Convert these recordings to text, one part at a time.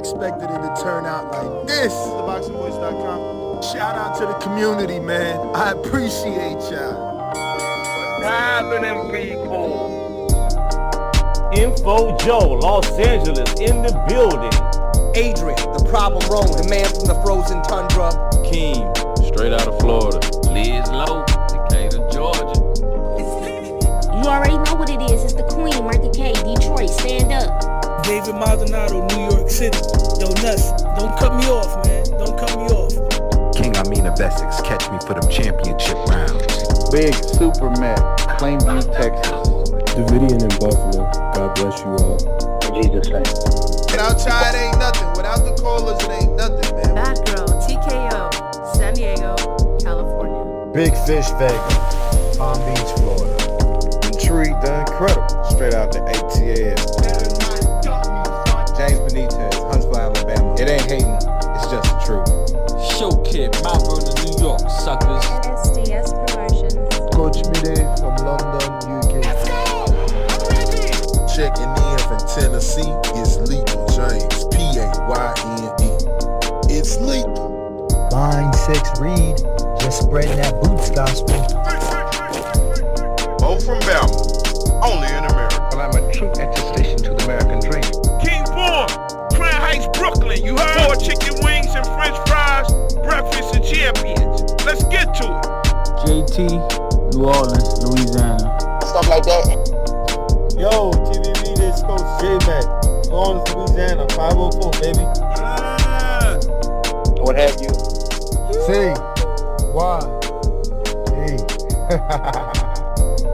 expected it to turn out like this. TheBoxingVoice.com. Shout out to the community, man. I appreciate y'all. What's happening, people? Info Joe, Los Angeles, in the building. Adrian, the problem Roman, the man from the frozen tundra. Keem, straight out of Florida. Liz Lowe, Decatur, Georgia. You already know what it is. It's the Queen, Martha K, Detroit. Stand up. David Maldonado, New York City. Yo, Nuts, don't cut me off, man. Don't cut me off. King Amin of Essex, catch me for them championship rounds. Big Super Mac, Plainview, Texas. Davidian in Buffalo. God bless you all. In Jesus' name. Without Chai, it ain't nothing. Without the callers, it ain't nothing, man. Bad Girl, TKO, San Diego, California. Big Fish Vegas, Palm Beach, Florida. Intrigue the Incredible, straight out the ATL. James Benitez, Huntsville, Alabama. It ain't hating, it's just the truth. Show Kid, Mount Vernon, New York, suckers. SDS Promotions. Coach Mide from London, UK. Let's go! I'm ready! Checking in from Tennessee, it's Lethal James, P-A-Y-N-E. It's lethal. Line 6 Reed, just spreading that boots gospel. Bo from Bama, only in America. Well, I'm a true attestation to the American dream. King Born, Crown Heights, Brooklyn. You heard? 4 chicken wings and french fries, breakfast of champions. Let's get to it. JT, New Orleans, Louisiana. Stuff like that. Yo, TVV, this Coach J-Mac. New Orleans, Louisiana, 504, baby. What have you? C. Y. E.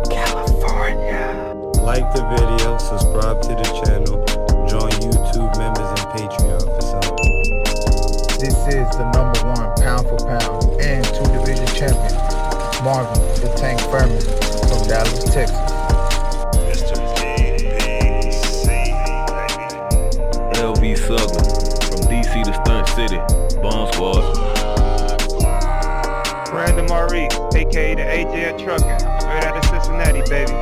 California. Like the video, subscribe to the channel, join YouTube members and Patreon for some. This is the #1 pound for pound and 2-division champion, Marvin the Tank Furman from Dallas, Texas. LV Southern, from DC to Stunt City, Bomb Squad. Brandon Maurice, a.k.a. the AJ Trucking, straight out of Cincinnati, baby.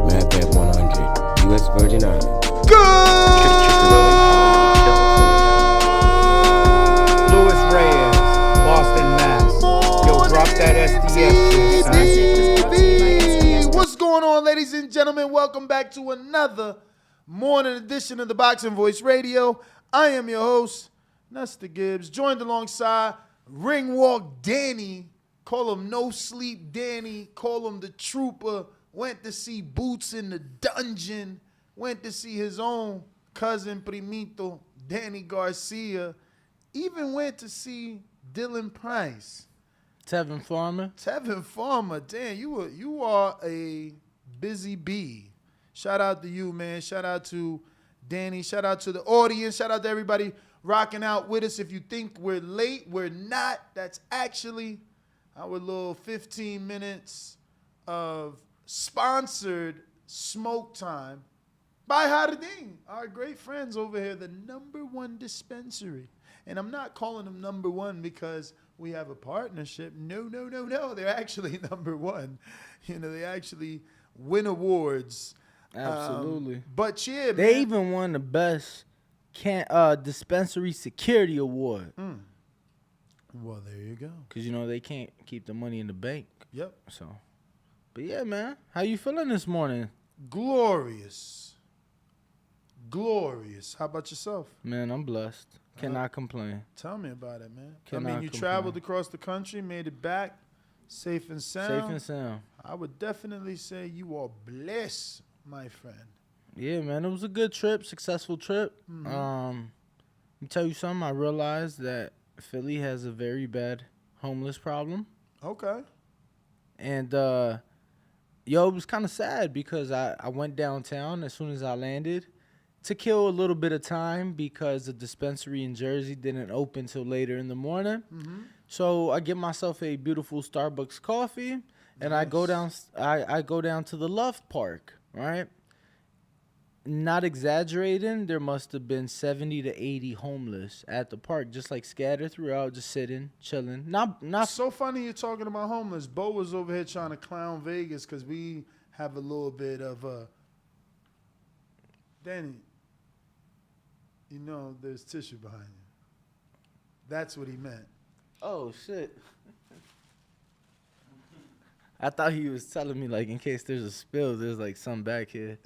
Madbad 100, U.S. Virgin Islands. Louis Reyes, Boston, Mass. Yo, drop that SDS shit, What's going on, ladies and gentlemen? Welcome back to another morning edition of the Boxing Voice Radio. I am your host, Nestor Gibbs, joined alongside Ring Walk Danny. Call him No Sleep Danny. Call him the Trooper. Went to see Boots in the Dungeon. Went to see his own cousin Primito, Danny Garcia. Even went to see Dylan Price. Tevin Farmer. Tevin Farmer. Damn, you are a busy bee. Shout out to you, man. Shout out to Danny. Shout out to the audience. Shout out to everybody rocking out with us. If you think we're late, we're not. That's actually our little 15 minutes of sponsored smoke time by Haradin, our great friends over here, the #1 dispensary. And I'm not calling them #1 because we have a partnership. No. They're actually #1. You know, they actually win awards. Absolutely. But yeah, they man. even won the best dispensary security award. Well, there you go. Because, you know, they can't keep the money in the bank. Yep. So, but yeah, man. How you feeling this morning? Glorious. How about yourself? Man, I'm blessed. Cannot complain. Tell me about it, man. Cannot you complain. traveled across the country, made it back safe and sound. Safe and sound. I would definitely say you are blessed, my friend. Yeah, man. It was a good trip, successful trip. Mm-hmm. Let me tell you something. I realized that Philly has a very bad homeless problem. Okay. And, it was kind of sad because I went downtown as soon as I landed to kill a little bit of time because the dispensary in Jersey didn't open till later in the morning. Mm-hmm. So I get myself a beautiful Starbucks coffee, and nice. I go down. I go down to the Love Park, right? Not exaggerating, there must have been 70 to 80 homeless at the park, just like scattered throughout, just sitting, chilling. Not so funny you're talking about homeless. Bo was over here trying to clown Vegas because we have a little bit of Danny. You know, there's tissue behind you. That's what he meant. Oh shit. I thought he was telling me like in case there's a spill, there's like some back here.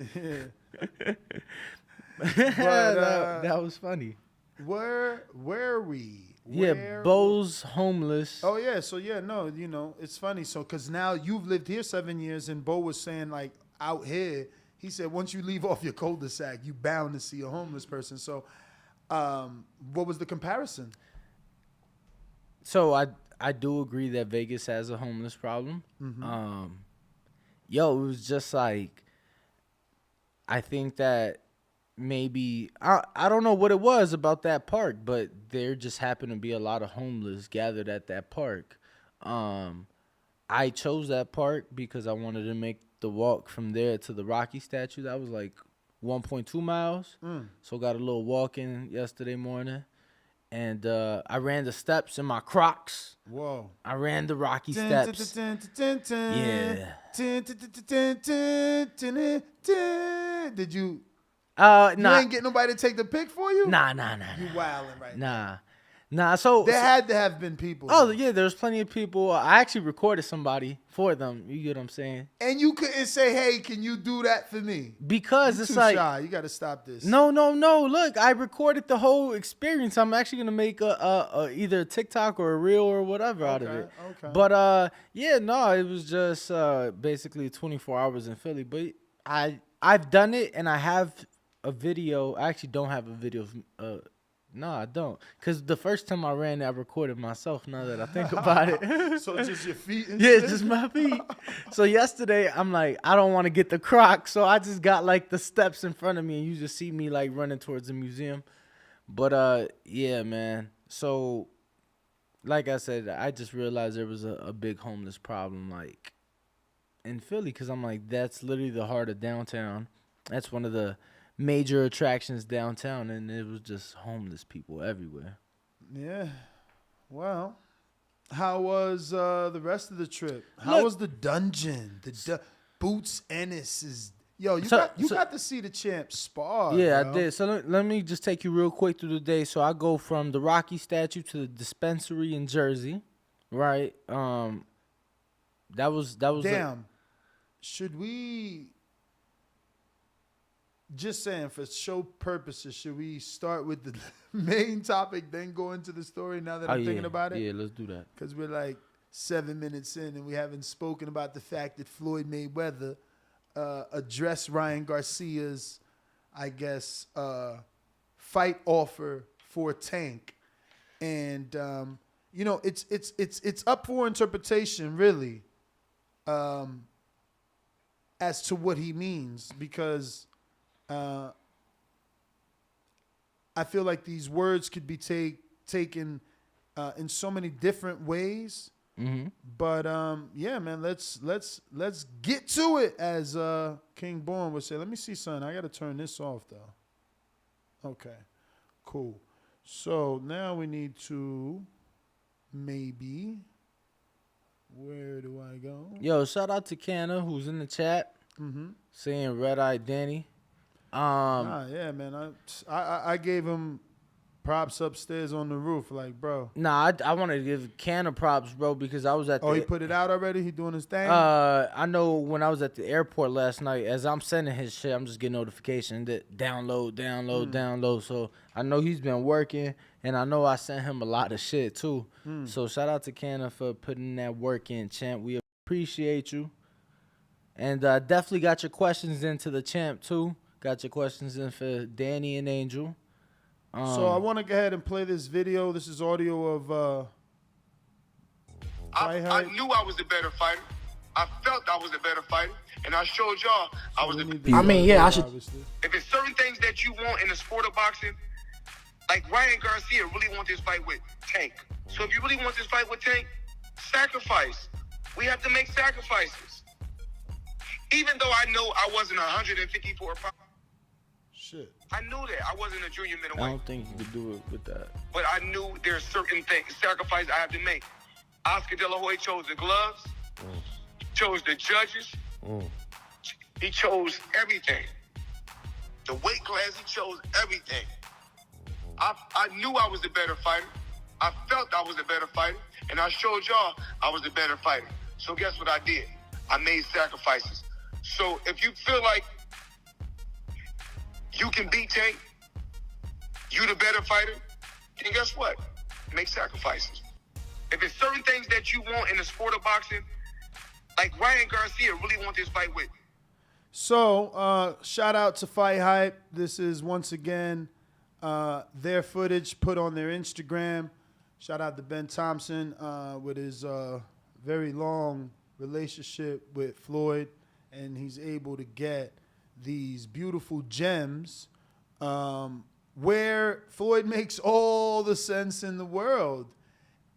But, that was funny. Where are we? Bo's homeless. Oh yeah, so yeah, no, you know, it's funny. So because now you've lived here 7 years, and Bo was saying like out here, he said once you leave off your cul-de-sac, you bound to see a homeless person. So, what was the comparison? So I do agree that Vegas has a homeless problem. Mm-hmm. It was just like, I think that maybe, I don't know what it was about that park, but there just happened to be a lot of homeless gathered at that park. I chose that park because I wanted to make the walk from there to the Rocky statue. That was like 1.2 miles. So got a little walk in yesterday morning. And I ran the steps in my Crocs. Whoa. I ran the Rocky steps. Yeah. Did you? Nah. You ain't get nobody to take the pic for you? Nah. You wilding right now. Nah. So there had to have been people. Oh yeah, there's plenty of people. I actually recorded somebody for them. You get what I'm saying? And you couldn't say, "Hey, can you do that for me?" Because it's like shy. You got to stop this. No. Look, I recorded the whole experience. I'm actually gonna make a either a TikTok or a reel or whatever out of it. Okay. But it was just basically 24 hours in Philly. But I've done it, and I have a video. I actually don't have a video. No, I don't. Because the first time I ran, I recorded myself now that I think about it. So just your feet? And yeah, shit? just my feet. So yesterday, I'm like, I don't want to get the Crocs. So I just got like the steps in front of me, and you just see me like running towards the museum. But yeah, man. So like I said, I just realized there was a big homeless problem like in Philly. Because I'm like, that's literally the heart of downtown. That's one of the major attractions downtown, and it was just homeless people everywhere. Yeah. Well, how was the rest of the trip? How was the dungeon? The Boots Ennis is you got to see the champ spar. Yeah, bro. I did. So let me just take you real quick through the day. So I go from the Rocky statue to the dispensary in Jersey, right? That was damn. Should we? Just saying, for show purposes, should we start with the main topic, then go into the story now that I'm thinking about it? Yeah, let's do that. Because we're like 7 minutes in and we haven't spoken about the fact that Floyd Mayweather addressed Ryan Garcia's, I guess, fight offer for Tank. And, it's up for interpretation, really, as to what he means, because I feel like these words could be taken in so many different ways. Mm-hmm. But yeah, man, let's get to it, as King Born would say. Let me see, son. I gotta turn this off though. Okay, cool. So now we need to maybe. Where do I go? Yo, shout out to Canna who's in the chat, saying Red Eye Danny. Yeah, man. I gave him props upstairs on the roof, like, bro. Nah, I want to give Canna props, bro, because I was at. Oh, he put it out already. He doing his thing. I know when I was at the airport last night, as I'm sending his shit, I'm just getting notification that download. So I know he's been working, and I know I sent him a lot of shit too. So shout out to Canna for putting that work in, champ. We appreciate you, and definitely got your questions into the champ too. Got your questions in for Danny and Angel. So I want to go ahead and play this video. This is audio of. I knew I was the better fighter. I felt I was the better fighter, and I showed y'all I was the. I mean, yeah, I should. If it's certain things that you want in the sport of boxing, like Ryan Garcia really want this fight with Tank. So if you really want this fight with Tank, sacrifice. We have to make sacrifices. Even though I know I wasn't 154 pounds. Shit. I knew that. I wasn't a junior middleweight. I don't think you could do it with that. But I knew there's certain things, sacrifices I have to make. Oscar De La Hoya chose the gloves, chose the judges, he chose everything. The weight class, he chose everything. I knew I was the better fighter. I felt I was the better fighter, and I showed y'all I was the better fighter. So guess what I did? I made sacrifices. So if you feel like you can beat Tank, you the better fighter, then guess what? Make sacrifices. If it's certain things that you want in the sport of boxing, like Ryan Garcia really want this fight with. So, shout out to Fight Hype. This is once again their footage put on their Instagram. Shout out to Ben Thompson with his very long relationship with Floyd, and he's able to get these beautiful gems where Floyd makes all the sense in the world.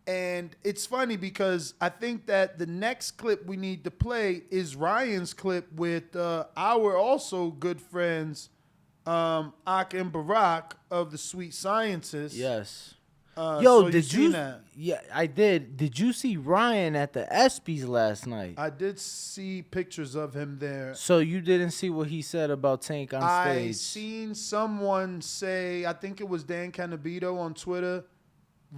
And it's funny because I think that the next clip we need to play is Ryan's clip with our also good friends, Ak and Barack of the Sweet Scientists. Yes. Yo, Yo, so did you? that? Yeah, I did. Did you see Ryan at the ESPYs last night? I did see pictures of him there. So you didn't see what he said about Tank on stage? I seen someone say, I think it was Dan Canabito on Twitter,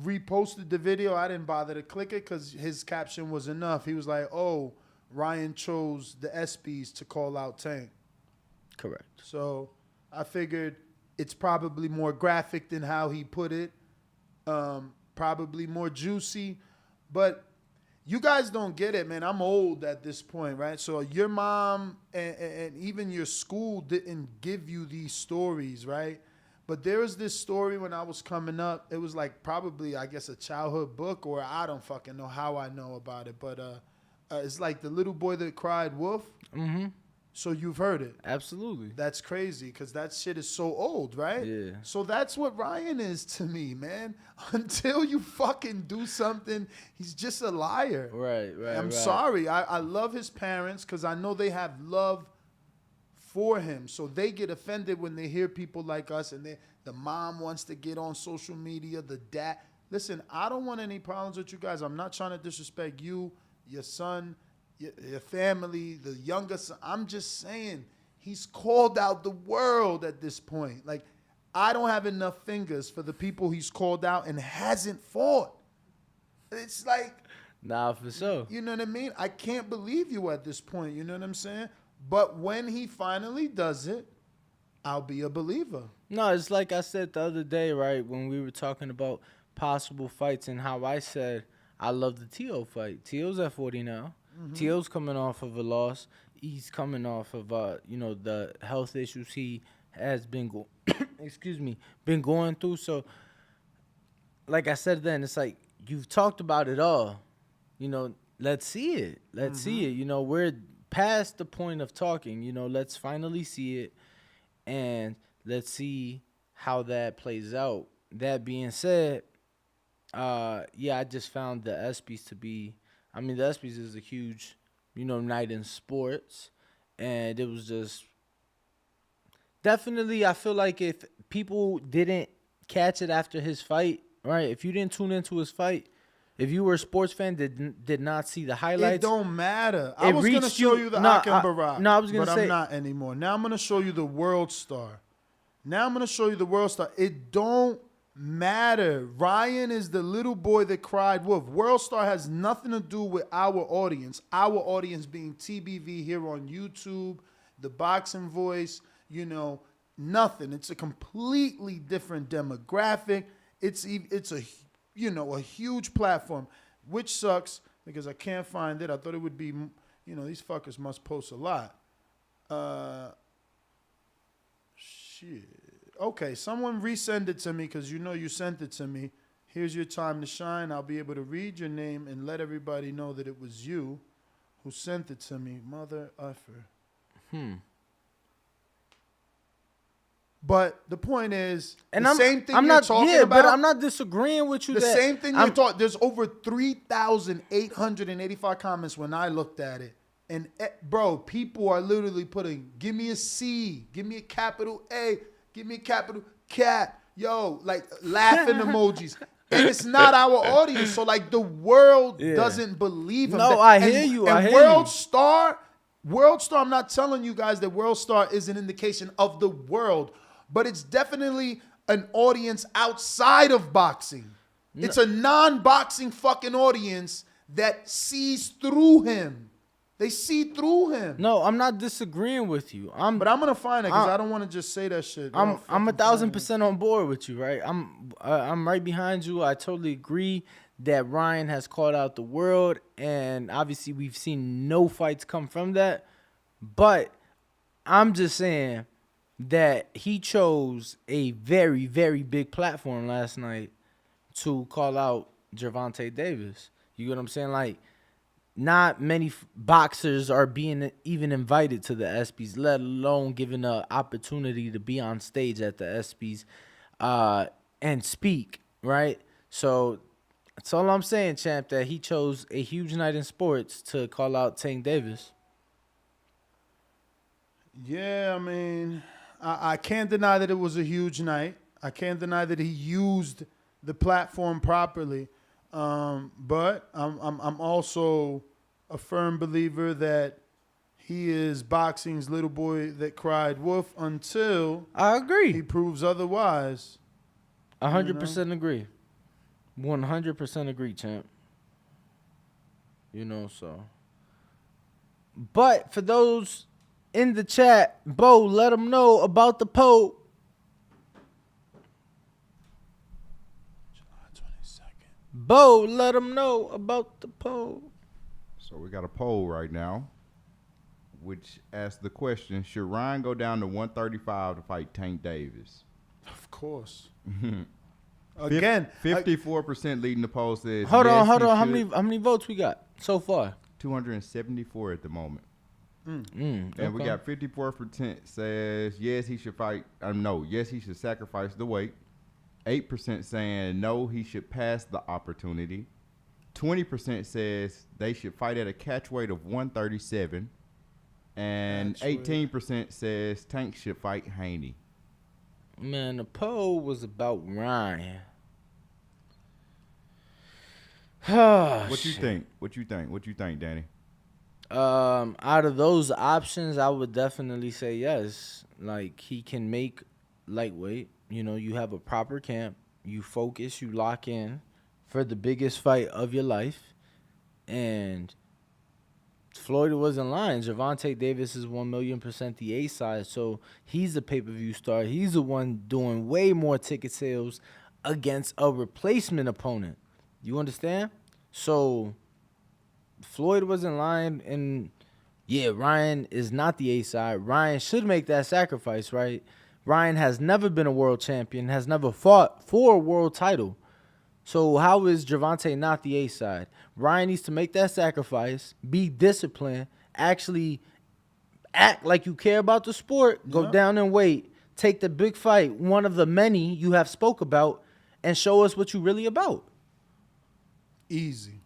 reposted the video. I didn't bother to click it because his caption was enough. He was like, oh, Ryan chose the ESPYs to call out Tank. Correct. So I figured it's probably more graphic than how he put it. Probably more juicy, but you guys don't get it, man. I'm old at this point, right? So your mom and even your school didn't give you these stories, right? But there was this story when I was coming up. It was like probably, I guess, a childhood book, or I don't fucking know how I know about it, but it's like The Little Boy That Cried Wolf. Mm-hmm. So you've heard it. Absolutely. That's crazy because that shit is so old, right? Yeah. So that's what Ryan is to me, man. Until you fucking do something, he's just a liar. Right. I'm sorry. I love his parents because I know they have love for him. So they get offended when they hear people like us and the mom wants to get on social media, the dad. Listen, I don't want any problems with you guys. I'm not trying to disrespect you, your son, your family, the youngest. I'm just saying he's called out the world at this point. Like, I don't have enough fingers for the people he's called out and hasn't fought. It's like, nah, for sure. You know what I mean? I can't believe you at this point. You know what I'm saying? But when he finally does it, I'll be a believer. No, it's like I said the other day, right, when we were talking about possible fights and how I said I love the T.O. fight. T.O.'s at 40 now. Mm-hmm. T.O.'s coming off of a loss. He's coming off of the health issues he has been been going through. So like I said then, it's like you've talked about it all. Let's see it. Let's see it. We're past the point of talking. Let's finally see it and let's see how that plays out. That being said, I just found the ESPYs to be the ESPYs is a huge, night in sports, and it was just definitely. I feel like if people didn't catch it after his fight, right? If you didn't tune into his fight, if you were a sports fan that did not see the highlights, it don't matter. I was gonna show you the Ak and Barack, no, I was gonna say, I'm not anymore. Now I'm gonna show you the World Star. It don't matter. Ryan is the little boy that cried wolf. World Star has nothing to do with our audience. Our audience being TBV here on YouTube, the Boxing Voice, nothing. It's a completely different demographic. It's a huge platform, which sucks because I can't find it. I thought it would be, these fuckers must post a lot. Shit. Okay, someone resend it to me because you sent it to me. Here's your time to shine. I'll be able to read your name and let everybody know that it was you who sent it to me. Mother effer. But the point is, and same thing you're talking about. But I'm not disagreeing with you. The same thing you're talking. There's over 3,885 comments when I looked at it. And, bro, people are literally putting, give me a C, give me a capital A, give me a capital cat. Yo, like laughing emojis. And it's not our audience. So, like, the world doesn't believe him. No, I hear you. And World Star, I'm not telling you guys that World Star is an indication of the world. But it's definitely an audience outside of boxing. No. It's a non-boxing fucking audience that sees through him. They see through him. No, I'm not disagreeing with you. But I'm gonna find it because I don't want to just say that shit. I'm 1,000% on board with you, right? I'm right behind you. I totally agree that Ryan has called out the world, and obviously we've seen no fights come from that. But I'm just saying that he chose a very, very big platform last night to call out Gervonta Davis. You get what I'm saying? Like, not many boxers are being even invited to the ESPYs, let alone given an opportunity to be on stage at the ESPYs and speak, right? So that's all I'm saying, champ, that he chose a huge night in sports to call out Tank Davis. Yeah, I mean, I can't deny that it was a huge night. I can't deny that he used the platform properly. But I'm also a firm believer that he is boxing's little boy that cried wolf until I agree. He proves otherwise. 100% agree. 100% agree, champ. You know, so. But for those in the chat, Bo, let them know about the poll. Bo, let them know about the poll. So we got a poll right now, which asks the question, should Ryan go down to 135 to fight Tank Davis? Of course. Again, 54% leading the poll says Hold yes, on. How many votes we got so far? 274 at the moment. And we got 54% says yes, he should fight. Yes, he should sacrifice the weight. 8% saying no, he should pass the opportunity. 20% says they should fight at a catch weight of 137. And 18% says Tank should fight Haney. Man, the poll was about Ryan. What you think? What you think, Danny? Out of those options, I would definitely say yes. Like, he can make lightweight. You know, you have a proper camp. You focus. You lock in for the biggest fight of your life. And Floyd wasn't lying. Gervonta Davis is 1,000,000% the A side. So he's the pay-per-view star. He's the one doing way more ticket sales against a replacement opponent. You understand? So Floyd wasn't lying. And yeah, Ryan is not the A side. Ryan should make that sacrifice, right? Ryan has never been a world champion, has never fought for a world title. So how is Gervonta not the A side? Ryan needs to make that sacrifice, be disciplined, actually act like you care about the sport, go down and wait, take the big fight, one of the many you have spoke about, and show us what you're really about. Easy.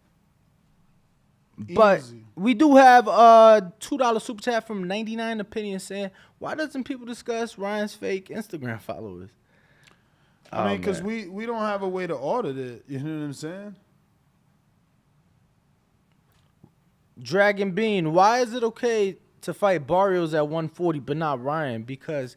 But we do have a $2 super chat from 99 Opinions saying, why doesn't people discuss Ryan's fake Instagram followers? I mean, because we don't have a way to audit it. You know what I'm saying? Dragon Bean, why is it okay to fight Barrios at 140 but not Ryan? Because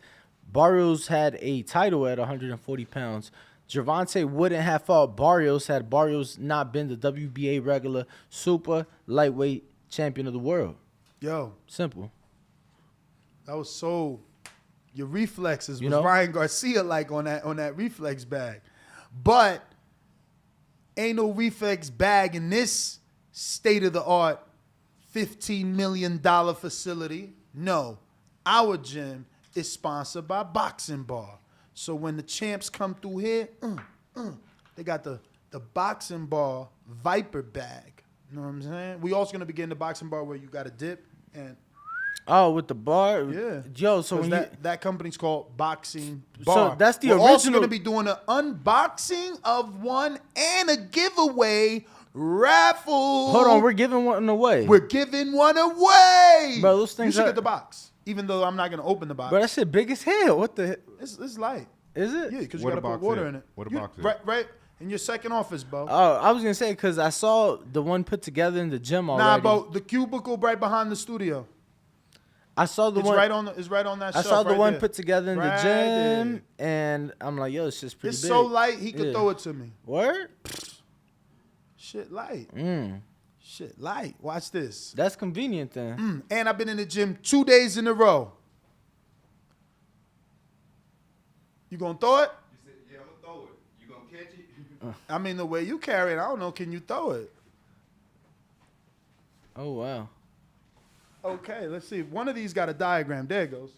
Barrios had a title at 140 pounds. Gervonta wouldn't have fought Barrios had Barrios not been the WBA regular super lightweight champion of the world. Yo. Simple. That was so... Your reflexes was Ryan Garcia like on that reflex bag. But ain't no reflex bag in this state-of-the-art $15 million facility. No. Our gym is sponsored by Boxing Bar. So when the champs come through here, they got the Boxing Bar Viper bag. You know what I'm saying? We also going to be getting the Boxing Bar where you got to dip and... Oh, with the bar? Yeah. Yo, so when that company's called Boxing Bar. So that's the We're original... also going to be doing an unboxing of one and a giveaway raffle. Hold on, we're giving one away. We're giving one away. Bro, those things you should get the box, even though I'm not going to open the box. Bro, that shit big as hell. What the... It's light. Is it? Yeah, because you got to put water in it. What a box is? Right in your second office, Bo. Oh, I was going to say, because I saw the one put together in the gym already. Nah, Bo, the cubicle right behind the studio. I saw the one. It's right on that I shelf. saw the right one there. put together in the Right gym, and I'm like, yo, it's just pretty It's big. so light, he could throw it to me. Word? Shit light. Mm. Shit light. Watch this. That's convenient then. And I've been in the gym 2 days in a row. You gonna throw it? You said, yeah, I'm gonna throw it. You gonna catch it? I mean, the way you carry it, I don't know. Can you throw it? Oh, wow. Okay, let's see. One of these got a diagram. There it goes.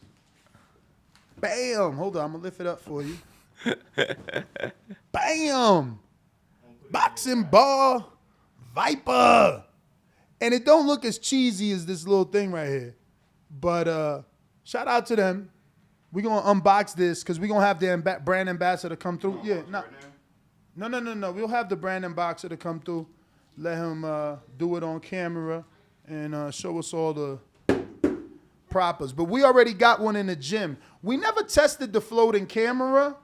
Bam. Hold on. I'm going to lift it up for you. Bam. Boxing ball. Viper. And it don't look as cheesy as this little thing right here. But shout out to them. We're going to unbox this because we're going to have the brand ambassador come through. Yeah, no. We'll have the brand ambassador come through. Let him do it on camera and show us all the propers. But we already got one in the gym. We never tested the floating camera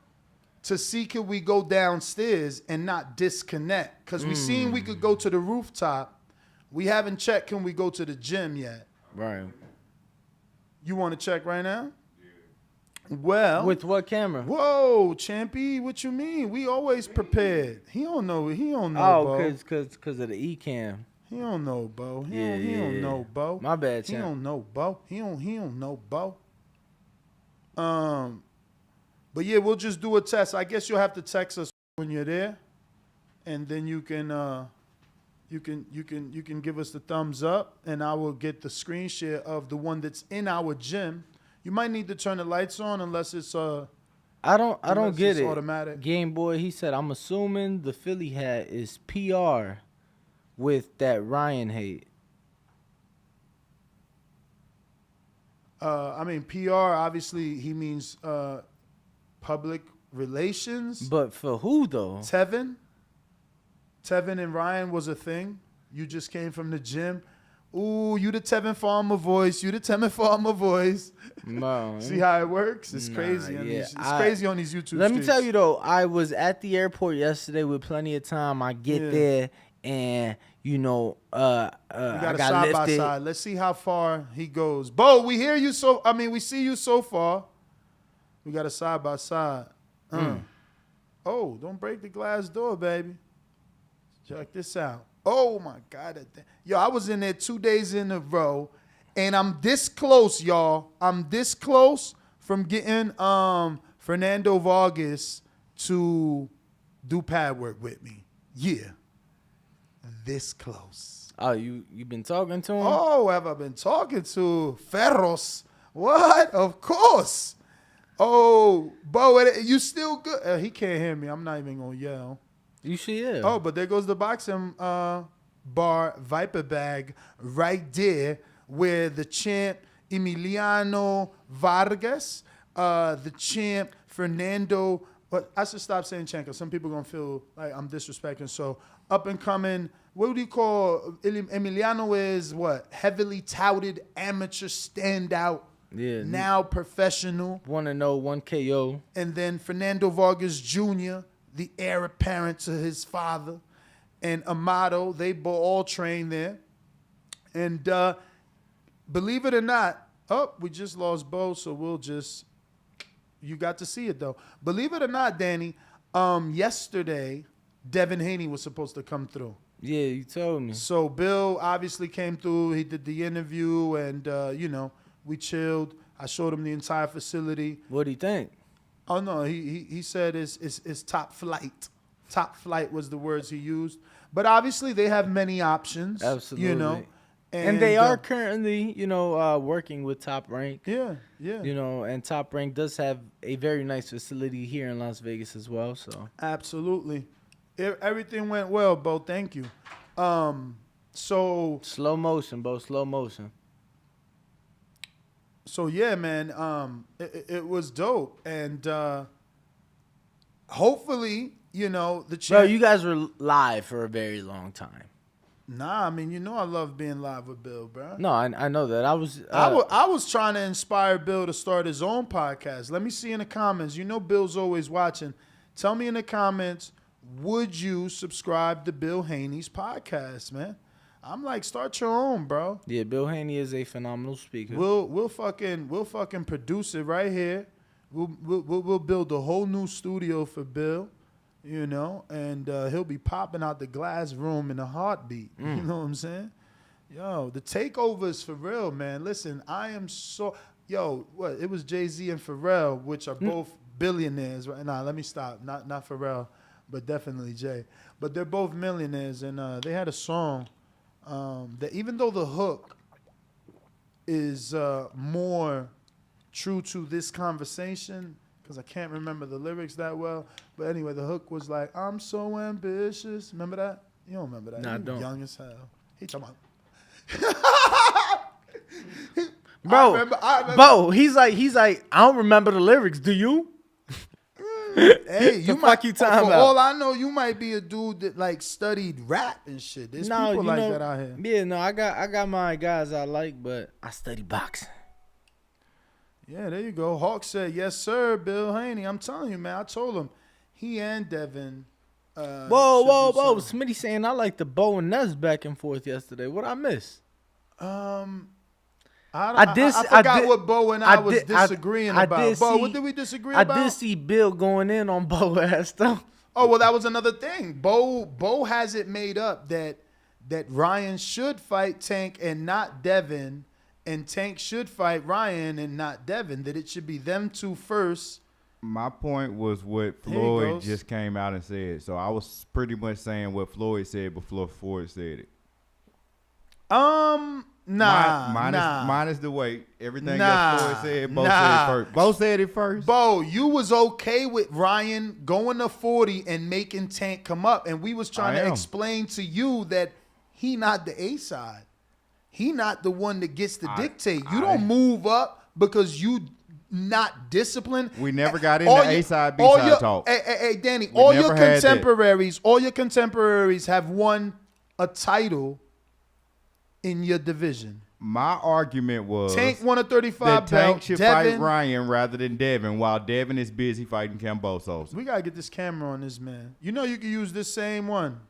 to see could we go downstairs and not disconnect. Because we seen we could go to the rooftop. We haven't checked can we go to the gym yet. Right. You want to check right now? Well, with what camera? Whoa, Champy, what you mean? We always prepared. He don't know. Oh, Bo. cause of the E-cam. He don't know, Bo. He don't know, Bo. My bad, He Champ. don't know, Bo. He don't know, Bo. But yeah, we'll just do a test. I guess you'll have to text us when you're there, and then you can give us the thumbs up, and I will get the screen share of the one that's in our gym. You might need to turn the lights on unless it's I don't get it. Automatic. Game Boy, he said, I'm assuming the Philly hat is PR with that Ryan hate. I mean, PR, obviously, he means public relations. But for who, though? Tevin and Ryan was a thing. You just came from the gym. Ooh, you the Tevin Farmer voice. You the Tevin Farmer voice. No. See how it works? It's crazy. It's crazy on these YouTube Let streets. me tell you, though, I was at the airport yesterday with plenty of time. I get there, and, you know, I got got side by lifted. side. Let's see how far he goes. Bo, we hear you we see you so far. We got a side by side. Oh, don't break the glass door, baby. Check this out. Oh my God. Yo, I was in there 2 days in a row, and I'm this close, y'all. I'm this close from getting Fernando Vargas to do pad work with me. Yeah. This close. Oh, you been talking to him? Oh, have I been talking to Ferros? What? Of course. Oh, Bo, you still good? He can't hear me. I'm not even going to yell. You should hear. Oh, but there goes the boxing bar Viper bag right there where the champ Emiliano Vargas, the champ Fernando. But I should stop saying champ because some people are going to feel like I'm disrespecting. So up and coming, what do you call Emiliano is what? Heavily touted amateur standout. Yeah. Now professional. 1-0, 1 KO. And then Fernando Vargas Jr., the heir apparent to his father, and Amato, they all train there. And believe it or not, we just lost Bo, so you got to see it though. Believe it or not, Danny, yesterday, Devin Haney was supposed to come through. Yeah, you told me. So Bill obviously came through. He did the interview, and, we chilled. I showed him the entire facility. What do you think? Oh, no, he said it's top flight. Top flight was the words he used. But obviously they have many options. Absolutely. And they are currently, working with Top Rank. Yeah. And Top Rank does have a very nice facility here in Las Vegas as well. So absolutely. Everything went well, Bo. Thank you. So slow motion, Bo. Slow motion. So yeah, man, it was dope, and hopefully, the champ. Bro, you guys were live for a very long time. Nah, I mean, I love being live with Bill, bro. No, I know that. I was trying to inspire Bill to start his own podcast. Let me see in the comments. Bill's always watching. Tell me in the comments, would you subscribe to Bill Haney's podcast, man? I'm like, start your own, bro. Yeah, Bill Haney is a phenomenal speaker. We'll fucking produce it right here. We'll build a whole new studio for Bill, you know, and he'll be popping out the glass room in a heartbeat. You know what I'm saying? Yo, the takeover is for real, man. Listen, I am so what? It was Jay-Z and Pharrell, which are both billionaires, right? Nah, let me stop. Not Pharrell, but definitely Jay. But they're both millionaires, and they had a song that even though the hook is more true to this conversation, because I can't remember the lyrics that well. But anyway, the hook was like, I'm so ambitious. Remember that? You don't remember that? Nah, I You don't. young as hell. He talking about... Bro, Bo, he's like, I don't remember the lyrics. Do you? Hey, you might. You talking for about? all I know, you might be a dude that like studied rap and shit. There's people you like know, that out here. Yeah, no, I got my guys I like, but I study boxing. Yeah, there you go. Hawk said, yes, sir, Bill Haney. I'm telling you, man. I told him he and Devin. Whoa. Smitty saying I like the Bo and Ness back and forth yesterday. What I miss? I forgot what Bo and I was disagreeing about. Bo, what did we disagree about? I did see Bill going in on Bo ass though. Oh, well, that was another thing. Bo has it made up that Ryan should fight Tank and not Devin, and Tank should fight Ryan and not Devin, that it should be them two first. My point was what Floyd just came out and said. So I was pretty much saying what Floyd said before Floyd said it. Minus the weight. Everything else Floyd said, Bo said it first. Bo said it first. Bo, you was okay with Ryan going to 40 and making Tank come up. And we was trying to explain to you that he not the A side. He not the one that gets to dictate. You don't move up because you not disciplined. We never got into A side, B side talk. Hey, Danny, all your contemporaries have won a title in your division. My argument was Tank won a 35 that Tank belt. should Devin, fight Ryan rather than Devin, while Devin is busy fighting Cambosos. We gotta get this camera on this man. You know you can use this same one.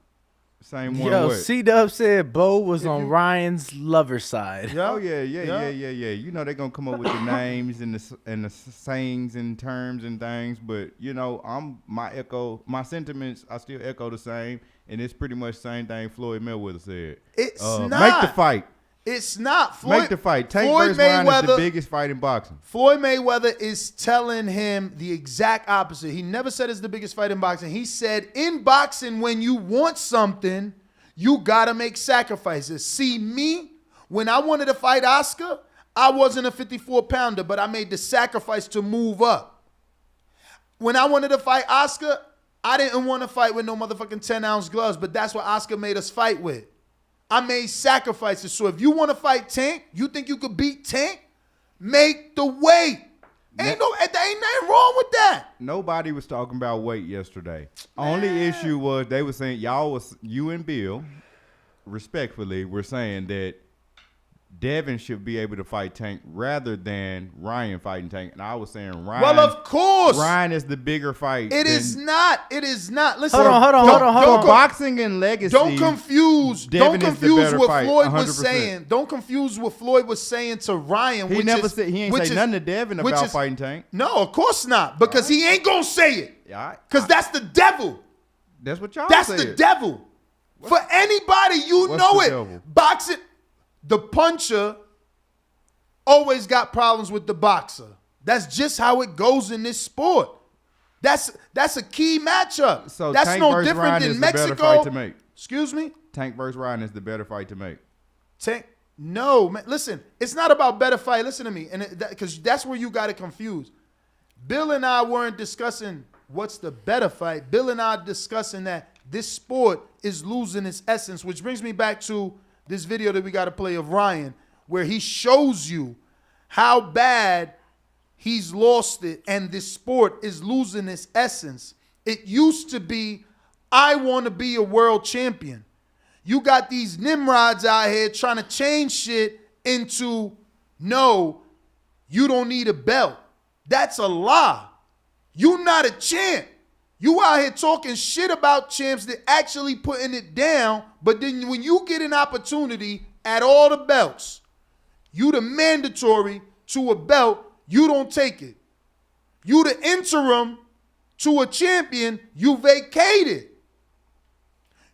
Same one. Yo, C-Dub said Bo was on Ryan's lover side. Oh yeah. You know they're gonna come up with the names and the sayings and terms and things, but you know my sentiments I still echo the same, and it's pretty much the same thing Floyd Mayweather said. It's not. Make the fight. It's not. Make the fight. Tank versus Ryan is the biggest fight in boxing. Floyd Mayweather is telling him the exact opposite. He never said it's the biggest fight in boxing. He said in boxing, when you want something, you got to make sacrifices. See, me, when I wanted to fight Oscar, I wasn't a 54-pounder, but I made the sacrifice to move up. When I wanted to fight Oscar, I didn't want to fight with no motherfucking 10-ounce gloves, but that's what Oscar made us fight with. I made sacrifices. So if you want to fight Tank, you think you could beat Tank, make the weight. Ain't nothing wrong with that. Nobody was talking about weight yesterday. Only issue was they were saying you and Bill, respectfully, were saying that Devin should be able to fight Tank rather than Ryan fighting Tank. And I was saying Ryan. Well, of course. Ryan is the bigger fight. It is not. Listen. Hold on. Boxing and legacy. Don't confuse what fight, Floyd 100%. was saying. Don't confuse what Floyd was saying to Ryan. He ain't say nothing to Devin about fighting Tank. No, of course not. Because he ain't going to say it. Because that's the devil. That's what y'all That's said. the devil. For anybody, you know it. Devil? Boxing. The puncher always got problems with the boxer. That's just how it goes in this sport. That's a key matchup. So that's Tank no versus different Ryan than is Mexico. the better fight to make. Excuse me? Tank versus Ryan is the better fight to make. No, man. Listen, it's not about better fight. Listen to me, and because that's where you got it confused. Bill and I weren't discussing what's the better fight. Bill and I are discussing that this sport is losing its essence, which brings me back to this video that we got to play of Ryan, where he shows you how bad he's lost it and this sport is losing its essence. It used to be, I want to be a world champion. You got these Nimrods out here trying to change shit into, no, you don't need a belt. That's a lie. You're not a champ. You out here talking shit about champs that actually putting it down, but then when you get an opportunity at all the belts, you the mandatory to a belt, you don't take it. You the interim to a champion, you vacated.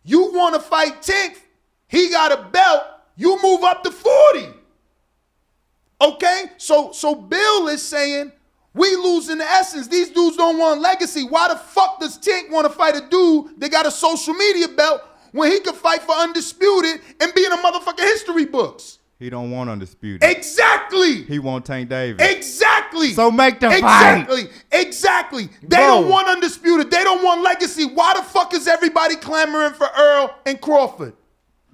You want to fight Tank, he got a belt, you move up to 40. Okay? So Bill is saying, we losing the essence. These dudes don't want legacy. Why the fuck does Tank want to fight a dude that got a social media belt when he could fight for Undisputed and be in the motherfucking history books? He don't want Undisputed. Exactly. He want Tank Davis. Exactly. So make the fight. fight. Exactly. They don't want Undisputed. They don't want legacy. Why the fuck is everybody clamoring for Earl and Crawford?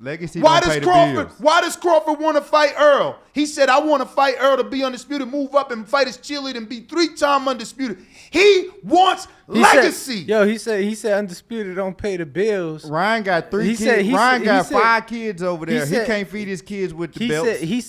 Legacy don't pay the bills. Why does Crawford want to fight Earl? He said, I want to fight Earl to be undisputed, move up and fight his cheerleader and be 3-time undisputed. He wants legacy. He said undisputed don't pay the bills. Ryan got 3 kids. Ryan got 5 kids over there. He can't feed his kids with the belts. He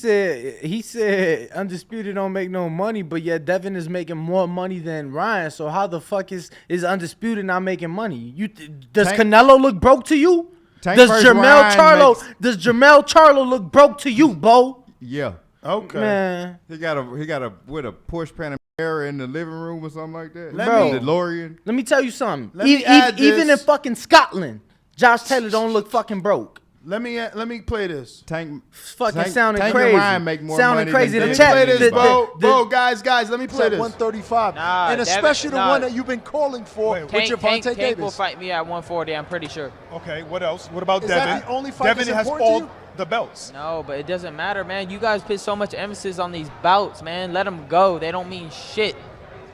said undisputed don't make no money, but yet Devin is making more money than Ryan. So how the fuck is undisputed not making money? Does Canelo look broke to you? Does Jermell Charlo look broke to you, Bo? Yeah. Okay. Man. He got a with a Porsche Panamera in the living room or something like that. DeLorean. Let me tell you something. Even in fucking Scotland, Josh Taylor don't look fucking broke. Let me play this. Sounding crazy. And Ryan make more sounding money crazy. Let me play this, bro. Guys, let me play this. 135, and especially the one that you've been calling for with Gervonta Davis. Tank will fight me at 140. I'm pretty sure. Okay. What else? What about Is Devin? that the only fight Devin that's has important all to you? the belts. No, but it doesn't matter, man. You guys put so much emphasis on these bouts, man. Let them go. They don't mean shit.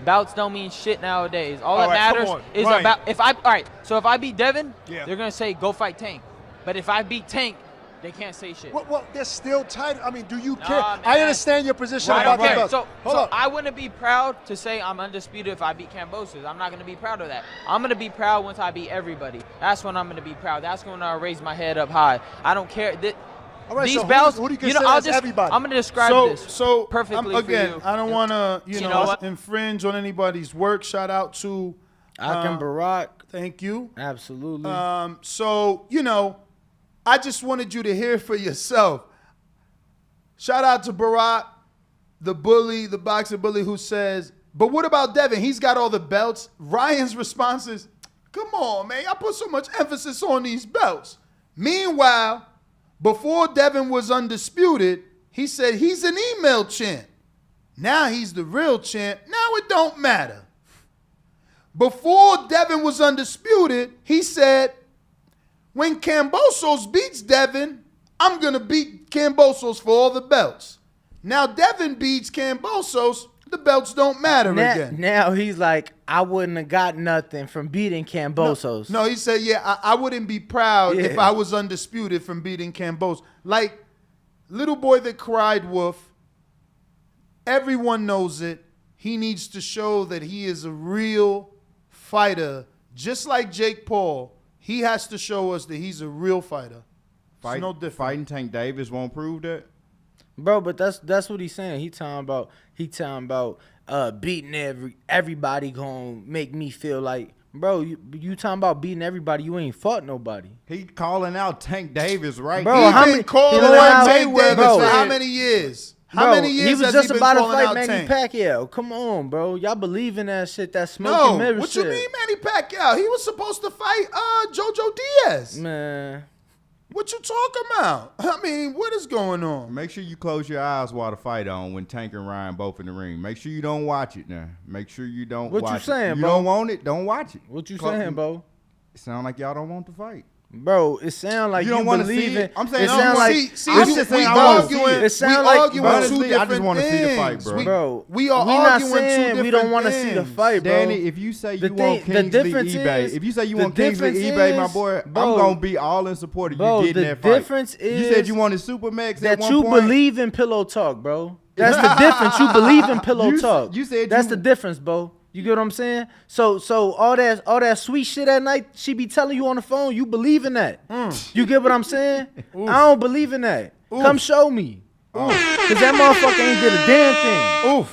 Bouts don't mean shit nowadays. All that matters is about if I beat Devin, they're gonna say go fight Tank. But if I beat Tank, they can't say shit. Well, they're still tight. I mean, do you care? I understand your position I about don't care. the belt. So I wouldn't be proud to say I'm undisputed if I beat Kambosos. I'm not going to be proud of that. I'm going to be proud once I beat everybody. That's when I'm going to be proud. That's when I raise my head up high. I don't care. All right, these so belts, who do you consider as everybody? I'm going to describe this perfectly again, for you. I don't want to infringe on anybody's work. Shout out to Akim Barak. Thank you. Absolutely. I just wanted you to hear for yourself. Shout out to Barack, the bully, the boxing bully, who says, but what about Devin? He's got all the belts. Ryan's response is, come on, man. I put so much emphasis on these belts. Meanwhile, before Devin was undisputed, he said he's an email champ. Now he's the real champ. Now it don't matter. Before Devin was undisputed, he said, when Kambosos beats Devin, I'm going to beat Kambosos for all the belts. Now Devin beats Kambosos, the belts don't matter again. Now he's like, I wouldn't have got nothing from beating Kambosos. No, he said, I wouldn't be proud if I was undisputed from beating Kambosos. Like, little boy that cried wolf, everyone knows it. He needs to show that he is a real fighter, just like Jake Paul. He has to show us that he's a real fighter. It's no different. Fighting Tank Davis won't prove that, bro. But that's what he's saying. He talking about beating everybody gonna make me feel like, bro. You talking about beating everybody? You ain't fought nobody. He calling out Tank Davis, right? Bro, how many calling out Tank Davis for how many years? How many years he was has just he been about to calling fight out Manny Tank? Pacquiao. Come on, bro. Y'all believe in that shit? That smoke and mirror what shit. you mean Manny Pacquiao? He was supposed to fight JoJo Diaz. Man. What you talking about? I mean, what is going on? Make sure you close your eyes while the fight on when Tank and Ryan both in the ring. Make sure you don't watch it now. Make sure you don't watch it. What you saying, You bro? don't want it, don't watch it. What you saying, bro? It sound like y'all don't want the fight. Bro, it sound like You don't wanna believe see it. it? I'm saying it no, sound you like see, I'm just saying I wanna see it. It sound we like arguing honestly, two different I just wanna things. see the fight, bro. We are we not arguing two saying different we don't want to things. see the fight, bro. Danny, if you say you want Kingsley eBay, if you say you want Kingsley eBay, my boy, I'm gonna be all in support of you getting that fight. The difference is you said you wanted Supermax that at one you point. believe in pillow talk, bro. That's the difference. You believe in pillow talk. You said that's the difference, bro. You get what I'm saying? So all that sweet shit at night she be telling you on the phone, you believe in that. You get what I'm saying? I don't believe in that. Come show me. Cause that motherfucker ain't did a damn thing.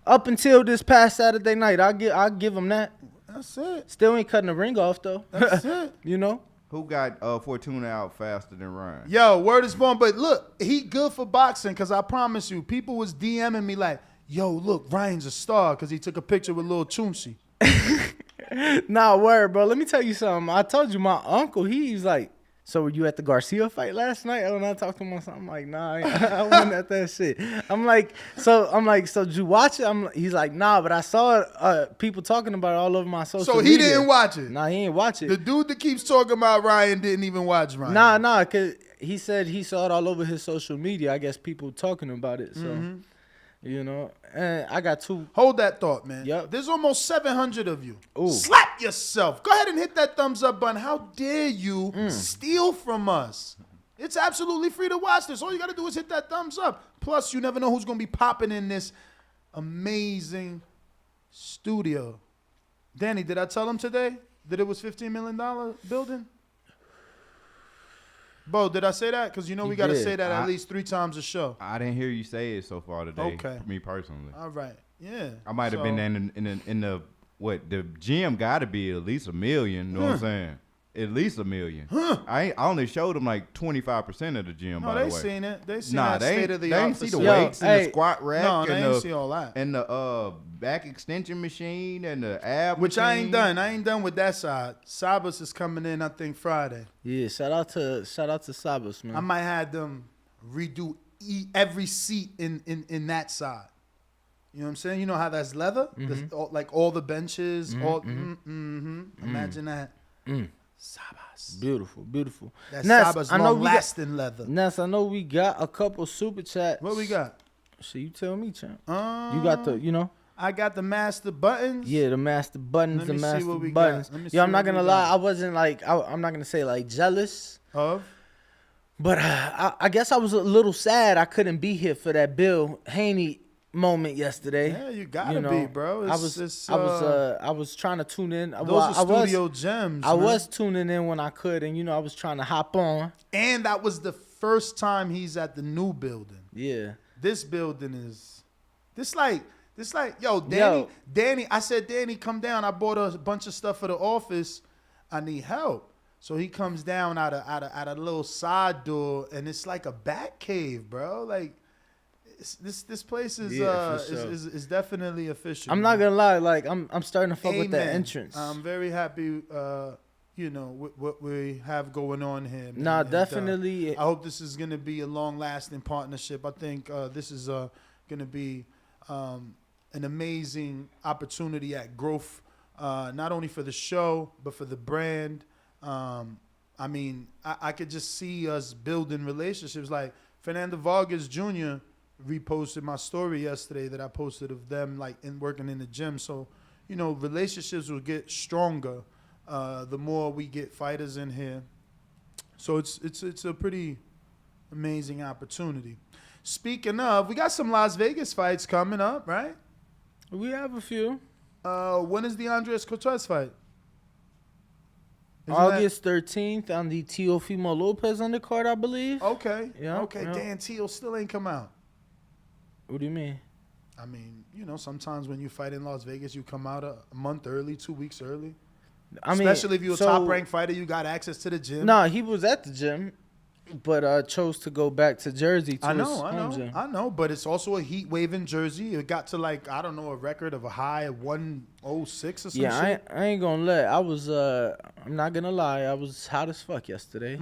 Up until this past Saturday night, I'll give him that. That's it. Still ain't cutting the ring off though. That's it. You know. Who got Fortuna out faster than Ryan? Yo, word is born. But look, he good for boxing because I promise you, people was DMing me like, yo, look, Ryan's a star because he took a picture with Lil Chunchi. Nah, word, bro. Let me tell you something. I told you my uncle, he's like, so were you at the Garcia fight last night? When I talked to him on something, I'm like, nah, I wasn't at that shit. I'm like, so did you watch it? He's like, nah, but I saw people talking about it all over my social media. So he didn't watch it? Nah, he ain't watch it. The dude that keeps talking about Ryan didn't even watch Ryan. Nah, because he said he saw it all over his social media. I guess people talking about it, so, you know. And I got 2. Hold that thought, man. Yep. There's almost 700 of you. Ooh. Slap yourself. Go ahead and hit that thumbs up button. How dare you steal from us? It's absolutely free to watch this. All you got to do is hit that thumbs up. Plus, you never know who's going to be popping in this amazing studio. Danny, did I tell him today that it was $15 million building? Bo, did I say that? Because you know we got to say that at least 3 times a show. I didn't hear you say it so far today. Okay. Me personally. All right. Yeah. I might have been in the what the gym got to be at least $1 million. You know what I'm saying? At least $1 million. I only showed them like 25% of the gym. No, by they the way. seen it. They seen that state of the art. They ain't see the weights and the squat rack. No, they and ain't see all that. And the back extension machine and the ab. Which machine. I ain't done. I ain't done with that side. Sabas is coming in, I think, Friday. Yeah, shout out to Sabas, man. I might have them redo every seat in that side. You know what I'm saying? You know how that's leather? Like all the benches. Imagine that. Sabas. Beautiful. That's Sabas long-lasting leather. Ness, I know we got a couple super chats. What we got? So you tell me, champ. You got the, you know? I got the master buttons. Yeah, the master buttons, Let the me see master what we buttons. got. Yo, I'm not going to lie. I wasn't like, I'm not going to say like jealous. Of? But I guess I was a little sad I couldn't be here for that Bill Haney moment yesterday. Yeah, you gotta be, bro. I was trying to tune in. Those are studio gems. I was tuning in when I could, and I was trying to hop on. And that was the first time he's at the new building. Yeah. This building is yo, Danny. I said, Danny, come down. I bought a bunch of stuff for the office. I need help. So he comes down out a little side door, and it's like a bat cave, bro. Like. This place is definitely official. I'm not gonna lie, like I'm starting to fuck with the entrance. I'm very happy, with what we have going on here. Man. Nah, definitely. I hope this is gonna be a long-lasting partnership. I think this is gonna be an amazing opportunity at growth, not only for the show but for the brand. I mean, I could just see us building relationships. Like Fernando Vargas Jr. reposted my story yesterday that I posted of them like working in the gym. So, relationships will get stronger the more we get fighters in here. So it's a pretty amazing opportunity. Speaking of, we got some Las Vegas fights coming up, right? We have a few. When is the Andres Cortez fight? August 13th on the Teofimo Lopez undercard, I believe. Okay. Yeah. Okay. Yeah. Dan Teo still ain't come out. What do you mean? I mean, sometimes when you fight in Las Vegas, you come out a month early, 2 weeks early. Especially if you're a top-ranked fighter, you got access to the gym. No, he was at the gym, but chose to go back to Jersey to I know, but it's also a heat wave in Jersey. It got to a record of a high of 106 or something. Yeah, I ain't gonna lie. I'm not gonna lie. I was hot as fuck yesterday.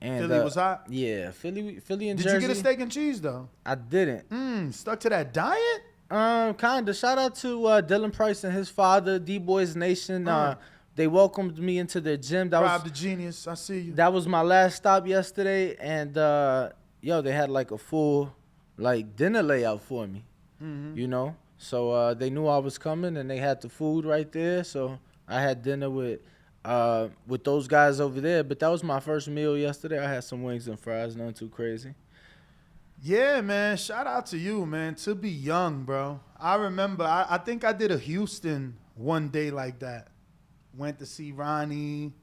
And Philly was hot? Yeah, Philly and Jersey. Did you get a steak and cheese, though? I didn't. Stuck to that diet? Kinda. Shout out to Dylan Price and his father, D-Boys Nation. They welcomed me into their gym. Rob the Genius, I see you. That was my last stop yesterday, and they had like a full dinner layout for me. So they knew I was coming, and they had the food right there. So I had dinner with those guys over there. But that was my first meal yesterday. I had some wings and fries, nothing too crazy. Yeah, man. Shout out to you, man. To be young, bro. I remember, I think I did a Houston one day like that. Went to see Ronnie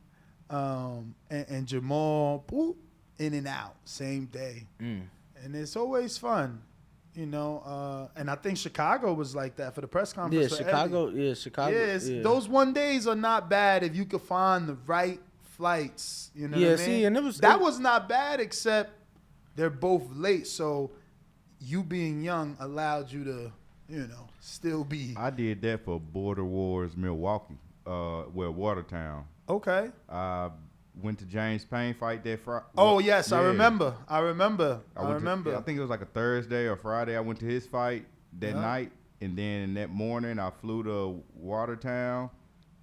and Jamal. Boop, in and out, same day. And it's always fun. You know, and I think Chicago was like that for the press conference. Yeah, for Chicago. Eddie. Yeah, Chicago. Yeah, those one days are not bad if you could find the right flights. You know what I mean? See, and that was not bad, except they're both late. So you being young allowed you to, you know, still be. I did that for Border Wars Milwaukee, Watertown. Okay. Went to James Payne fight that Friday. Oh yes, yeah. I remember. I think it was like a Thursday or Friday. I went to his fight that night, and then that morning I flew to Watertown,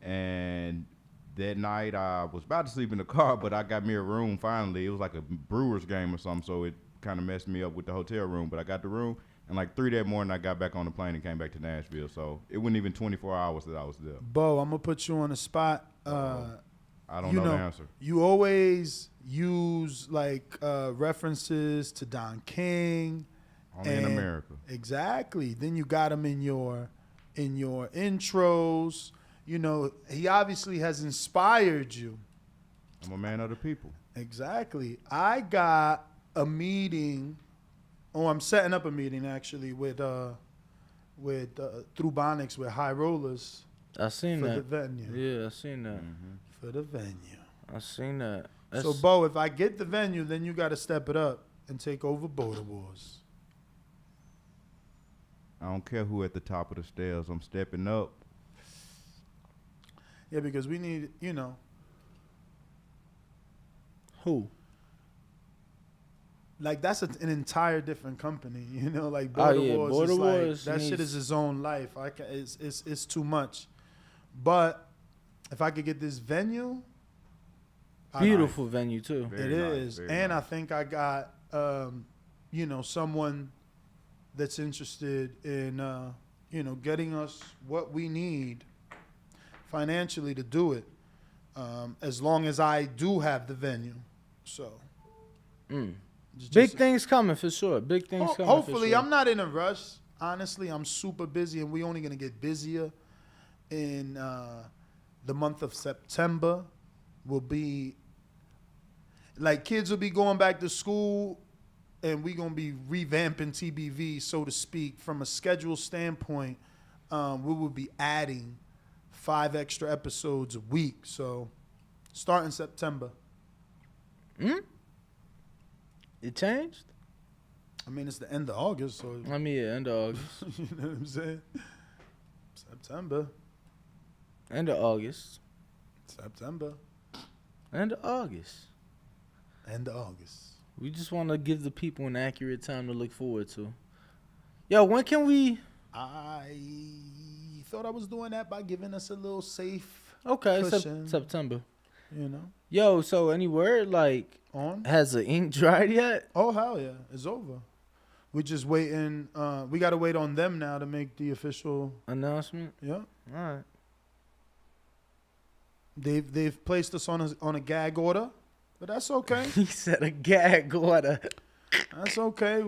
and that night I was about to sleep in the car, but I got me a room finally. It was like a Brewers game or something, so it kind of messed me up with the hotel room. But I got the room, and like 3 that morning I got back on the plane and came back to Nashville. So it wasn't even 24 hours that I was there. Bo, I'm gonna put you on the spot. I don't know the answer. You always use like references to Don King. Only in America. Exactly. Then you got him in your intros. You know, he obviously has inspired you. I'm a man of the people. Exactly. I got a meeting. I'm setting up a meeting actually with through Bonics with High Rollers. I seen that. For the venue. Yeah, I seen that. Mm-hmm. For the venue. I seen that. So, Bo, if I get the venue, then you got to step it up and take over Border Wars. I don't care who at the top of the stairs. I'm stepping up. Yeah, because we need, you know. Who? Like, that's an entire different company, you know. Like, Border Wars Border is Wars like, that shit is his own life. It's too much. But if I could get this venue. Beautiful venue, too. It is. And I think I got, you know, someone that's interested in, you know, getting us what we need financially to do it, as long as I do have the venue. So. Big things coming for sure. Big things coming hopefully, for sure. I'm not in a rush. Honestly, I'm super busy, and we're only going to get busier in the month of September. Will be like kids will be going back to school, and we're going to be revamping TBV, so to speak. From a schedule standpoint, we will be adding 5 extra episodes a week. So starting September. It changed? I mean, it's the end of August, so. I mean, yeah, end of August. You know what I'm saying? September. End of August. September. End of August. End of August. We just want to give the people an accurate time to look forward to. Yo, when can we? I thought I was doing that by giving us a little safe cushion. September. You know. Yo, so any word like has the ink dried yet? Oh hell yeah, it's over. We're just waiting. We gotta wait on them now to make the official announcement. Yeah. All right. They've placed us on a gag order, but that's okay. He said a gag order. That's okay.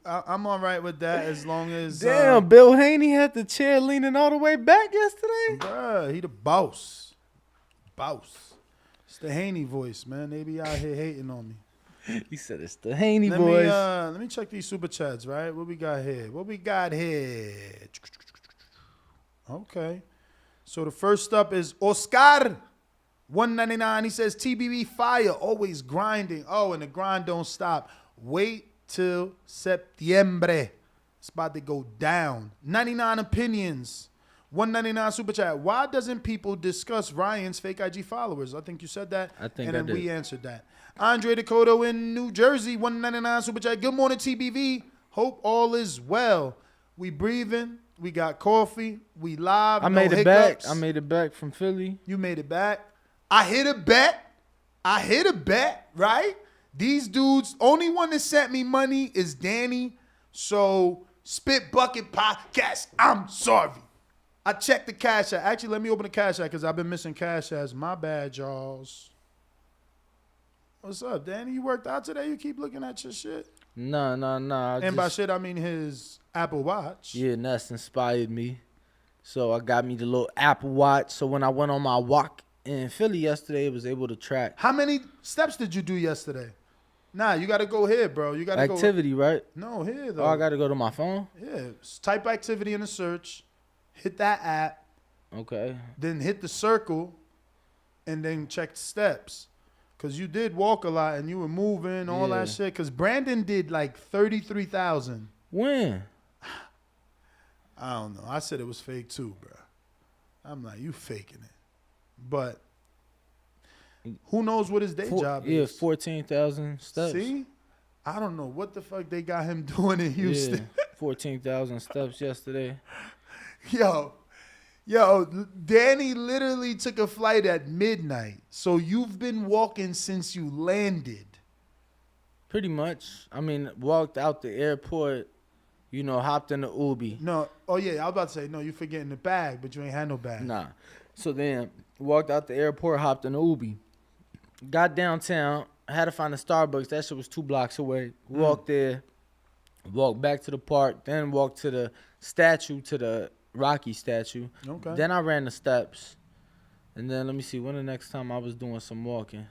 I'm all right with that as long as. Damn, Bill Haney had the chair leaning all the way back yesterday. Bruh, he the boss. Boss. It's the Haney voice, man. They be out here hating on me. He said it's the Haney voice. Let me check these super chats, right? What we got here? Okay. So the first up is Oscar, $1.99. He says, TBB fire, always grinding. Oh, and the grind don't stop. Wait till Septiembre. It's about to go down. 99 opinions. $1.99 super chat. Why doesn't people discuss Ryan's fake IG followers? I think you said that. I think and then I did. we answered that. Andre Dakota in New Jersey, $1.99 super chat. Good morning, TBV. Hope all is well. We breathing. We got coffee. We live. I made it back. I made it back from Philly. You made it back. I hit a bet, right? These dudes, only one that sent me money is Danny. So, Spit Bucket Podcast, I'm sorry. I checked the cash app. Actually, let me open the cash app because I've been missing cash apps. My bad, y'all. What's up, Danny? You worked out today? You keep looking at your shit? No. And by shit, I mean his Apple Watch. Yeah, and that's inspired me. So I got me the little Apple Watch. So when I went on my walk in Philly yesterday, I was able to track. How many steps did you do yesterday? Nah, you got to go here, bro. You got to go. Activity, right? No, here, though. Oh, I got to go to my phone? Yeah. Type activity in the search. Hit that app. Okay. Then hit the circle. And then check the steps. Because you did walk a lot and you were moving, all that shit. Because Brandon did like 33,000. When? I don't know. I said it was fake too, bro. I'm like, you faking it. But who knows what his day job is? Yeah, 14,000 steps. See? I don't know what the fuck they got him doing in Houston. Yeah, 14,000 steps yesterday. Yo, Danny literally took a flight at midnight. So you've been walking since you landed. Pretty much. I mean, walked out the airport, hopped in the Ubi. No. Oh, yeah. I was about to say, no, you forgetting the bag, but you ain't had no bag. Nah. So then walked out the airport, hopped in the Ubi. Got downtown. Had to find a Starbucks. That shit was 2 blocks away. Walked there. Walked back to the park. Then walked to the statue, to the Rocky statue. Okay. Then I ran the steps. And then let me see. When the next time I was doing some walking?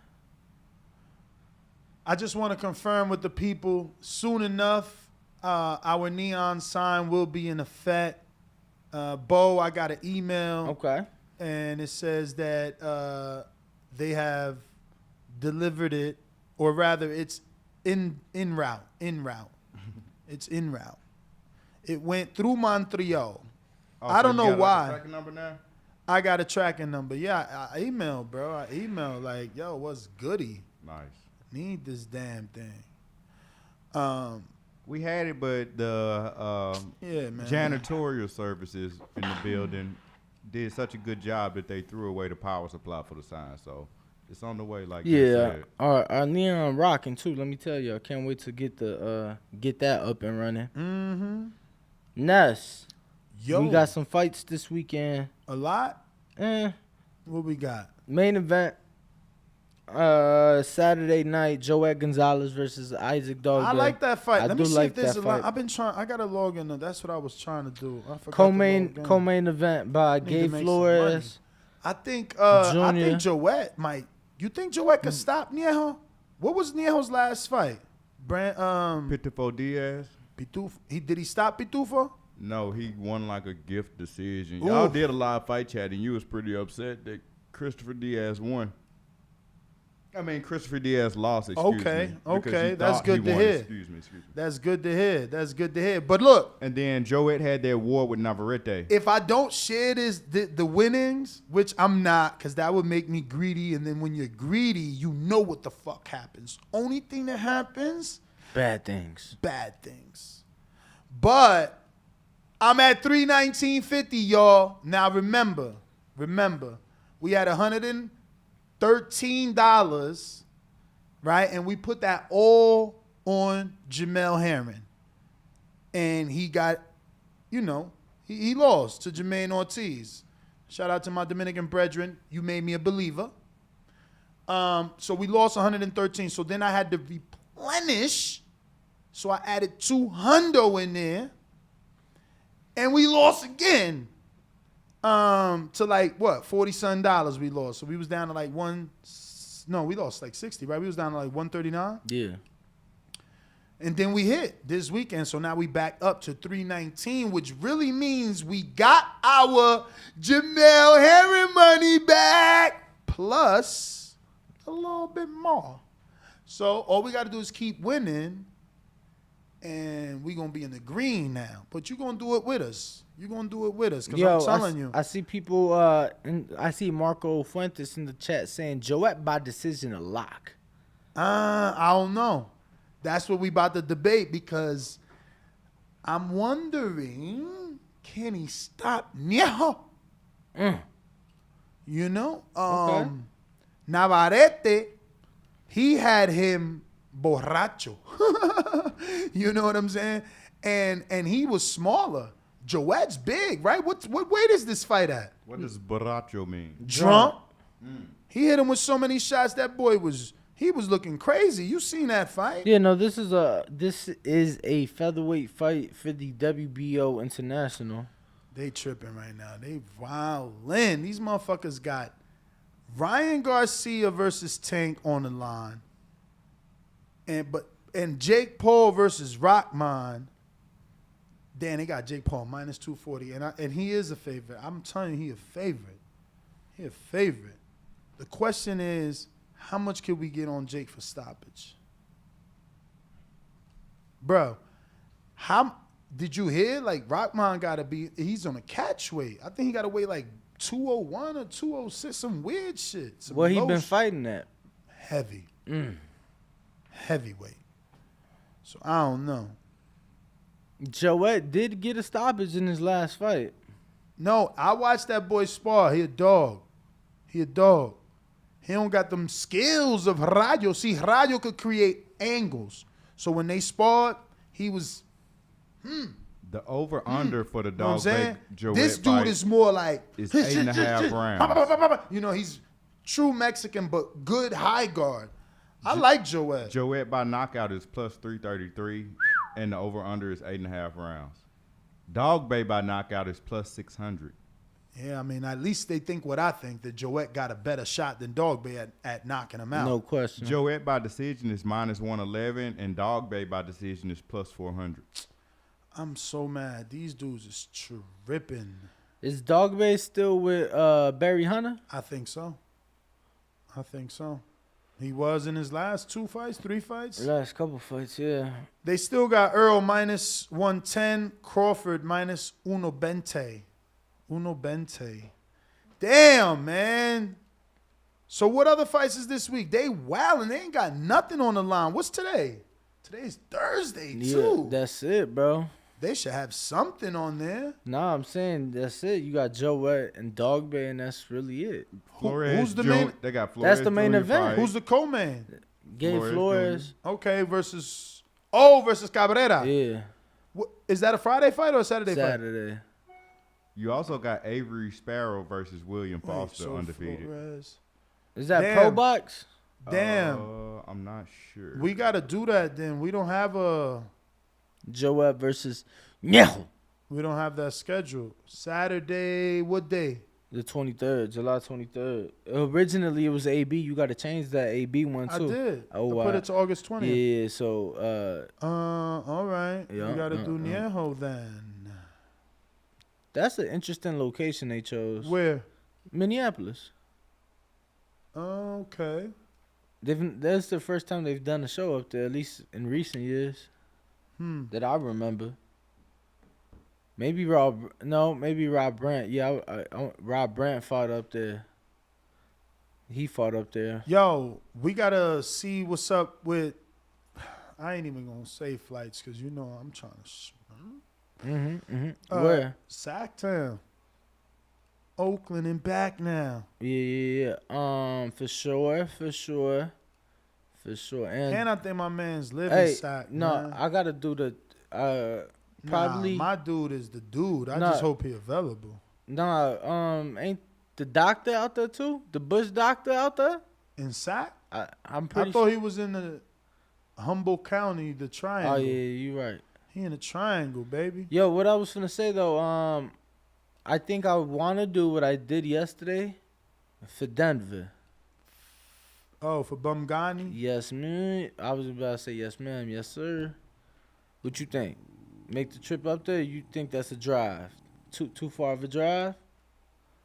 I just want to confirm with the people, soon enough, our neon sign will be in effect. Bo, I got an email. Okay. And it says that they have delivered it, or rather it's en route. It's en route. It went through Montreal. Oh, I don't know why. A tracking number now? I got a tracking number. Yeah, I emailed, bro. I emailed like, yo, what's goody? Nice. Need this damn thing. We had it, but the janitorial services in the building did such a good job that they threw away the power supply for the sign. So it's on the way, like you said. Our neon rocking too. Let me tell you, I can't wait to get that up and running. Mm-hmm. Ness, yo, we got some fights this weekend. A lot. What we got? Main event. Saturday night, Joet Gonzalez versus Isaac Dogboe. I like that fight. Let me see like if there's that a fight. lot. I've been trying. I gotta log in. That's what I was trying to do. I forgot Co-main event by Gabe Flores. I think Joet might. You think Joet could stop Niejo? What was Niejo's last fight? Pitufo Diaz. Pitufo. Did he stop Pitufo? No, he won like a gift decision. Y'all did a live fight chat, and you was pretty upset that Christopher Diaz won. I mean, Christopher Diaz lost, Okay, that's good to hear. Excuse me. That's good to hear. But look. And then Joet had that war with Navarrete. If I don't share the winnings, which I'm not, because that would make me greedy, and then when you're greedy, you know what the fuck happens. Only thing that happens? Bad things. But I'm at 319.50, y'all. Now remember, we had $113, right? And we put that all on Jamel Herring. And he got, he lost to Jermaine Ortiz. Shout out to my Dominican brethren. You made me a believer. So we lost 113. So then I had to replenish. So I added $200 in there. And we lost again. To like what, $40 we lost. So we was down to like we lost like 60, right? We was down to like 139. Yeah. And then we hit this weekend. So now we back up to 319, which really means we got our Jamel Herring money back plus a little bit more. So all we got to do is keep winning, and we going to be in the green now. But you're going to do it with us. You're going to do it with us, because I'm telling you. I see people, I see Marco Fuentes in the chat saying, Joet by decision a lock. I don't know. That's what we about to debate, because I'm wondering, can he stop Niejo? Okay. Navarrete, he had him borracho. You know what I'm saying? And he was smaller. Joet's big, right? What weight is this fight at? What does borracho mean? Drunk. He hit him with so many shots. That boy was looking crazy. You seen that fight? Yeah, no, this is a featherweight fight for the WBO International. They tripping right now. They wildin'. These motherfuckers got Ryan Garcia versus Tank on the line. And Jake Paul versus Rockman. Damn, they got Jake Paul minus 240, and he is a favorite. I'm telling you, he a favorite. He a favorite. The question is, how much can we get on Jake for stoppage? Bro, how did you hear? Like, Rockman got to be, he's on a catch weight. I think he got to weigh like 201 or 206, some weird shit. What he been fighting at? Heavy. Heavyweight. So, I don't know. Joet did get a stoppage in his last fight. No, I watched that boy spar. He a dog. He don't got them skills of Rayo. See, Rayo could create angles. So when they sparred, he was, The over-under for the dog Joet this dude is more like, is 8.5 rounds. You know, he's true Mexican, but good high guard. I like Joet. Joet by knockout is plus 333, and the over-under is 8.5 rounds. Dog Bay by knockout is plus 600. Yeah, I mean, at least they think what I think, that Joet got a better shot than Dog Bay at knocking him out. No question. Joet by decision is minus 111, and Dog Bay by decision is plus 400. I'm so mad. These dudes is tripping. Is Dog Bay still with Barry Hunter? I think so. He was in his last 3 fights. Last couple fights, yeah. They still got Earl minus 110, Crawford minus 120. Damn, man. So what other fights is this week? They wildin'. They ain't got nothing on the line. What's today? Today's Thursday, too. Yeah, that's it, bro. They should have something on there. Nah, I'm saying that's it. You got Joet and Dog Bay, and that's really it. Who's the main? They got Flores. That's the main event. Fight. Who's the co-main? Gabe Flores. Okay, versus Cabrera. Yeah. Is that a Friday fight or a Saturday fight? Saturday. You also got Avery Sparrow versus William Foster undefeated. Flores. Is that Pro Box? Damn. I'm not sure. We got to do that then. We don't have a... Joet versus Niejo. We don't have that scheduled. Saturday, what day? The 23rd, July 23rd. Originally, it was AB. You got to change that AB one, too. I did. Oh, I put it to August 20th. Yeah, so... all right. Yeah, we got to do Niejo then. That's an interesting location they chose. Where? Minneapolis. Okay. That's the first time they've done a show up there, at least in recent years. That I remember. Maybe Rob Brandt. Yeah, Rob Brandt fought up there. He fought up there. Yo, we got to see what's up with... I ain't even going to say flights because, you know, I'm trying to... Where? Sacktown. Oakland and back now. Yeah. For sure. And I think my man's living Sack. No, man. I gotta do the probably. My dude is the dude. I just hope he available. Ain't the doctor out there too? The Bush doctor out there? In Sack? I'm pretty. I thought he was in the Humboldt County, the Triangle. Oh yeah, you right. He in the Triangle, baby. Yo, what I was gonna say though, I think I want to do what I did yesterday for Denver. Oh, for Bumgani? Yes, man. I was about to say yes, ma'am. Yes, sir. What you think? Make the trip up there? You think that's a drive? Too far of a drive?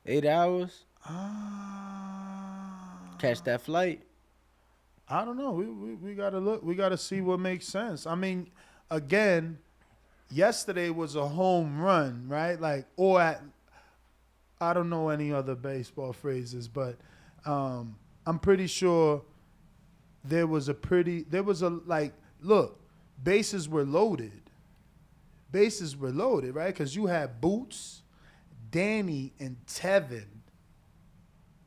8 hours? Catch that flight? I don't know. We gotta look. We gotta see what makes sense. I mean, again, yesterday was a home run, right? Like, I don't know any other baseball phrases, but I'm pretty sure look, bases were loaded. Right? Because you had Boots, Danny, and Tevin.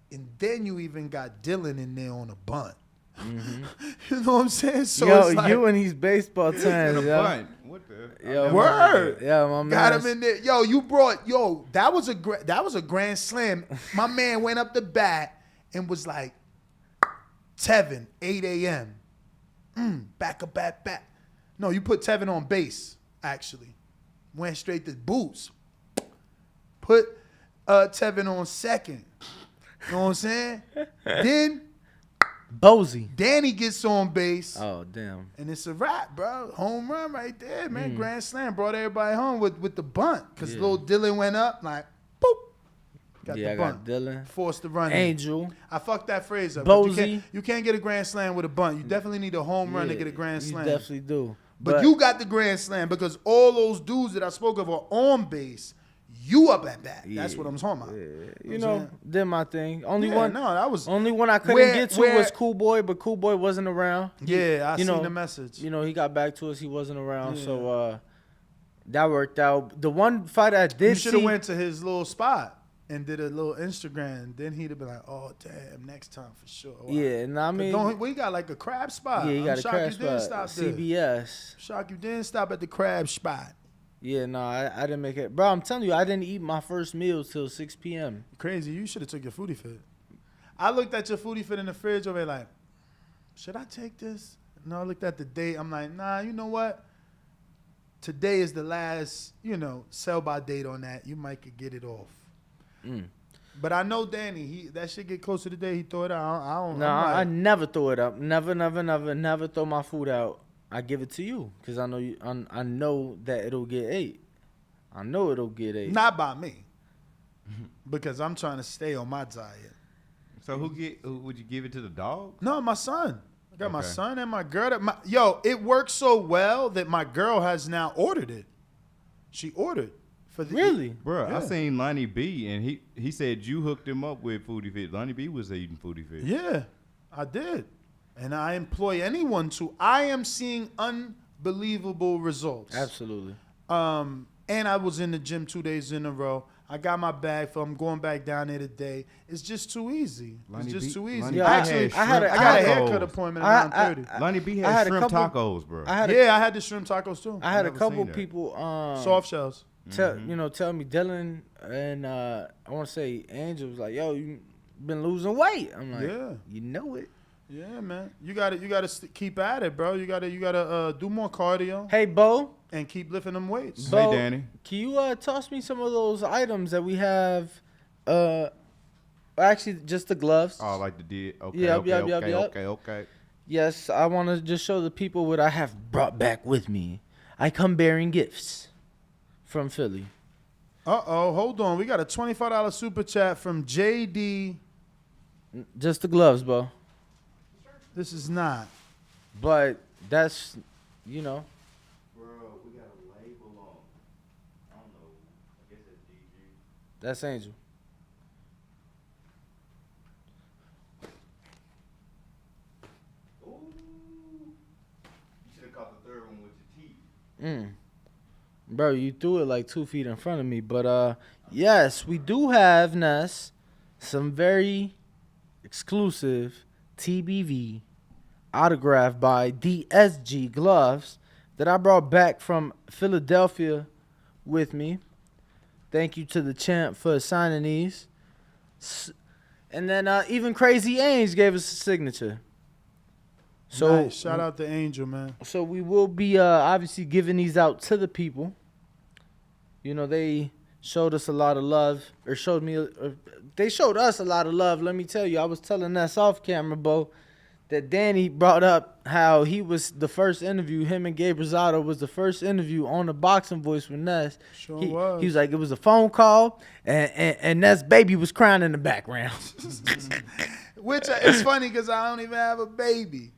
And then you even got Dylan in there on a bunt. You know what I'm saying? So yo, it's like, you and these baseball terms, yo. Bunt. What the? Yo, word. Yeah, my man. Got him in there. Yo, that was a grand slam. My man went up the bat and was like, Tevin, 8 a.m. Back. No, you put Tevin on base, actually. Went straight to Boots. Put Tevin on second. You know what I'm saying? Then Bosey. Danny gets on base. Oh, damn. And it's a wrap, bro. Home run right there, man. Grand slam. Brought everybody home with the bunt. Because little Dylan went up, like, boop. Got the bunt. Got Dylan. Forced the run. Angel. I fucked that phrase up. Bosey. You can't get a grand slam with a bunt. You definitely need a home run to get a grand slam. You definitely do. But you got the grand slam because all those dudes that I spoke of are on base. You up at bat. That's what I'm talking about. You know, did my thing. Only one I couldn't get to was Cool Boy, but Cool Boy wasn't around. I seen the message. You know, he got back to us. He wasn't around, so that worked out. The one fight I did see. You should have went to his little spot and did a little Instagram. Then he'd have been like, "Oh damn, next time for sure." Wow. Yeah, and I mean, we got like a crab spot. Yeah, you got I'm a shocked crab you didn't spot. stop there. CBS. Shocked you didn't stop at the crab spot. Yeah, no, I didn't make it. Bro, I'm telling you, I didn't eat my first meal till 6 p.m. Crazy. You should have took your foodie fit. I looked at your foodie fit in the fridge over there like, should I take this? No, I looked at the date. I'm like, nah, you know what? Today is the last, sell-by date on that. You might could get it off. But I know Danny. That shit get close to the day he throw it out. I don't. No, I never throw it up. Never throw my food out. I give it to you because I know you. I know that it'll get ate. I know it'll get ate. Not by me, because I'm trying to stay on my diet. So who would you give it to, the dog? No, my son. I got my son and my girl. It works so well that my girl has now ordered it. She ordered for the really, bro. Yeah. I seen Lonnie B and he said you hooked him up with Foodie Fit. Lonnie B was eating Foodie Fit. Yeah, I did. And I employ anyone to. I am seeing unbelievable results. Absolutely. And I was in the gym 2 days in a row. I got my bag, I'm going back down there today. It's just too easy. It's just too easy. Yeah, I got a haircut appointment around 30. Lonnie B had shrimp tacos, bro. I had the shrimp tacos too. I had a couple people soft shells. Tell me Dylan and I want to say Angel was like, yo, you been losing weight. I'm like, yeah, you know it. Yeah, man. You gotta keep at it, bro. You gotta do more cardio. Hey, Bo. And keep lifting them weights. Bo, hey, Danny. Can you toss me some of those items that we have? Actually, just the gloves. Oh, like the did. Okay, yep. Okay. Yes, I want to just show the people what I have brought back with me. I come bearing gifts from Philly. Hold on. We got a $25 super chat from JD. Just the gloves, Bo. This is not. But that's, Bro, we got a label on. I don't know. I guess it's DG. That's Angel. Ooh. You should have caught the third one with your teeth. Bro, you threw it like 2 feet in front of me. But, yes, we do have, Ness, some very exclusive TBV autographed by DSG gloves that I brought back from Philadelphia with me. Thank you to the champ for signing these. And then even Crazy Ainge gave us a signature. So nice. Shout out to Angel, man. So we will be obviously giving these out to the people. They showed us a lot of love, or they showed us a lot of love. Let me tell you, I was telling Ness off camera, Bo, that Danny brought up how he was the first interview. Him and Gabe Rosado was the first interview on the Boxing Voice with Ness. Sure was. He was like, it was a phone call, and Ness' baby was crying in the background. Which is funny because I don't even have a baby.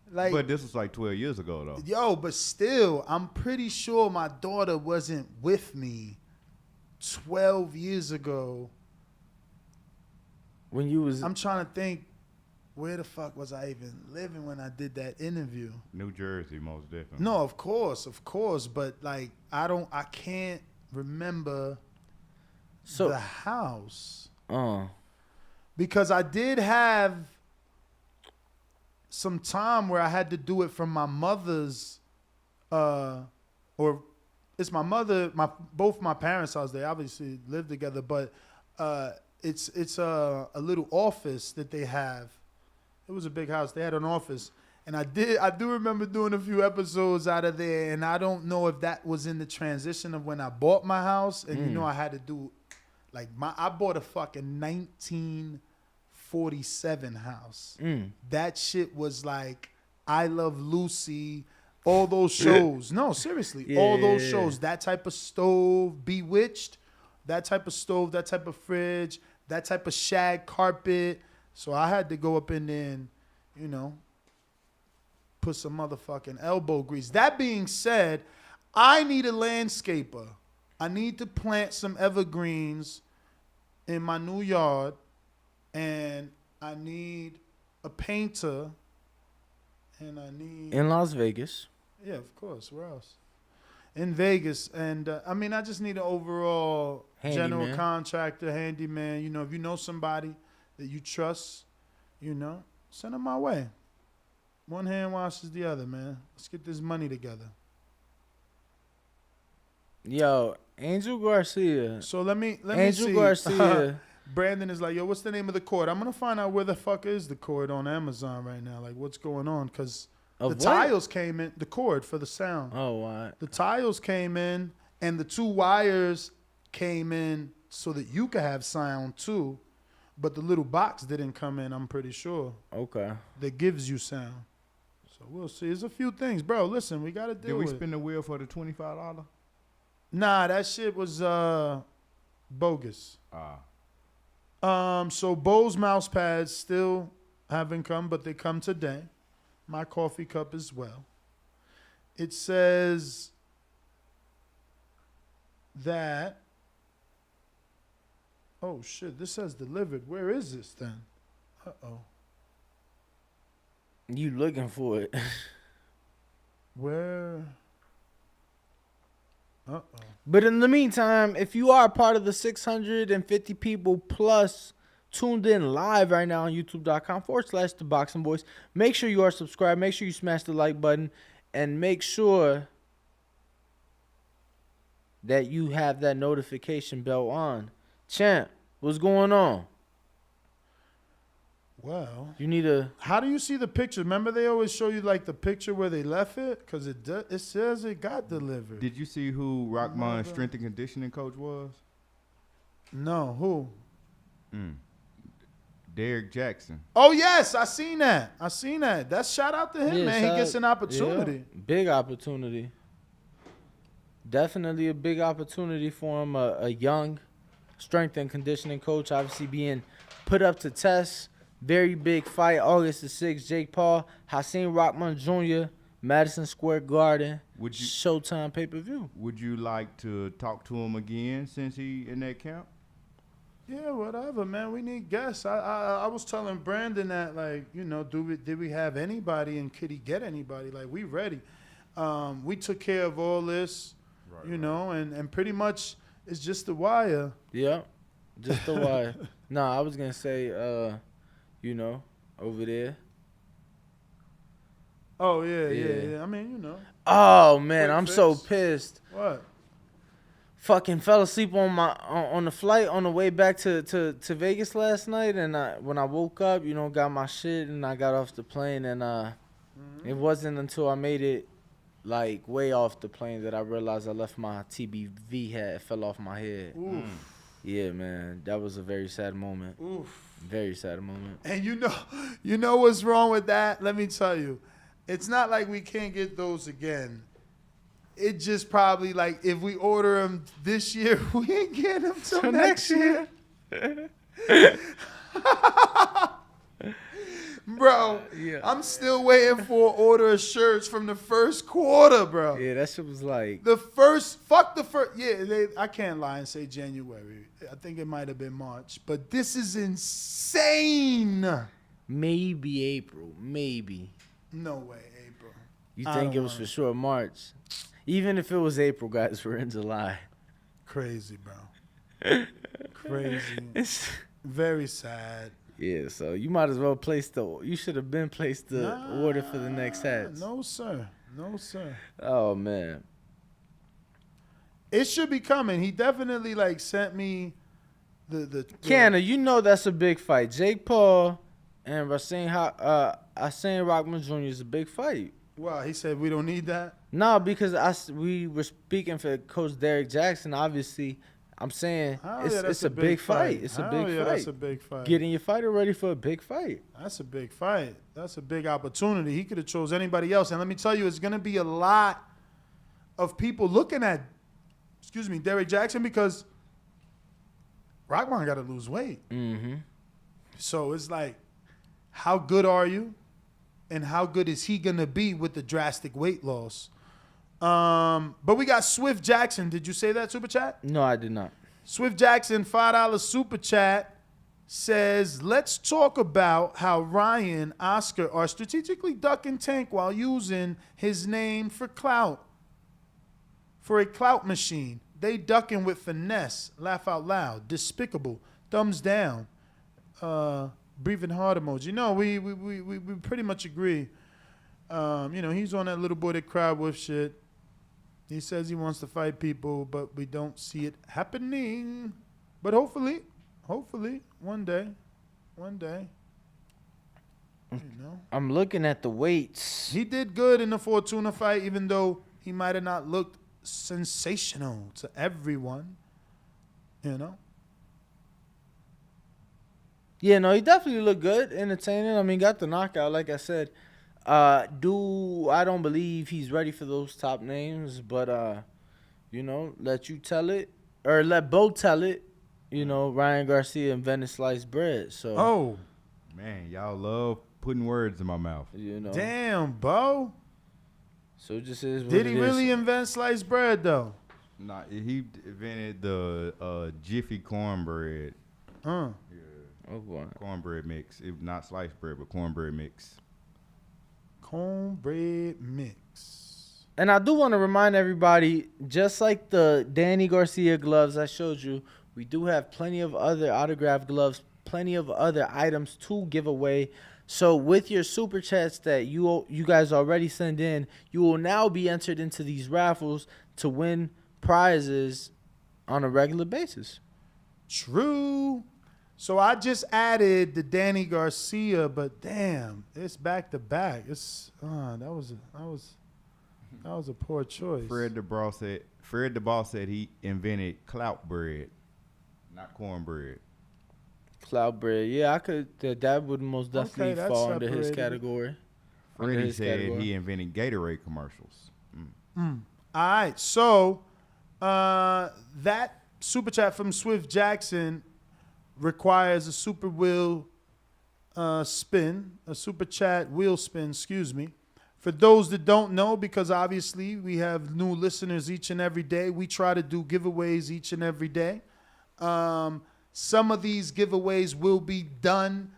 But this was like 12 years ago, though. Yo, but still, I'm pretty sure my daughter wasn't with me 12 years ago. When you was... I'm trying to think, where the fuck was I even living when I did that interview? New Jersey, most definitely. No, of course. But I can't remember the house. Because I did have some time where I had to do it from my mother's, or it's my mother, both my parents' house. They obviously live together, but it's a little office that they have. It was a big house. They had an office, and I do remember doing a few episodes out of there, and I don't know if that was in the transition of when I bought my house, and I had to do I bought a fucking 47 house. That shit was like I Love Lucy, all those shows. No, seriously, all those shows. That type of stove, Bewitched, that type of stove, that type of fridge, that type of shag carpet. So I had to go up in there and, you know, put some motherfucking elbow grease. That being said, I need a landscaper. I need to plant some evergreens in my new yard, and I need a painter, and I need... In Las Vegas. Yeah, of course. Where else? In Vegas. And, I mean, I just need an overall general contractor, handyman. You know, if you know somebody that you trust, you know, send them my way. One hand washes the other, man. Let's get this money together. Yo, Angel Garcia. So let me Angel see. Garcia. Brandon is like, yo, what's the name of the cord? I'm gonna find out where the fuck is the cord on Amazon right now. Like, what's going on? Because the tiles came in, the cord for the sound. Oh, what? The tiles came in, and the 2 wires came in so that you could have sound too, but the little box didn't come in. I'm pretty sure. Okay. That gives you sound. So we'll see. There's a few things, bro. Listen, we gotta deal with it. Did we spin the wheel for the $25? Nah, that shit was bogus. So Bose mouse pads still haven't come, but they come today. My coffee cup as well. It says that, oh shit, this says delivered. Where is this then? Uh-oh. You looking for it. Where? Uh-oh. But in the meantime, if you are part of the 650 people plus tuned in live right now on youtube.com/The Boxing Voice, make sure you are subscribed. Make sure you smash the like button. And make sure that you have that notification bell on. Champ, what's going on? Well, you need a... How do you see the picture? Remember they always show you like the picture where they left it? Because it says it got delivered. Did you see who Rockman's strength and conditioning coach was? No, who? Derek Jackson. Oh, yes, I seen that. That's shout out to him, man. He gets an opportunity. Yeah, big opportunity. Definitely a big opportunity for him. A young strength and conditioning coach, obviously being put up to test. Very big fight, August the 6th. Jake Paul, Hakeem Rockman Jr., Madison Square Garden, Showtime pay-per-view. Would you like to talk to him again since he in that camp? Yeah, whatever, man. We need guests. I was telling Brandon that, like, you know, did we have anybody and could he get anybody? Like, we ready. We took care of all this, you know, and pretty much it's just the wire. Yeah, just the wire. No, I was going to say, you know, over there. Oh, yeah. I mean, you know. Oh, man, I'm so pissed. What? Fucking fell asleep on the flight on the way back to Vegas last night, and when I woke up, you know, got my shit and I got off the plane, and it wasn't until I made it like way off the plane that I realized I left my TBV hat. It fell off my head. Oof. Yeah, man, that was a very sad moment. Oof. Very sad moment. And you know what's wrong with that? Let me tell you, it's not like we can't get those again. It just probably, like, if we order them this year, we ain't getting them till next year. Bro, yeah. I'm still waiting for an order of shirts from the first quarter, bro. Yeah, that shit was like... Fuck the first... Yeah, I can't lie and say January. I think it might have been March. But this is insane. Maybe April. Maybe. No way, April. You think it was for sure March? Even if it was April, guys, we're in July. Crazy, bro. Crazy. It's very sad. Yeah, so you might as well you should have been placed the order for the next hats. No, sir. Oh, man. It should be coming. He definitely, like, sent me the Canna, you know that's a big fight. Jake Paul and Hakeem Rockman Jr. is a big fight. Wow, he said we don't need that? No, because we were speaking for Coach Derek Jackson. Obviously, I'm saying it's that's a big fight. It's a big fight. That's a big fight. Getting your fighter ready for a big fight. That's a big fight. That's a big opportunity. He could have chose anybody else. And let me tell you, it's going to be a lot of people looking at, Derek Jackson, because Rockman got to lose weight. Mm-hmm. So it's like, how good are you? And how good is he going to be with the drastic weight loss? But we got Swift Jackson. Did you say that, Super Chat? No, I did not. Swift Jackson, $5 Super Chat, says, let's talk about how Ryan, Oscar are strategically ducking Tank while using his name for clout. For a clout machine. They ducking with finesse. Laugh out loud. Despicable. Thumbs down. Breathing hard emoji. No, we pretty much agree. He's on that little boy that cried with shit. He says he wants to fight people, but we don't see it happening. But hopefully, one day. I'm looking at the weights. He did good in the Fortuna fight, even though he might have not looked sensational to everyone. Yeah, no, he definitely looked good, entertaining. I mean, got the knockout, like I said. I don't believe he's ready for those top names, but let you tell it, or let Bo tell it. Ryan Garcia invented sliced bread. So oh man, y'all love putting words in my mouth. Damn, Bo. So it just is. Did he really invent sliced bread though? Nah, he invented the Jiffy cornbread. Yeah. Oh boy. Cornbread mix. Not sliced bread, but cornbread mix. Cornbread mix. And I do want to remind everybody, just like the Danny Garcia gloves I showed you, we do have plenty of other autographed gloves, plenty of other items to give away. So with your super chats that you guys already send in, you will now be entered into these raffles to win prizes on a regular basis. True. So I just added the Danny Garcia, but damn, it's back to back. That was a poor choice. Fred DeBall said he invented clout bread, not cornbread. Clout bread, yeah, I could. That would most definitely fall under his category. Freddie said he invented Gatorade commercials. All right, so that super chat from Swift Jackson requires a super wheel spin, a super chat wheel spin, excuse me. For those that don't know, because obviously we have new listeners each and every day, we try to do giveaways each and every day. Some of these giveaways will be done,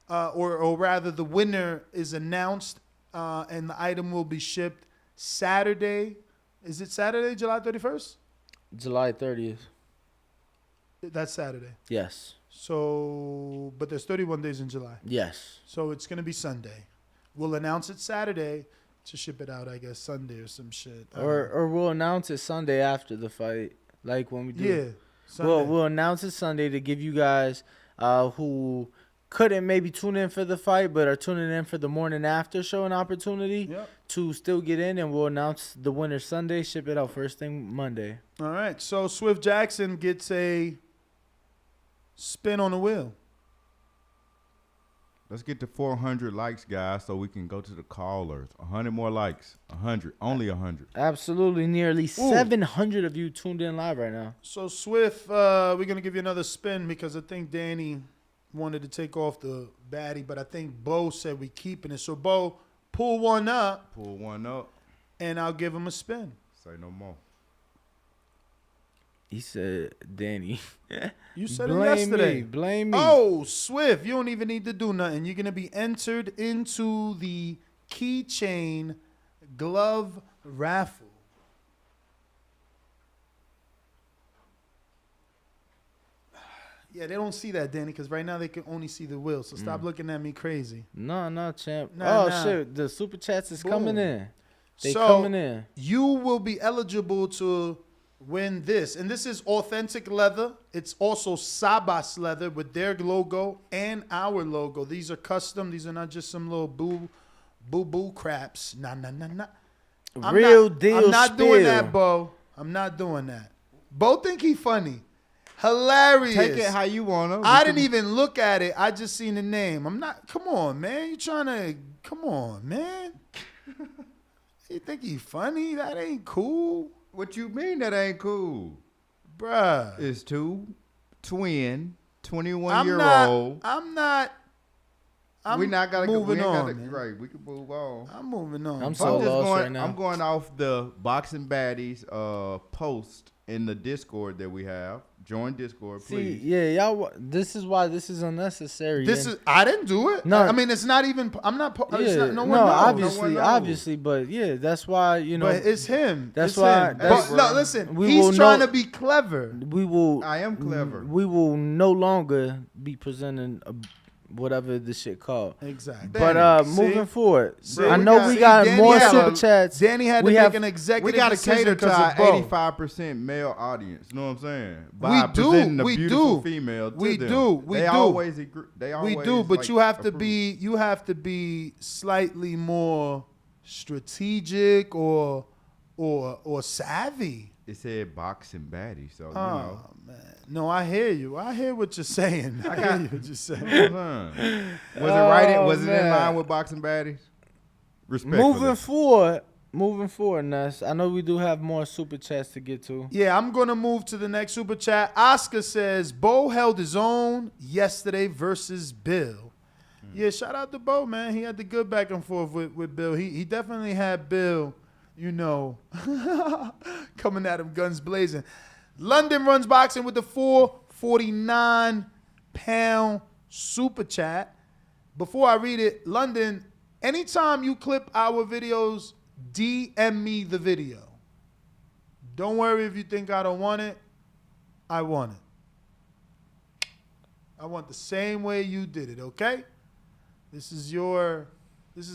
or rather the winner is announced, and the item will be shipped Saturday. Is it Saturday, July 31st? July 30th. That's Saturday. Yes. So, but there's 31 days in July. Yes. So it's going to be Sunday. We'll announce it Saturday to ship it out, I guess, Sunday or some shit. Or we'll announce it Sunday after the fight, like when we do. Yeah. Sunday. We'll announce it Sunday to give you guys who couldn't maybe tune in for the fight but are tuning in for the morning after show an opportunity to still get in, and we'll announce the winner Sunday, ship it out first thing Monday. All right. So Swift Jackson gets a spin on the wheel. Let's get to 400 likes, guys, so we can go to the callers. 100 more likes. 100. Only 100. Absolutely. Nearly 700 of you tuned in live right now. So, Swift, we're going to give you another spin because I think Danny wanted to take off the baddie, but I think Bo said we keeping it. So, Bo, pull one up. Pull one up. And I'll give him a spin. Say no more. He said, Danny. You said it yesterday. Blame me. Oh, Swift, you don't even need to do nothing. You're going to be entered into the keychain glove raffle. Yeah, they don't see that, Danny, because right now they can only see the wheel. So stop looking at me crazy. No, champ. Shit. The super chats is coming in. They coming in. You will be eligible to win this. And this is authentic leather. It's also Sabas leather with their logo and our logo. These are custom. These are not just some little boo craps. Nah. Real deal. I'm not doing that, Bo. I'm not doing that. Bo think he funny. Hilarious. Take it how you want to. I didn't even look at it. I just seen the name. I'm not. Come on, man. You trying to? Come on, man. You think he funny? That ain't cool. What you mean that ain't cool? Bruh. It's two twin, 21-year-old. We're not gonna moving on. Right, we can move on. I'm moving on. I'm so lost right now. I'm going off the Boxing Baddies post in the Discord that we have. Join Discord, please. See, yeah, y'all. This is why this is unnecessary. I didn't do it. No, I mean it's not even. I'm not. Yeah, no one knows. Obviously, but yeah, that's why But it's him. That's it's why. Him. No, listen. He's trying to be clever. I am clever. We will no longer be presenting whatever this shit called. Exactly. But moving forward, I know we got more super chats. Danny had to make an executive We got to cater to our both. 85% male audience. You know what I'm saying? We do. Female to we them. do. They always agree. We do. But you have to be. You have to be slightly more strategic or savvy. It said Boxing Baddie, so you know. Man. No, I hear you. I hear what you're saying. I hear you what you're saying. Was it right? Was it in line with Boxing Baddies? Respectfully. Moving forward, Ness. I know we do have more super chats to get to. Yeah, I'm gonna move to the next super chat. Oscar says Bo held his own yesterday versus Bill. Yeah, shout out to Bo, man. He had the good back and forth with Bill. He definitely had Bill, you know, coming at him guns blazing. London runs boxing with the 449-pound super chat. Before I read it, London, anytime you clip our videos, DM me the video. Don't worry if you think I don't want it. I want it. I want the same way you did it, okay? This is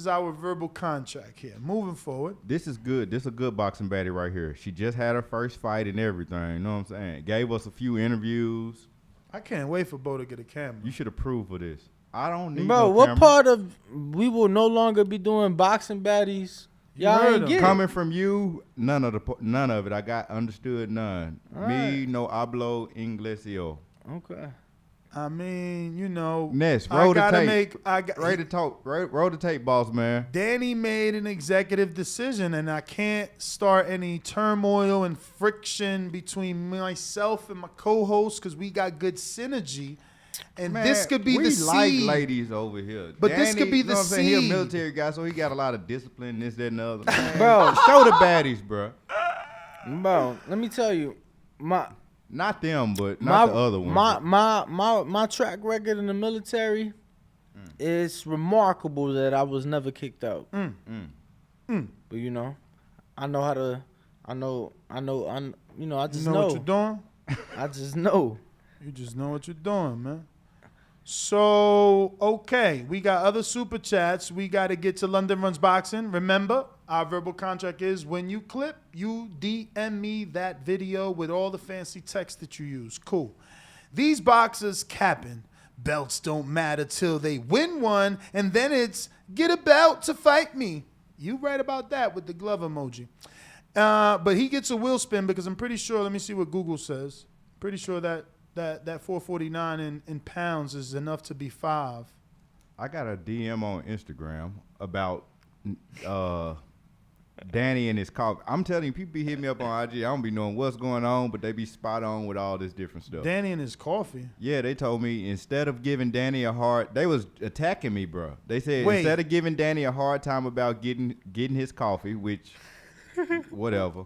our verbal contract here. Moving forward. This is good. This is a good Boxing Baddie right here. She just had her first fight and everything. You know what I'm saying? Gave us a few interviews. I can't wait for Bo to get a camera. You should approve of this. I don't need Bro, no what camera. part of we will no longer be doing Boxing Baddies? Y'all ain't get coming from you. None of it. I got understood none. All Me no hablo inglesio. Okay. I mean, you know, Ness, roll the tape. Ready to talk. Roll the tape, boss man. Danny made an executive decision, and I can't start any turmoil and friction between myself and my co-host because we got good synergy. And man, this could be the seed. We like ladies over here. But Danny, this could be the seed. He's a military guy, so he got a lot of discipline, this, that, and the other. Man. Bro, show the baddies, bro. Bro, let me tell you, not them, but not the other ones. My track record in the military is remarkable that I was never kicked out. But you know, I know how to. I just know what you're doing. I just know. You just know what you're doing, man. So, okay, we got other super chats. We got to get to London Runs Boxing. Remember, our verbal contract is when you clip, you DM me that video with all the fancy text that you use. Cool. These boxers capping. Belts don't matter till they win one, and then it's get a belt to fight me. You right about that with the glove emoji. But he gets a wheel spin because I'm pretty sure, let me see what Google says. Pretty sure that 449 in pounds is enough to be 5. I got a DM on Instagram about Danny and his coffee. I'm telling you, people be hitting me up on IG. I don't be knowing what's going on, but they be spot on with all this different stuff. Danny and his coffee? Yeah, they told me instead of giving Danny a hard, they was attacking me, bro. They said instead of giving Danny a hard time about getting his coffee, which whatever.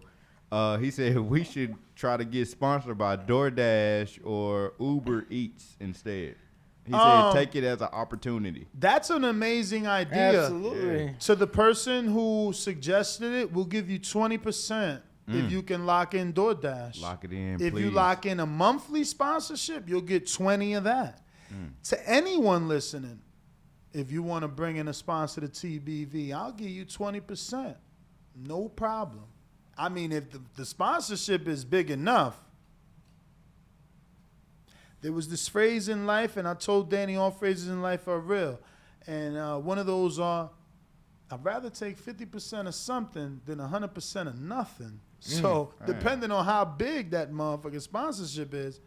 He said we should try to get sponsored by DoorDash or Uber Eats instead. He said take it as an opportunity. That's an amazing idea. Absolutely. Yeah. To the person who suggested it, we'll give you 20% if you can lock in DoorDash. Lock it in, If please. you lock in a monthly sponsorship, you'll get 20 of that. To anyone listening, if you want to bring in a sponsor to TBV, I'll give you 20%. No problem. I mean, if the sponsorship is big enough. There was this phrase in life, and I told Danny all phrases in life are real. And one of those are, I'd rather take 50% of something than 100% of nothing. So depending on how big that motherfucking sponsorship is,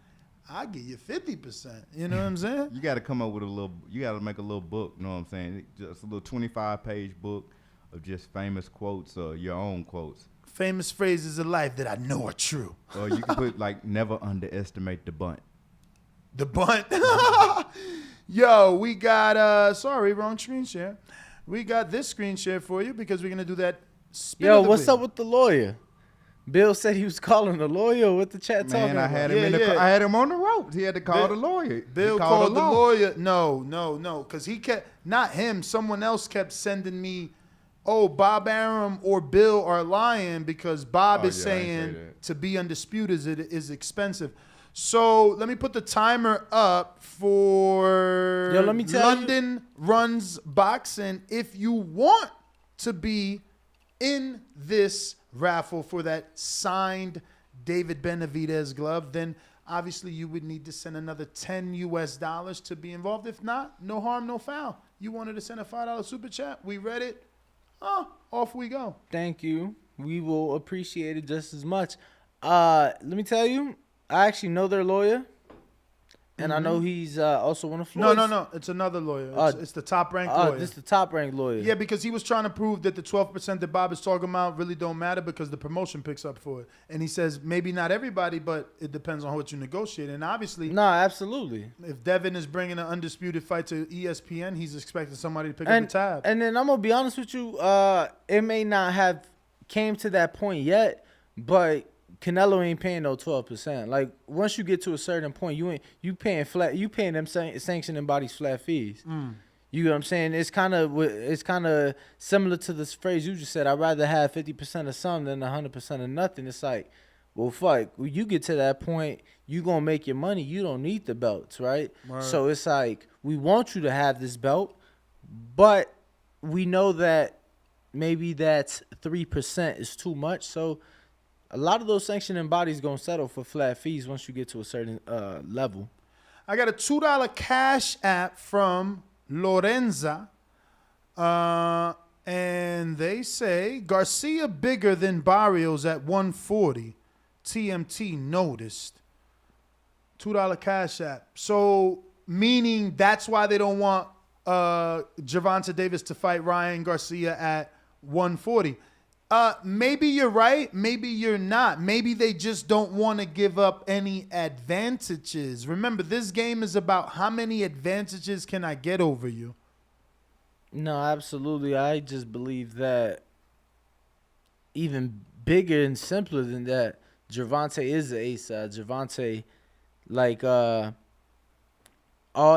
I give you 50%. You know what I'm saying? You got to come up with you got to make a little book, you know what I'm saying? Just a little 25-page book of just famous quotes or your own quotes. Famous phrases of life that I know are true. Or you can put, like, never underestimate the bunt. The bunt. Yo, we got, sorry, wrong screen share. We got this screen share for you because we're going to do that spin Yo, of the what's week. up with the lawyer? Bill said he was calling the lawyer. What the chat talking about? I had him on the ropes. He had to call the lawyer. Bill called the lawyer. No. Because he kept, not him, someone else kept sending me, oh, Bob Arum or Bill are lying because Bob is saying to be undisputed is expensive. So let me put the timer up for let me tell London Runs Boxing. If you want to be in this raffle for that signed David Benavidez glove, then obviously you would need to send another $10 US to be involved. If not, no harm, no foul. You wanted to send a $5 super chat. We read it. Off we go. Thank you. We will appreciate it just as much. Let me tell you, I actually know their lawyer. And I know he's also one of Floyd's. No. It's another lawyer. It's the top-ranked lawyer. This is the top-ranked lawyer. Yeah, because he was trying to prove that the 12% that Bob is talking about really don't matter because the promotion picks up for it. And he says maybe not everybody, but it depends on what you negotiate. And obviously, no, absolutely. If Devin is bringing an undisputed fight to ESPN, he's expecting somebody to pick up the tab. And then I'm gonna be honest with you, it may not have came to that point yet, but Canelo ain't paying no 12%. Like once you get to a certain point, you paying them sanctioning bodies flat fees. You know what I'm saying? It's kind of similar to this phrase you just said. I'd rather have 50% of something than 100% of nothing. It's like, well, fuck. When you get to that point, you gonna make your money. You don't need the belts, right? So it's like we want you to have this belt, but we know that maybe that's 3% is too much. So a lot of those sanctioning bodies going to settle for flat fees once you get to a certain level. I got a $2 cash app from Lorenza. And they say, Garcia bigger than Barrios at 140. TMT noticed. $2 cash app. So, meaning that's why they don't want Gervonta Davis to fight Ryan Garcia at 140. Maybe you're right. Maybe you're not. Maybe they just don't want to give up any advantages. Remember, this game is about how many advantages can I get over you. No, absolutely. I just believe that even bigger and simpler than that, Gervonta is the A-side. Gervonta, like all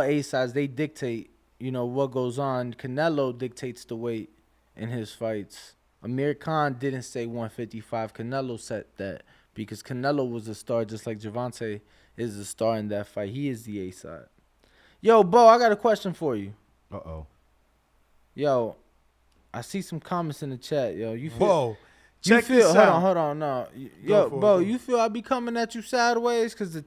A-sides, they dictate, what goes on. Canelo dictates the weight in his fights. Amir Khan didn't say 155. Canelo said that because Canelo was a star just like Gervonta is a star in that fight. He is the A-side. Yo, Bo, I got a question for you. Uh-oh. Yo, I see some comments in the chat. Yo, you feel... Whoa. Check this hold out. on. No. Yo, Bo, you feel I be coming at you sideways? Because the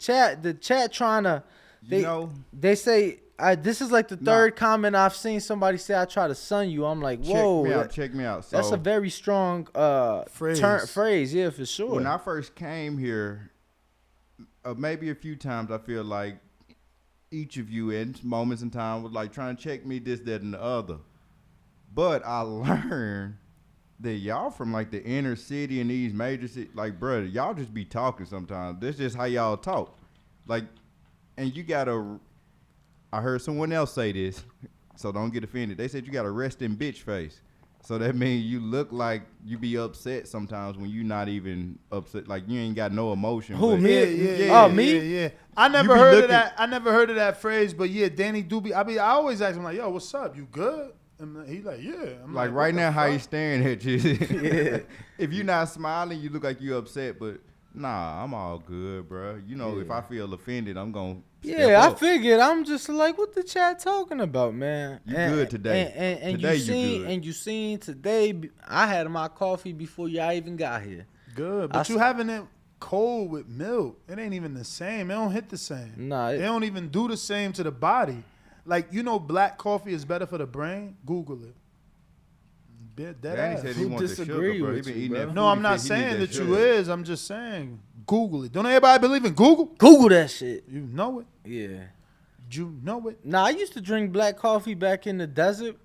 chat trying to... They say... this is like the third comment I've seen somebody say I try to sun you. I'm like, whoa. Check me out. So, that's a very strong phrase. Yeah, for sure. When I first came here, maybe a few times I feel like each of you in moments in time was like trying to check me this, that, and the other. But I learned that y'all from like the inner city and these major cities, like, brother, y'all just be talking sometimes. This is just how y'all talk. Like, and you got to... I heard someone else say this, so don't get offended. They said you got a resting bitch face. So that means you look like you be upset sometimes when you not even upset. Like you ain't got no emotion. Who, me? Yeah. I never heard of that. I never heard of that phrase, but yeah, Danny do be. I always ask him like, yo, what's up? You good? And he like, yeah. I'm like right now, how you staring at you? If you not smiling, you look like you upset, but nah, I'm all good, bro. If I feel offended, I'm going to I figured. I'm just like, what the chat talking about, man? You good today. And today you seen today, I had my coffee before y'all even got here. Good, but you having it cold with milk. It ain't even the same. It don't hit the same. Nah. It don't even do the same to the body. Like, black coffee is better for the brain? Google it. Danny said he wants the sugar, bro. with you, bro? No, I'm not saying that you is. I'm just saying Google it. Don't everybody believe in Google? Google that shit. You know it. Yeah. You know it. Nah, I used to drink black coffee back in the desert,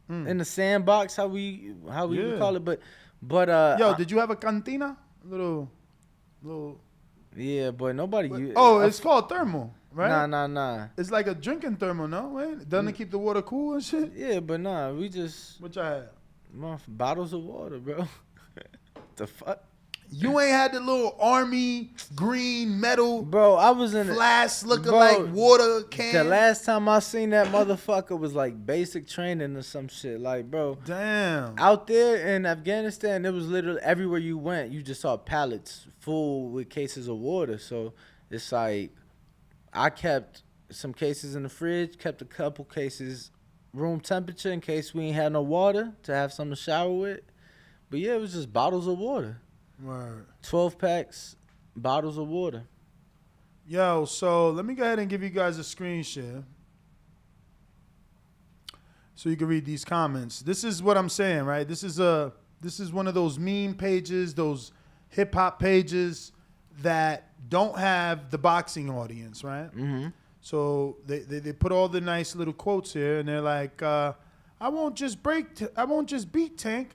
in the sandbox, how we would call it. But yo, did you have a cantina? Little. Yeah, but nobody. It's called thermal, right? Nah. It's like a drinking thermal, no? Right? Doesn't it keep the water cool and shit? Yeah, but nah, we just. What y'all had? Bottles of water, bro. The fuck. You ain't had the little army green metal, bro. I was in flask looking like water can. The last time I seen that motherfucker was like basic training or some shit. Like, bro, damn. Out there in Afghanistan, it was literally everywhere you went, you just saw pallets full with cases of water. So it's like I kept some cases in the fridge, kept a couple cases room temperature in case we ain't had no water to have something to shower with. But yeah, it was just bottles of water. Word. 12 packs, bottles of water. Yo, so let me go ahead and give you guys a screen share so you can read these comments. This is what I'm saying, right? This is one of those meme pages, those hip hop pages that don't have the boxing audience, right? Mm-hmm. So they put all the nice little quotes here, and they're like, I won't just beat Tank.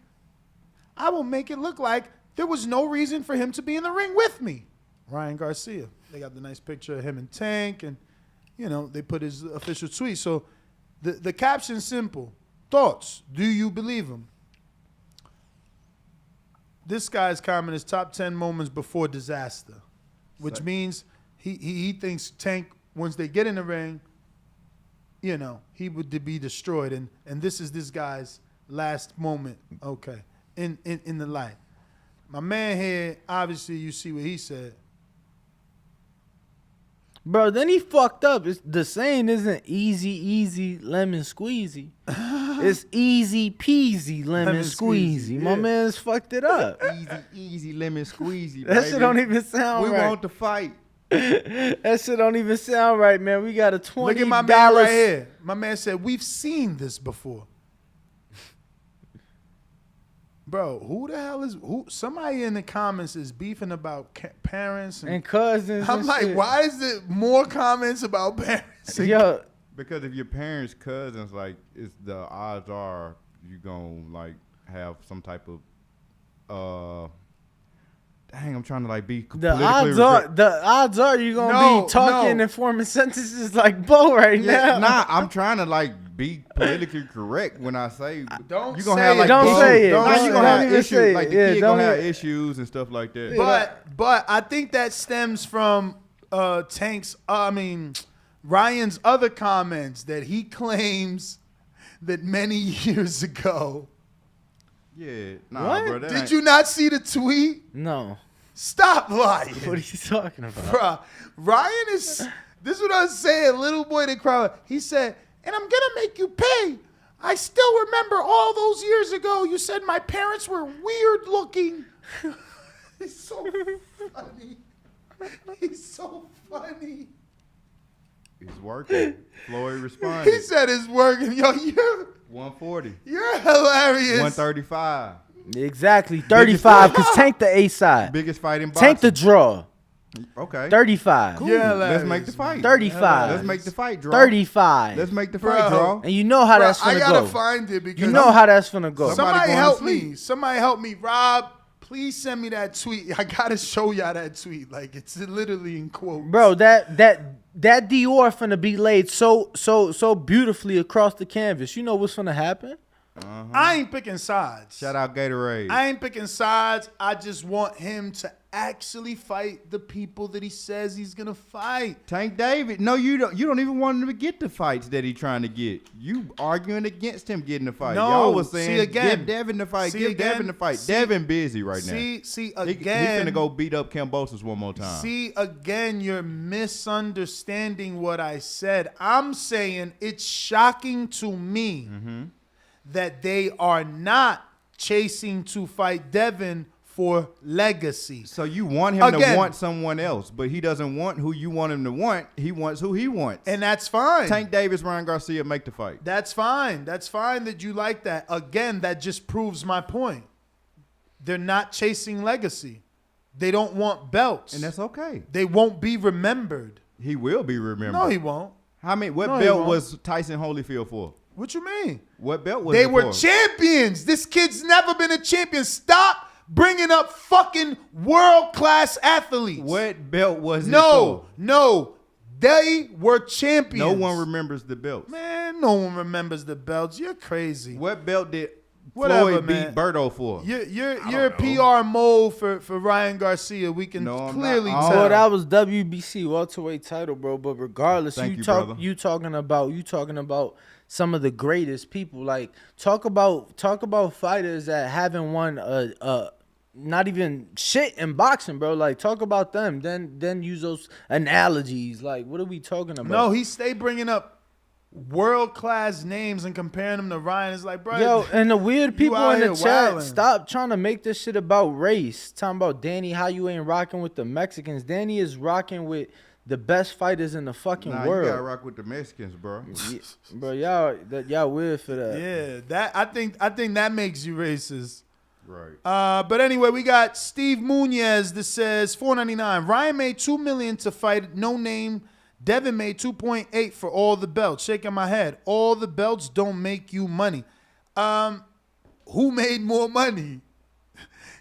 I will make it look like there was no reason for him to be in the ring with me. Ryan Garcia. They got the nice picture of him and Tank, and, they put his official tweet. So the caption's simple. Thoughts. Do you believe him? This guy's comment is top 10 moments before disaster, which means he thinks Tank, once they get in the ring, he would be destroyed. And this is this guy's last moment, okay, in the light. My man here, obviously, you see what he said. Bro, then he fucked up. The saying isn't easy, lemon squeezy. It's easy peasy, lemon squeezy. Yeah. My man's fucked it up. Easy, lemon squeezy, That shit don't even sound right. We want to fight. That shit don't even sound right, man. We got a $20. Look at my man right here. My man said, we've seen this before. Bro, who the hell is somebody in the comments is beefing about parents and cousins? I'm and like, shit. why is there more comments about parents? Yo, because if your parents' cousins, like, the odds are you gonna like have some type of dang, I'm trying to like be the odds are you gonna be talking and forming sentences like Bo right now. Nah, I'm trying to like be politically correct when I say don't you gonna say have like don't issues. say it. Don't Don't you gonna have say issues it. like the kid gonna have issues and stuff like that. But I think that stems from Ryan's other comments that he claims that many years ago. Yeah, nah, bro. Did you not see the tweet? No. Stop lying. What are you talking about? Bruh, Ryan is. This is what I was saying. Little boy that cried. He said, and I'm gonna make you pay. I still remember all those years ago. You said my parents were weird looking. He's so funny. He's so funny. It's working. Floyd responded. He said it's working. Yo, you're 140. You're hilarious. 135. Exactly, 35. Cause Tank the A side. Biggest fight in boxing. Tank the draw. Okay. 35. Cool. Yeah, let's make the fight. 35. Let's make the fight draw. 35. Let's make the fight draw. And you know how that's gonna go. I gotta find it because you know how that's gonna go. Somebody help me. Somebody help me. Rob, please send me that tweet. I gotta show y'all that tweet. Like it's literally in quotes. Bro, that Dior finna be laid so beautifully across the canvas. You know what's finna happen? I ain't picking sides. Shout out Gatorade. I ain't picking sides. I just want him to actually fight the people that he says he's gonna fight. Tank David. No, you don't. You don't even want him to get the fights that he's trying to get. You arguing against him getting the fight. No, Y'all was saying, again, give Devin the fight. See Give again, Devin the fight. see- Devin busy right now. See He again. finna go beat up Cambosos one more time. See again, you're misunderstanding what I said. I'm saying it's shocking to me that they are not chasing to fight Devin for legacy. So you want him to want someone else, but he doesn't want who you want him to want. He wants who he wants. And that's fine. Tank Davis, Ryan Garcia, make the fight. That's fine. That's fine that you like that. Again, that just proves my point. They're not chasing legacy. they don't want belts. And that's okay. They won't be remembered. He will be remembered. No, he won't. What belt was Tyson Holyfield for? What you mean? What belt was they it were for? champions. This kid's never been a champion. Stop bringing up fucking world-class athletes. What belt was it for? No. They were champions. No one remembers the belts. Man, no one remembers the belts. You're crazy. What belt did Whatever, Floyd man. beat Berto for? You're PR mode for Ryan Garcia. We can clearly tell. Well, that was WBC welterweight title, bro. But regardless, you talking about some of the greatest people. Like talk about fighters that haven't won a not even shit in boxing, bro. Like talk about them. Then use those analogies. Like what are we talking about? No, he stayed bringing up world-class names and comparing them to Ryan. It's like, bro. Yo, and the weird people in the chat, wilding. stop trying to make this shit about race. Talking about Danny, how you ain't rocking with the Mexicans. Danny is rocking with the best fighters in the fucking world. You gotta rock with the Mexicans, bro. Bro, y'all weird for that. Yeah, I think that makes you racist. Right. But anyway, we got Steve Munoz that says $4.99. Ryan made $2 million to fight no name. Devin made 2.8 for all the belts. Shaking my head. All the belts don't make you money. Who made more money?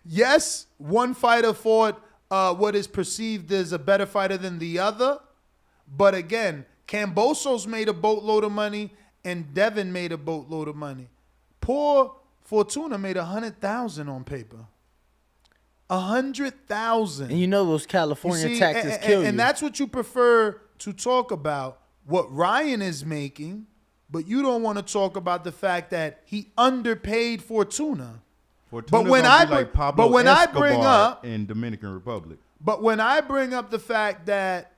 Yes, one fighter fought what is perceived as a better fighter than the other. But again, Kambosos made a boatload of money and Devin made a boatload of money. Poor Fortuna made $100,000 on paper. $100,000. And you know those California taxes kill you. And that's what you prefer to talk about, what Ryan is making, but you don't want to talk about the fact that he underpaid Fortuna. But when I bring up in Dominican Republic. But when I bring up the fact that,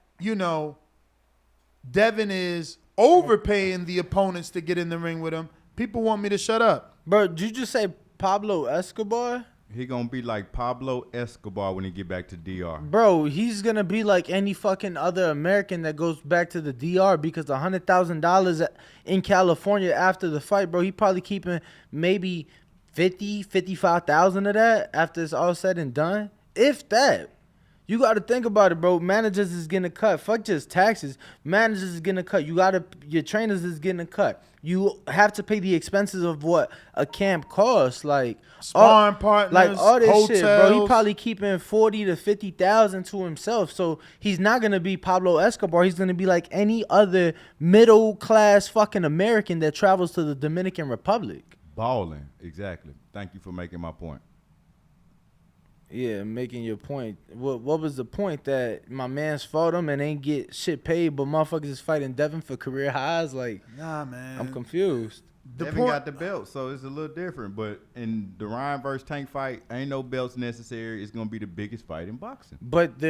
Devin is overpaying the opponents to get in the ring with him, people want me to shut up. Bro, did you just say Pablo Escobar? He gonna be like Pablo Escobar when he get back to DR. Bro, he's gonna be like any fucking other American that goes back to the DR because $100,000 in California after the fight, bro, he probably keeping maybe 55,000 of that after it's all said and done. If that. You got to think about it, bro. Managers is getting a cut. Fuck just taxes. Managers is getting a cut. Your trainers is getting a cut. You have to pay the expenses of what a camp costs, like sparring partners, like all this hotels. shit, bro. He probably keeping 40 to 50,000 to himself. So he's not gonna be Pablo Escobar. He's gonna be like any other middle class fucking American that travels to the Dominican Republic. Balling, exactly. Thank you for making my point. Yeah, making your point. What was the point? That my man's fought him and ain't get shit paid, but motherfuckers is fighting Devin for career highs? Like, nah, man. I'm confused. Devin got the belt, so it's a little different. But in the Ryan versus Tank fight, ain't no belts necessary. It's gonna be the biggest fight in boxing. But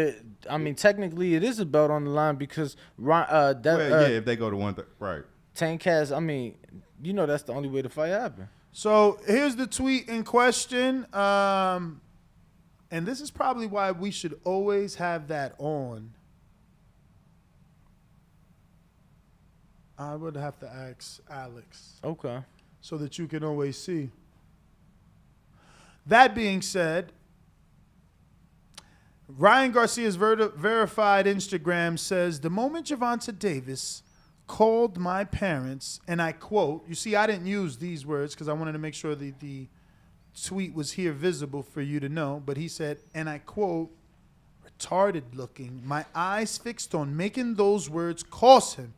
technically, it is a belt on the line because if they go to right. Tank has. I mean, that's the only way the fight happened. So here's the tweet in question. And this is probably why we should always have that on. I would have to ask Alex. Okay. So that you can always see. That being said, Ryan Garcia's verified Instagram says, the moment Gervonta Davis called my parents, and I quote, you see, I didn't use these words because I wanted to make sure that the tweet was here visible for you to know, but he said, and I quote, retarded looking, my eyes fixed on making those words cost him.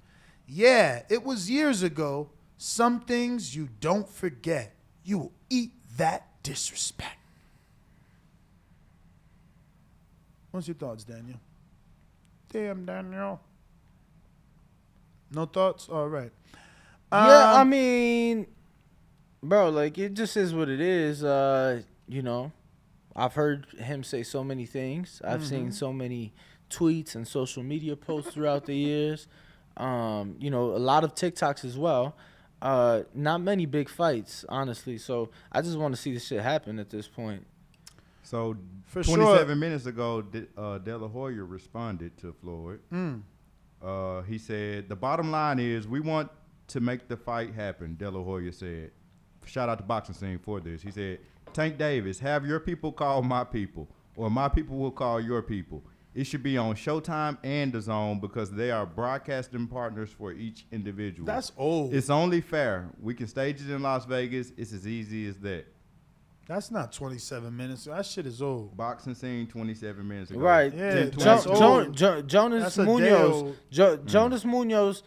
Yeah, it was years ago. Some things you don't forget. You will eat that disrespect. What's your thoughts, Daniel? Damn, Daniel. No thoughts? All right. Yeah, I mean, bro, like, it just is what it is. I've heard him say so many things. I've seen so many tweets and social media posts throughout the years. A lot of TikToks as well. Not many big fights, honestly. So I just want to see this shit happen at this point. So 27 minutes ago, De La Hoya responded to Floyd. He said, the bottom line is we want to make the fight happen, De La Hoya said. Shout out to Boxing Scene for this. He said, Tank Davis, have your people call my people. or my people will call your people. It should be on Showtime and DAZN because they are broadcasting partners for each individual. That's old. It's only fair. We can stage it in Las Vegas. It's as easy as that. That's not 27 minutes. That shit is old. Boxing scene 27 minutes ago. Right. Yeah, Jonas Munoz. Jonas Munoz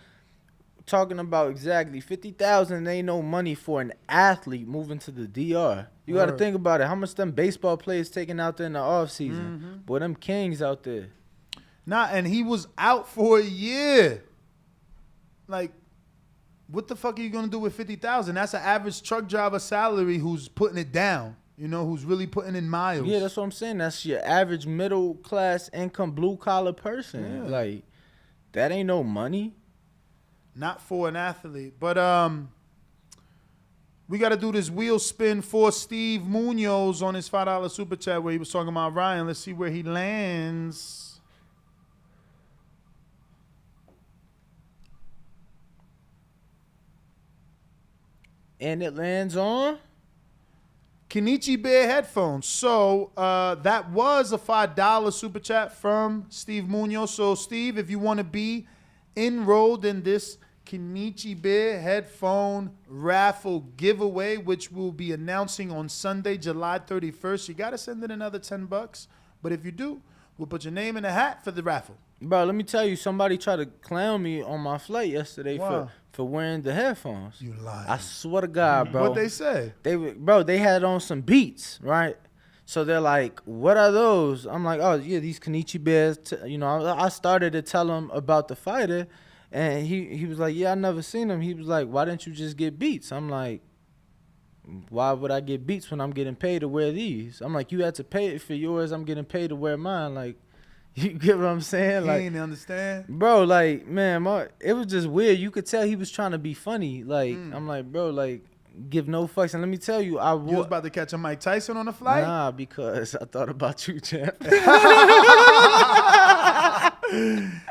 talking about exactly 50,000 ain't no money for an athlete moving to the DR. You got to think about it. How much them baseball players taking out there in the offseason? Boy, them kings out there. And he was out for a year. Like, what the fuck are you going to do with 50,000? That's an average truck driver salary who's putting it down, who's really putting in miles. Yeah, that's what I'm saying. That's your average middle class income blue collar person. Yeah. Like, that ain't no money. Not for an athlete. But we got to do this wheel spin for Steve Munoz on his $5 super chat where he was talking about Ryan. Let's see where he lands. And it lands on Kenichi Bear headphones. So that was a $5 super chat from Steve Munoz. So, Steve, if you want to be enrolled in this Kenichi Bear headphone raffle giveaway, which we'll be announcing on Sunday, July 31st, you got to send in another $10. But if you do, we'll put your name in the hat for the raffle. Bro, let me tell you, somebody tried to clown me on my flight yesterday for wearing the headphones. You lying. I swear to God, bro. What'd they say? They had on some Beats, right? So they're like, what are those? I'm like, oh, yeah, these Kenichi Bears. I started to tell him about the fighter, and he was like, yeah, I never seen him. He was like, why didn't you just get Beats? I'm like, why would I get Beats when I'm getting paid to wear these? I'm like, you had to pay it for yours. I'm getting paid to wear mine. Like, you get what I'm saying? He Like, ain't understand. Bro, like, man, it was just weird. You could tell he was trying to be funny. Like, I'm like, bro, like, give no fucks. And let me tell you, You was about to catch a Mike Tyson on the flight? Nah, because I thought about you, champ.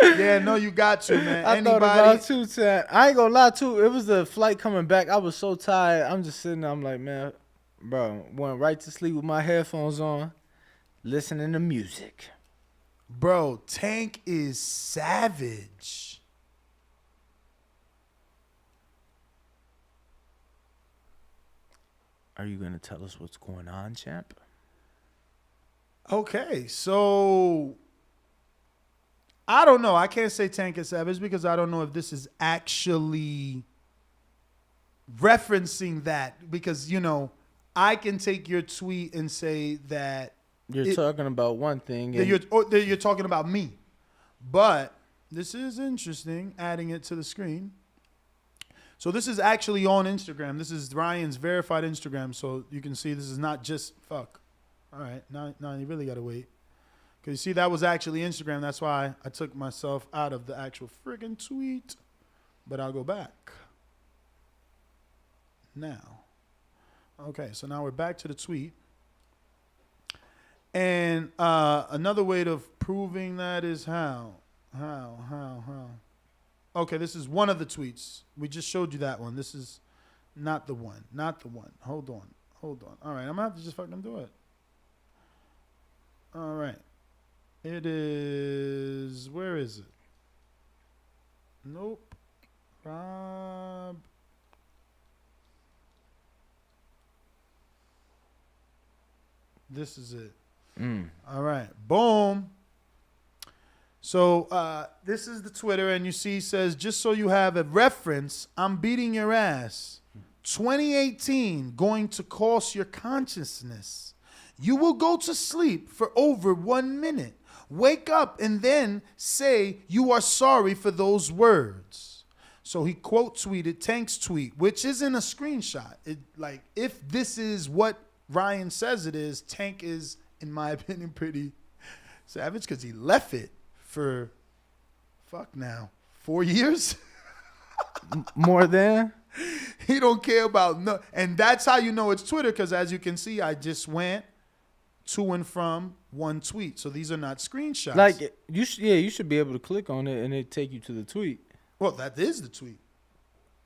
Yeah, no, you got to, man. I thought about you, champ. I ain't gonna lie, too. It was the flight coming back. I was so tired. I'm just sitting there. I'm like, man, bro, went right to sleep with my headphones on, listening to music. Bro, Tank is savage. Are you going to tell us what's going on, champ? Okay, so I don't know. I can't say Tank is savage because I don't know if this is actually referencing that because, I can take your tweet and say that you're talking about one thing. That you're talking about me. But this is interesting, adding it to the screen. So this is actually on Instagram. This is Ryan's verified Instagram. So you can see this is not just fuck. All right. Now you really got to wait. Because you see, that was actually Instagram. That's why I took myself out of the actual friggin' tweet. But I'll go back. Now. Okay, so now we're back to the tweet. And another way of proving that is how? Okay, this is one of the tweets. We just showed you that one. This is not the one. Not the one. Hold on. All right, I'm going to have to just fucking do it. All right. It is... Where is it? Nope. Rob... This is it. All right. Boom. So this is the Twitter, and you see it says, just so you have a reference, I'm beating your ass. 2018, going to cost your consciousness. You will go to sleep for over 1 minute. Wake up and then say you are sorry for those words. So he quote tweeted Tank's tweet, which isn't a screenshot. If this is what Ryan says it is, Tank is, in my opinion, pretty savage because he left it for, 4 years? More than? He don't care about no. And that's how you know it's Twitter because as you can see, I just went to and from one tweet. So these are not screenshots. Like, you should be able to click on it and it take you to the tweet. Well, that is the tweet.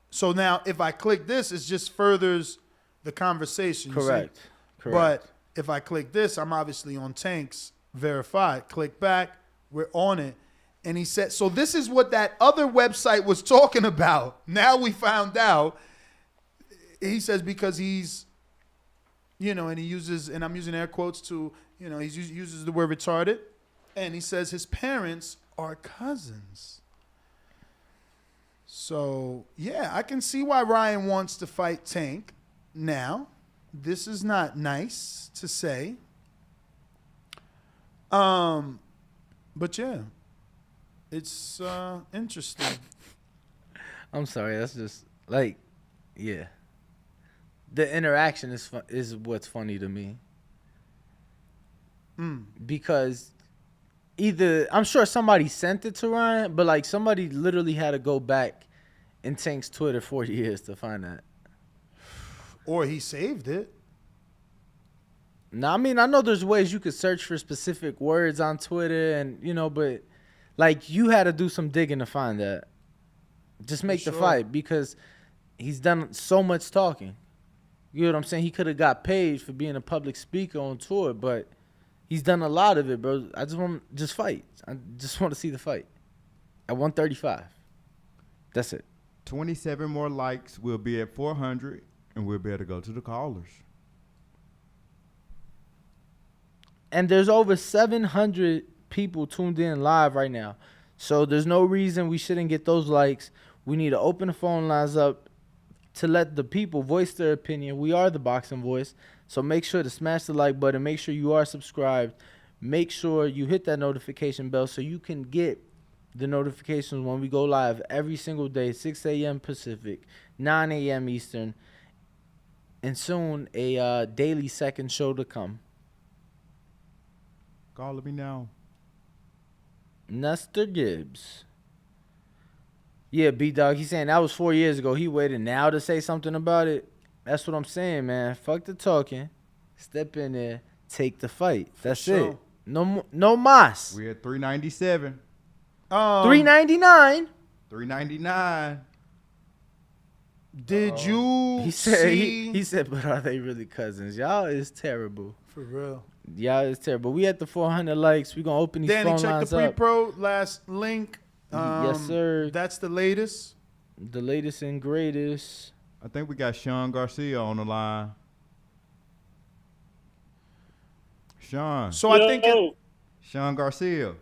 So now if I click this, it just furthers the conversation. Correct. But if I click this, I'm obviously on Tank's verified. Click back, we're on it. And he said, so this is what that other website was talking about. Now we found out. He says because he's, and he uses, and I'm using air quotes to, he uses the word retarded. And he says his parents are cousins. So, yeah, I can see why Ryan wants to fight Tank. Now, this is not nice to say. But yeah, it's interesting. I'm sorry, that's just like, yeah. The interaction is what's funny to me. Because either I'm sure somebody sent it to Ryan, but like somebody literally had to go back in Tank's Twitter 4 years to find that. Or he saved it. Now, I mean, I know there's ways you could search for specific words on Twitter and, but like you had to do some digging to find that. Just make the fight because he's done so much talking. You know what I'm saying? He could have got paid for being a public speaker on tour, but he's done a lot of it, bro. I just want to fight. I just want to see the fight at 135. That's it. 27 more likes. We'll be at 400, and we'll be able to go to the callers. And there's over 700 people tuned in live right now. So there's no reason we shouldn't get those likes. We need to open the phone lines up to let the people voice their opinion. We are the Boxing Voice. So make sure to smash the like button. Make sure you are subscribed. Make sure you hit that notification bell so you can get the notifications when we go live every single day, 6 a.m. Pacific, 9 a.m. Eastern, and soon a daily second show to come. Call me now. Nestor Gibbs. Yeah, B-Dog, he's saying that was 4 years ago. He waited now to say something about it. That's what I'm saying, man. Fuck the talking. Step in there. Take the fight. That's it. No mas. We're at 397. 399. 399. Did you He said, see? he said, but are they really cousins? Y'all is terrible. For real. Y'all is terrible. We at the 400 likes. We going to open these Danny, phone check lines the up. pre-pro last link. Yes, sir. That's the latest. The latest and greatest. I think we got Sean Garcia on the line. Sean. So I think Sean Garcia.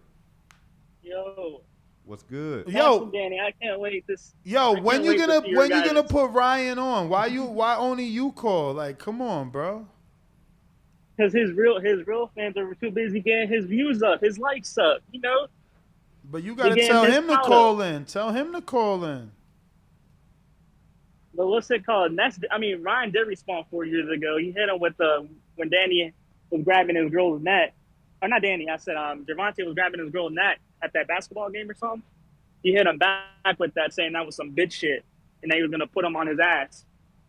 Yo. What's good? Yo, Danny, I can't wait this. when you gonna put Ryan on? Why only you call? Like, come on, bro. Because his real fans are too busy getting his views up, his likes up, But you gotta tell him to call in. Tell him to call in. But what's it called? Ryan did respond 4 years ago. He hit him with when Danny was grabbing his girl's net. Or not Danny, I said Gervonta was grabbing his girl's net at that basketball game or something. He hit him back with that, saying that was some bitch shit, and that he was gonna put him on his ass.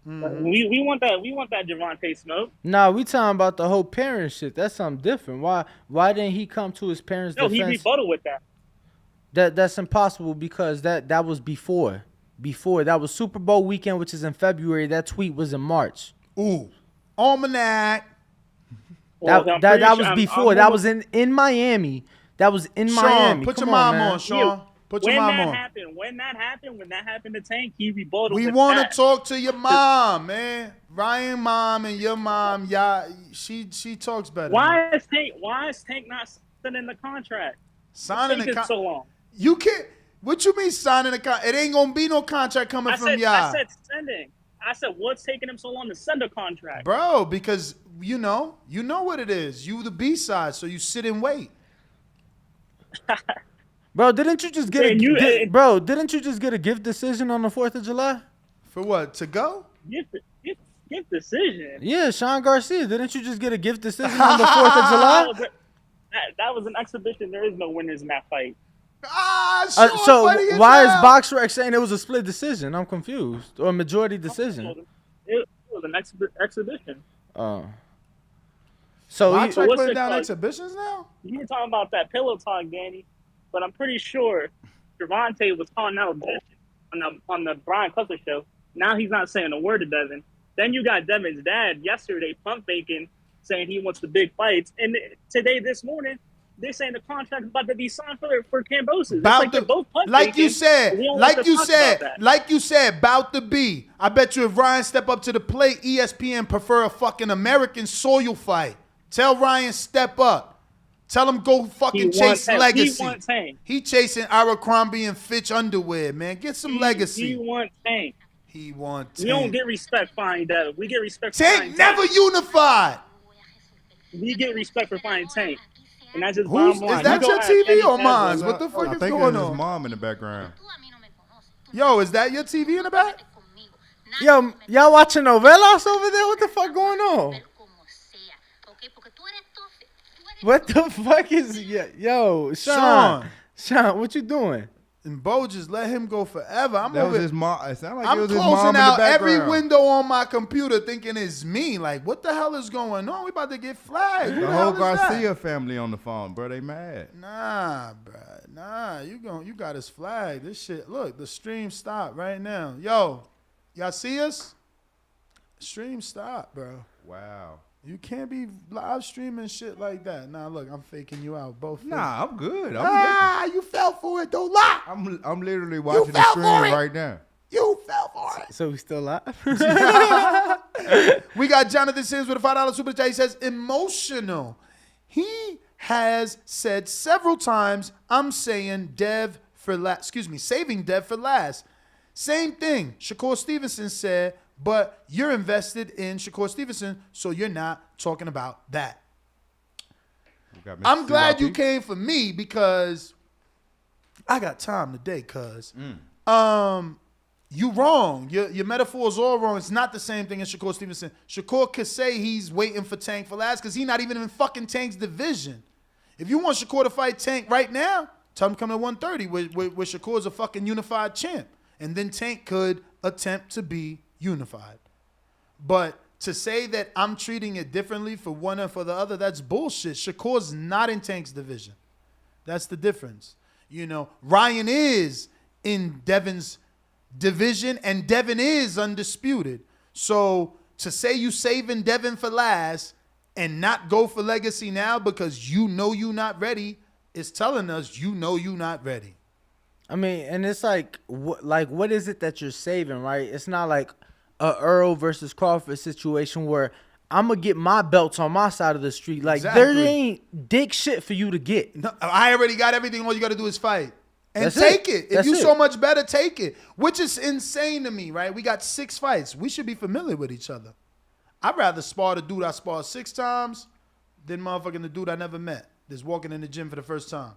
Mm-hmm. We want that Gervonta smoke. Nah, we talking about the whole parent shit. That's something different. Why didn't he come to his parents' defense? No, he rebutted with that. That's impossible because that was before. That was Super Bowl weekend, which is in February. That tweet was in March. Ooh, almanac. That was before. That was in Miami. That was in Miami. Put your mom on, Sean. Put your mom on. When that happened to Tank, he rebutted. We want to talk to your mom, man. Ryan mom and your mom, she talks better. Why is Tank not signing the contract? Signing the contract so long. You can't. What you mean signing the contract? It ain't gonna be no contract coming from y'all. I said sending. I said what's taking him so long to send a contract, bro? Because you know what it is. You the B side, so you sit and wait. Bro, didn't you just get didn't you just get a gift decision on the 4th of July? For what? To go? Gift decision. Yeah, Sean Garcia. Didn't you just get a gift decision on the 4th of July? That was an exhibition. There is no winners in that fight. So why is BoxRec saying it was a split decision? I'm confused. Or a majority decision? It was an exhibition. So BoxRec putting down exhibitions now? You were talking about that pillow talk, Danny, but I'm pretty sure Gervonta was calling out on the Brian Cutler show. Now he's not saying a word to Devin. Then you got Devin's dad yesterday pump faking, saying he wants the big fights. And today, this morning, they're saying the contract is about to be signed for Kambosos. It's like they're both punt like you said, about to be. I bet you if Ryan step up to the plate, ESPN prefer a fucking American soil fight. Tell Ryan step up. Tell him go fucking chase legacy. He chasing Abercrombie and Fitch underwear, man. Get some legacy. He wants Tank. He wants. We don't get respect for Fine Devil. We get respect for Tank never unified. We get respect for Fine Tank. And that's just Is that your TV or mine? What the fuck is going on? His mom in the background. Yo, is that your TV in the back? Yo, y'all watching novelas over there? What the fuck going on? What the fuck is yo, Sean, what you doing? And Bo just let him go forever. That was his mom. It sounded like it was his mom closing in the out background. every window on my computer thinking it's me. Like, what the hell is going on? We about to get flagged. Who The the whole hell is Garcia that? family on the phone, bro. They mad. Nah, bro. Nah, you got us flagged. This shit. Look, the stream stopped right now. Yo, y'all see us? Stream stopped, bro. Wow. You can't be live streaming shit like that. Nah, look, I'm faking you out. Both. Nah, I'm good. You fell for it. Don't lie. I'm literally watching the stream right now. You fell for it. So we still live? We got Jonathan Sims with a $5 super chat. He says, emotional. He has said several times, I'm saying Dev for last. Saving Dev for last. Same thing. Shakur Stevenson said, but you're invested in Shakur Stevenson, so you're not talking about that. I'm glad you came for me because I got time today, cuz. You wrong. Your metaphor is all wrong. It's not the same thing as Shakur Stevenson. Shakur could say he's waiting for Tank for last because he's not even in fucking Tank's division. If you want Shakur to fight Tank right now, tell him come at 130 where Shakur's a fucking unified champ. And then Tank could attempt to be unified. But to say that I'm treating it differently for one and for the other, that's bullshit. Shakur's not in Tank's division. That's the difference. You know, Ryan is in Devin's division and Devin is undisputed. So to say you saving Devin for last and not go for legacy now because you know you're not ready is telling us you know you're not ready. I mean, and it's like what is it that you're saving, right? It's not like a Earl versus Crawford situation where I'm going to get my belts on my side of the street. Like, there ain't dick shit for you to get. No, I already got everything. All you got to do is fight. And That's take it. If That's you it. so much better, take it. Which is insane to me, right? We got 6 fights. We should be familiar with each other. I'd rather spar the dude I sparred 6 times than motherfucking the dude I never met that's walking in the gym for the first time.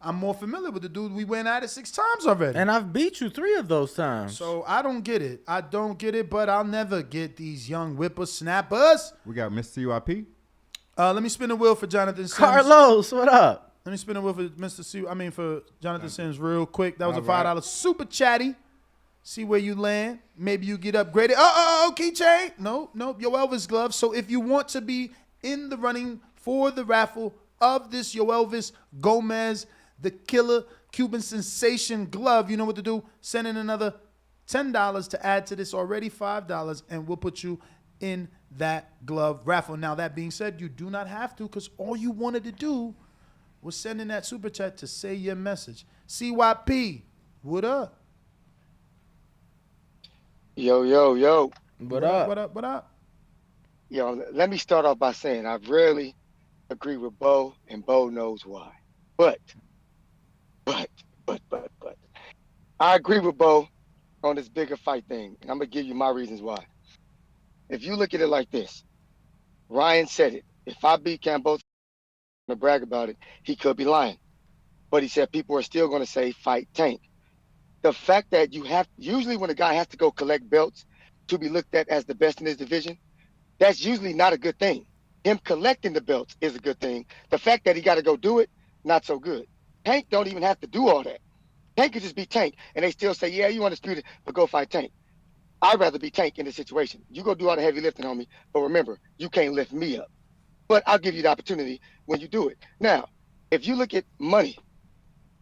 I'm more familiar with the dude we went at it 6 times already. And I've beat you 3 of those times. So I don't get it. I don't get it, but I'll never get these young whippersnappers. We got Mr. UIP. Let me spin the wheel for Jonathan Sims. Carlos, what up? Let me spin the wheel for for Jonathan Sims real quick. That was a $5 super chatty. See where you land. Maybe you get upgraded. Keychain. No, Yo Elvis glove. So if you want to be in the running for the raffle of this Yo Elvis Gomez, the killer Cuban sensation glove, you know what to do. Send in another $10 to add to this already $5, and we'll put you in that glove raffle. Now, that being said, you do not have to because all you wanted to do was send in that super chat to say your message. CYP, what up? Yo. What up? What up? Yo, let me start off by saying I rarely agree with Bo, and Bo knows why. But I agree with Bo on this bigger fight thing, and I'm gonna give you my reasons why. If you look at it like this, Ryan said it. If I beat Kambosos to brag about it, he could be lying. But he said people are still gonna say fight Tank. The fact that usually when a guy has to go collect belts to be looked at as the best in his division, that's usually not a good thing. Him collecting the belts is a good thing. The fact that he got to go do it, not so good. Tank don't even have to do all that. Tank could just be Tank, and they still say, yeah, you undisputed, but go fight Tank. I'd rather be Tank in this situation. You go do all the heavy lifting, homie, but remember, you can't lift me up. But I'll give you the opportunity when you do it. Now, if you look at money,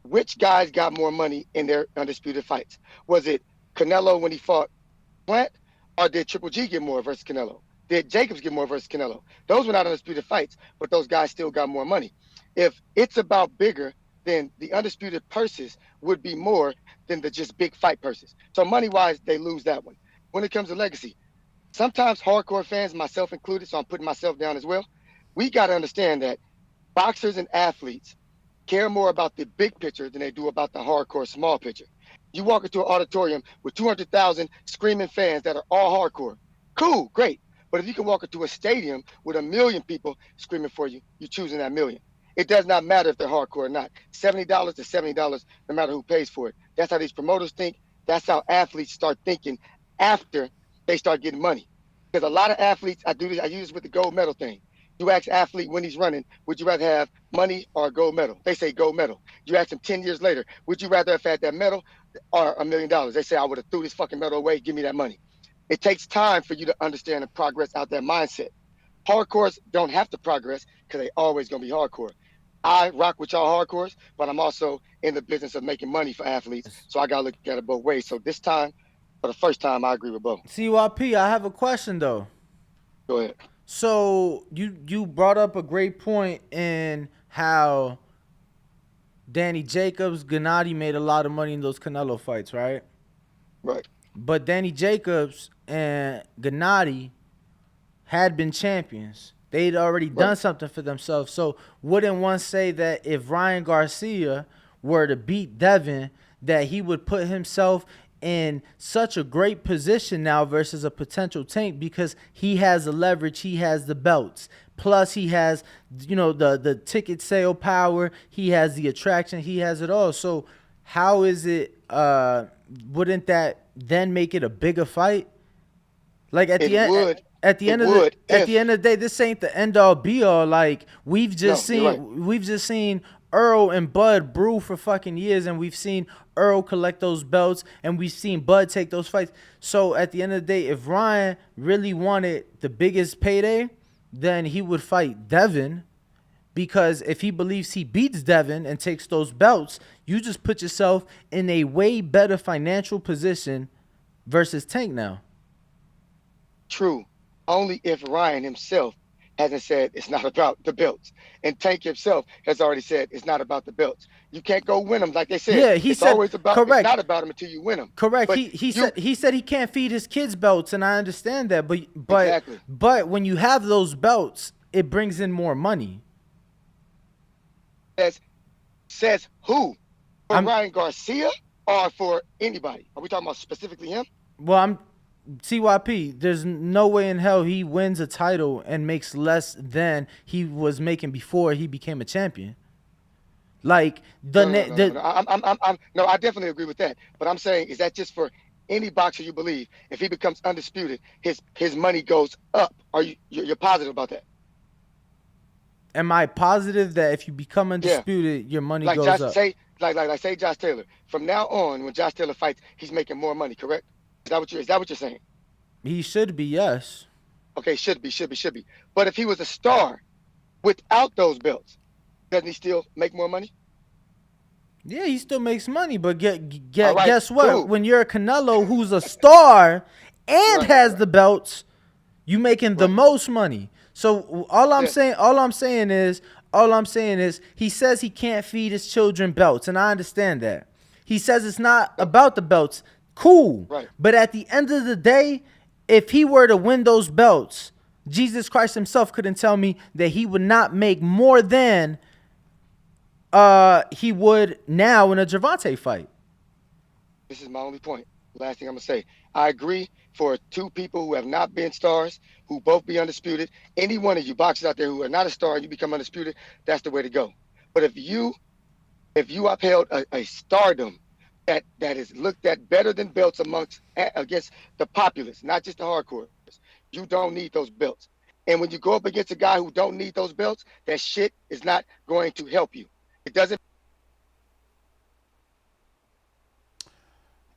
which guys got more money in their undisputed fights? Was it Canelo when he fought Plant, or did Triple G get more versus Canelo? did Jacobs get more versus Canelo? Those were not undisputed fights, but those guys still got more money. If it's about bigger, then the undisputed purses would be more than the just big fight purses. So money-wise, they lose that one. When it comes to legacy, sometimes hardcore fans, myself included, so I'm putting myself down as well, we got to understand that boxers and athletes care more about the big picture than they do about the hardcore small picture. You walk into an auditorium with 200,000 screaming fans that are all hardcore. Cool, great. But if you can walk into a stadium with 1 million people screaming for you, you're choosing that million. It does not matter if they're hardcore or not. $70 to $70, no matter who pays for it. That's how these promoters think. That's how athletes start thinking after they start getting money. Because a lot of athletes, I use this with the gold medal thing. You ask athlete when he's running, would you rather have money or a gold medal? They say gold medal. You ask him 10 years later, would you rather have had that medal or $1 million? They say, I would have threw this fucking medal away. Give me that money. It takes time for you to understand and progress out that mindset. Hardcores don't have to progress because they always going to be hardcore. I rock with y'all hardcores, but I'm also in the business of making money for athletes. So I got to look at it both ways. So this time, for the first time, I agree with both. CYP, I have a question, though. Go ahead. So you brought up a great point in how Danny Jacobs, Gennady made a lot of money in those Canelo fights, right? Right. But Danny Jacobs and Gennady had been champions. They'd already done something for themselves. So wouldn't one say that if Ryan Garcia were to beat Devin, that he would put himself in such a great position now versus a potential Tank, because he has the leverage, he has the belts, plus he has, you know, the ticket sale power, he has the attraction, he has it all. So how is it, wouldn't that then make it a bigger fight? Like at the end of the day, this ain't the end all be all. Like we've just seen Earl and Bud brew for fucking years, and we've seen Earl collect those belts, and we've seen Bud take those fights. So at the end of the day, if Ryan really wanted the biggest payday, then he would fight Devin, because if he believes he beats Devin and takes those belts, you just put yourself in a way better financial position versus Tank now. True. Only if Ryan himself hasn't said it's not about the belts. And Tank himself has already said it's not about the belts. You can't go win them, like they said. Yeah, he it's said, always about, correct. It's not about them until you win them. Correct. But He said he can't feed his kids belts, and I understand that. But when you have those belts, it brings in more money. Says who? For Ryan Garcia or for anybody? Are we talking about specifically him? Well, CYP, there's no way in hell he wins a title and makes less than he was making before he became a champion. Like No, I definitely agree with that. But I'm saying, is that just for any boxer you believe? If he becomes undisputed, his money goes up. Are you're positive about that? Am I positive that if you become undisputed, your money goes up? Say Josh Taylor. From now on, when Josh Taylor fights, he's making more money, correct? Is that what you're saying? He should be, yes. Okay, should be. But if he was a star without those belts, doesn't he still make more money? Yeah, he still makes money, but guess what? Cool. When you're a Canelo who's a star and has the belts, you making the most money. So all I'm saying is he says he can't feed his children belts, and I understand that. He says it's not about the belts. Cool. Right. But at the end of the day, if he were to win those belts, Jesus Christ himself couldn't tell me that he would not make more than he would now in a Gervonta fight. This is my only point. Last thing I'm going to say. I agree for two people who have not been stars, who both be undisputed. Any one of you boxers out there who are not a star and you become undisputed, that's the way to go. But if you upheld a stardom that is looked at better than belts against the populace, not just the hardcore, you don't need those belts. And when you go up against a guy who don't need those belts, that shit is not going to help you. It doesn't.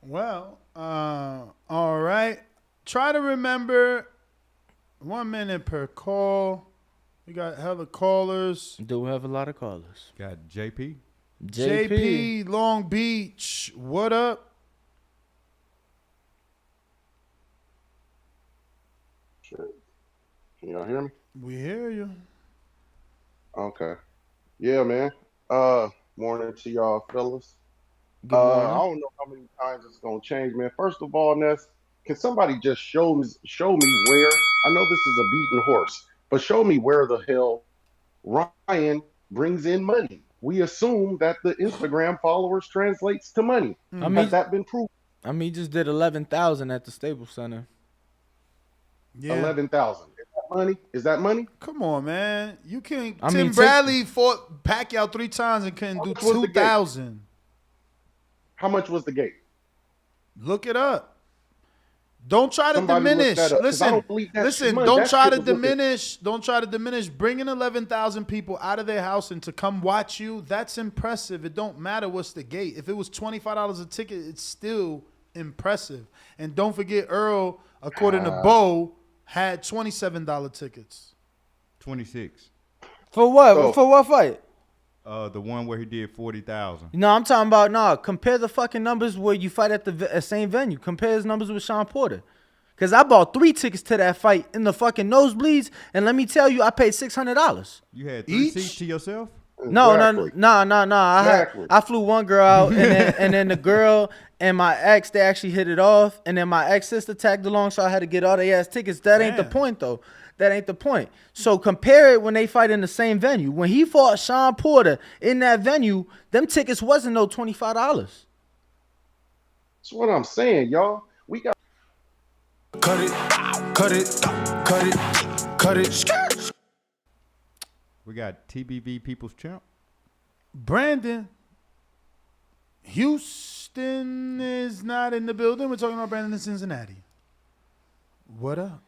Well, all right. Try to remember 1 minute per call. We got hella callers. Do we have a lot of callers? Got JP. JP, Long Beach. What up? Shit. Can y'all hear me? We hear you. Okay. Yeah, man. Morning to y'all fellas. Good morning. I don't know how many times it's gonna change, man. First of all, Ness, can somebody just show me where? I know this is a beaten horse, but show me where the hell Ryan brings in money. We assume that the Instagram followers translates to money. Has that been proven? I mean, he just did 11,000 at the Staples Center. Yeah. 11,000. Is that money? Is that money? Come on, man. You can't. I Tim mean, Bradley fought Pacquiao 3 times and couldn't do 2,000. How much was the gate? Look it up. Don't try to Somebody look diminish. that up, 'cause I Listen, don't believe that shit, man. don't That try shit to was looking- diminish. Don't try to diminish. Bringing 11,000 people out of their house and to come watch you, that's impressive. It don't matter what's the gate. If it was $25 a ticket, it's still impressive. And don't forget, Earl, according to Bo, had $27 tickets. 26. For what? For what fight? The one where he did 40,000. No, I'm talking about compare the fucking numbers where you fight at the same venue. Compare his numbers with Sean Porter. Cause I bought 3 tickets to that fight in the fucking nosebleeds, and let me tell you, I paid $600. You had 3 seats to yourself? No. I flew one girl out, and then the girl and my ex, they actually hit it off, and then my ex sister tagged along, so I had to get all their ass tickets. That ain't the point though. That ain't the point. So compare it when they fight in the same venue. When he fought Sean Porter in that venue, them tickets wasn't no $25. That's what I'm saying, y'all. We got cut it. We got TBV People's Champ. Brandon. Houston is not in the building. We're talking about Brandon in Cincinnati. What up?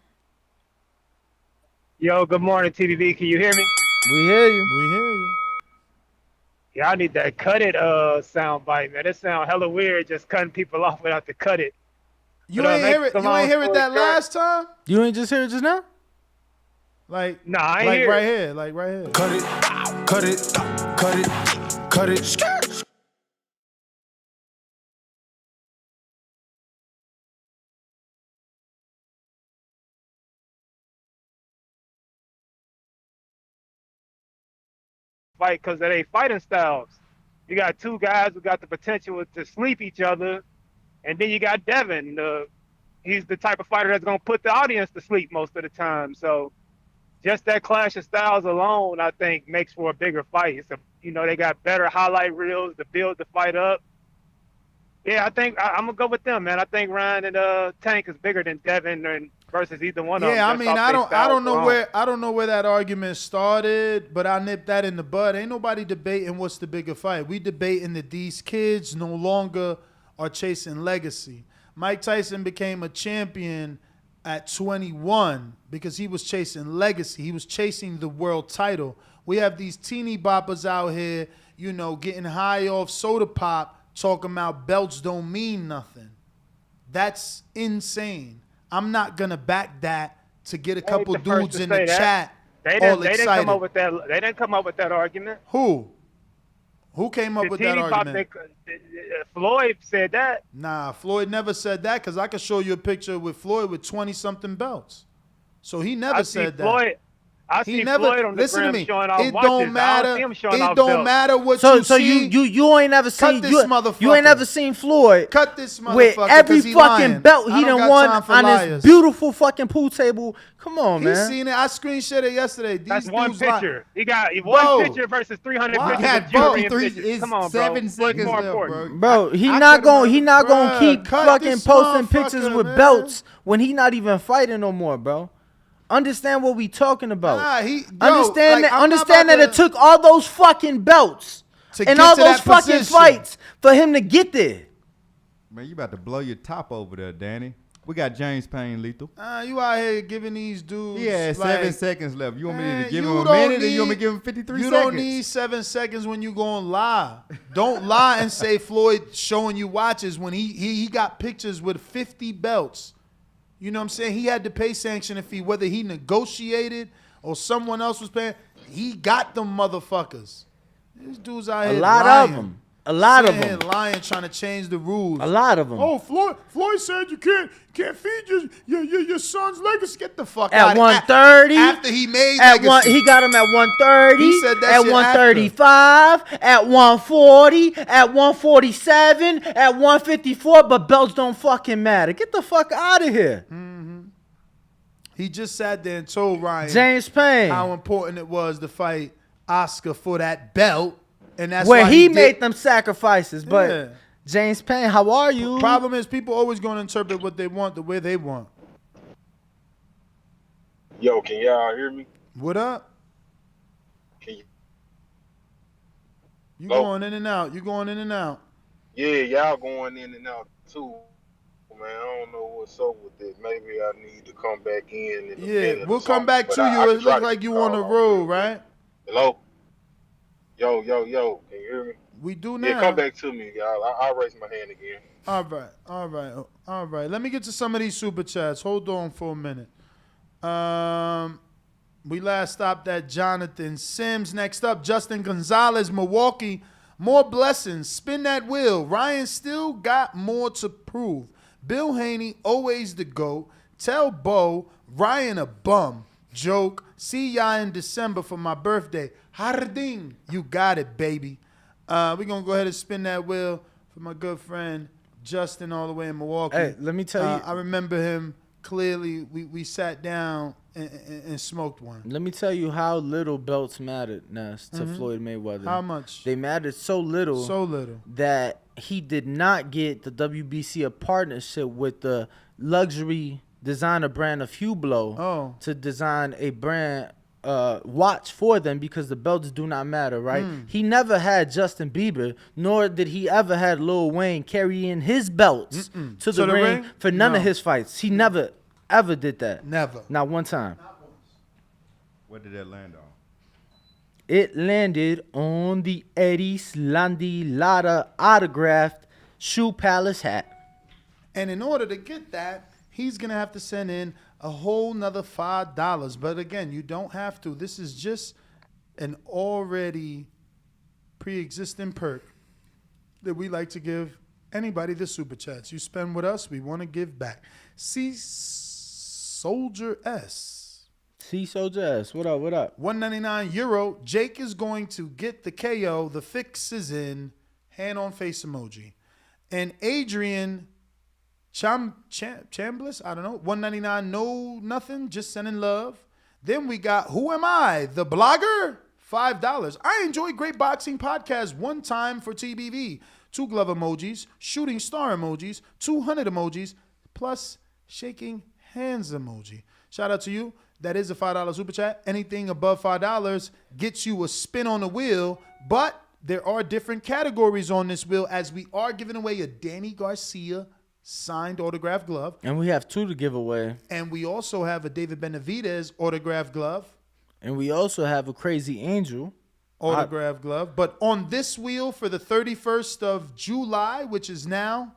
Yo, good morning, TVB. Can you hear me? We hear you. We hear you. Yeah, I need that cut it sound bite, man. It sound hella weird just cutting people off without the cut it. You ain't hear it. You ain't hear it that last time. You ain't just hear it just now. Like nah, I ain't like hear right it. here, like right here. Cut it. Fight because of their fighting styles. You got 2 guys who got the potential to sleep each other, and then you got Devin. He's the type of fighter that's gonna put the audience to sleep most of the time. So just that clash of styles alone, I think, makes for a bigger fight. They got better highlight reels to build the fight up. Yeah, I think I'm gonna go with them, man. I think Ryan and Tank is bigger than Devin versus either one of them. Yeah, I mean, I don't know where that argument started, but I nipped that in the bud. Ain't nobody debating what's the bigger fight. We debating that these kids no longer are chasing legacy. Mike Tyson became a champion at 21 because he was chasing legacy. He was chasing the world title. We have these teeny boppers out here, getting high off soda pop, talking about belts don't mean nothing. That's insane. I'm not going to back that to get a couple dudes in the chat all excited. They didn't come up with that argument. Who came up with that argument? Floyd said that. Nah, Floyd never said that because I could show you a picture with Floyd with 20-something belts. So he never said that. I see Floyd on the gram showing off it watches. don't matter. I don't see him showing it off don't belts. matter what So you see. you ain't never seen this motherfucker. You ain't never seen Floyd cut this motherfucker with every he fucking lying. belt I he don't done got won time for on liars. this beautiful fucking pool table. Come on, He man. seen it. I screenshot it yesterday. That's one dudes picture. He got Bro, one picture versus 300 why? pictures. Had of jewelry and both. pictures. Come on, bro. 7 seconds What's more left, important? Bro, he not gonna keep cut fucking this posting pictures motherfucker, with man. belts when he not even fighting no more, bro. Understand what we talking about. Understand that it took all those fucking belts to and get all to those that fucking position. fights for him to get there. Man, you about to blow your top over there, Danny. We got James Payne lethal. You out here giving these dudes. He had 7 seconds left. You want me to give him a don't minute, or you want me to give him 53 You seconds? don't need 7 seconds when you gonna lie. Don't lie and say Floyd showing you watches when he got pictures with 50 belts. You know what I'm saying? He had to pay sanction fee, whether he negotiated or someone else was paying. He got them motherfuckers. These dudes out here A lot lying. of them. A lot of sitting them. here lying, trying to change the rules. A lot of them. Oh, Floyd said you can't feed your son's legacy. Get the fuck At out. 130. After he made at legacy. he got him at 130. He said that at shit 135. At 140. At 147. At 154. But belts don't fucking matter. Get the fuck out of here. He just sat there and told Ryan James Payne how important it was to fight Oscar for that belt. And that's where why he made them sacrifices. But Yeah. James Payne, how are you? Problem is, people always going to interpret what they want the way they want. Yo, can y'all hear me? What up? Can you? You Hello? going in and out. You going in and out. Yeah, y'all going in and out too. Man, I don't know what's up with this. Maybe I need to come back in. A minute We'll or come something, back but to I you. can It try looks to like get you y'all on the off road, real quick. right? Hello? Yo. Can you hear me? We do now. Yeah, come back to me, y'all. I'll raise my hand again. All right. Let me get to some of these super chats. Hold on for a minute. We last stopped at Jonathan Sims. Next up, Justin Gonzalez, Milwaukee. More blessings. Spin that wheel. Ryan still got more to prove. Bill Haney, always the GOAT. Tell Bo, Ryan a bum. Joke. See y'all in December for my birthday. Harding. You got it, baby. We're going to go ahead and spin that wheel for my good friend Justin all the way in Milwaukee. Hey, let me tell you. I remember him clearly. We sat down and smoked one. Let me tell you how little belts mattered, Ness, to Floyd Mayweather. How much? They mattered so little. So little. That he did not get the WBC a partnership with the luxury designer brand of Hublot to design a brand watch for them because the belts do not matter, right? He never had Justin Bieber, nor did he ever had Lil Wayne carrying his belts to the ring for none of his fights. He never, ever did that. Never. Not one time. What did that land on? It landed on the Eddie Slandi Lara autographed Shoe Palace hat. And in order to get that, he's going to have to send in a whole nother $5. But again, you don't have to. This is just an already pre-existing perk that we like to give anybody the super chats. You spend with us, we want to give back. C Soldier S. C Soldier S. What up? What up? €199. Jake is going to get the KO. The fix is in. Hand on face emoji. And Adrian Chambliss, I don't know, $199, no nothing, just sending love. Then we got Who Am I, the blogger? $5. I enjoy great boxing podcasts. One time for TBV. 2 glove emojis, shooting star emojis, 200 emojis, plus shaking hands emoji. Shout out to you. That is a $5 super chat. Anything above $5 gets you a spin on the wheel, but there are different categories on this wheel as we are giving away a Danny Garcia signed autographed glove. And we have 2 to give away. And we also have a David Benavidez autographed glove. And we also have a Crazy Angel autographed glove. But on this wheel for the 31st of July, which is now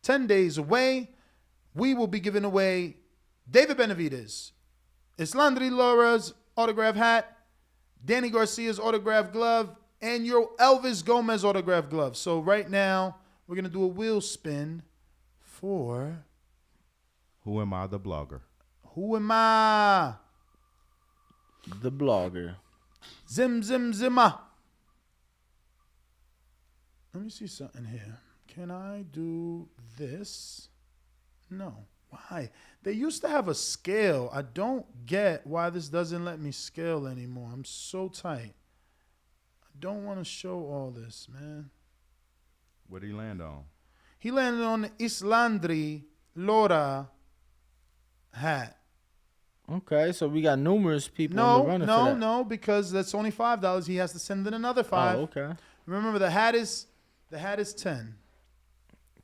10 days away, we will be giving away David Benavidez, Islandri Laura's autographed hat, Danny Garcia's autographed glove, and your Elvis Gomez autographed glove. So right now, we're going to do a wheel spin for... Who Am I, the blogger? Who am I? The blogger. Zimma. Let me see something here. Can I do this? No. Why? They used to have a scale. I don't get why this doesn't let me scale anymore. I'm so tight. I don't want to show all this, man. What did he land on? He landed on the Islandri Laura hat. Okay, so we got numerous people in the running for that. No, because that's only $5. He has to send in another $5. Oh, okay. Remember, the hat is $10.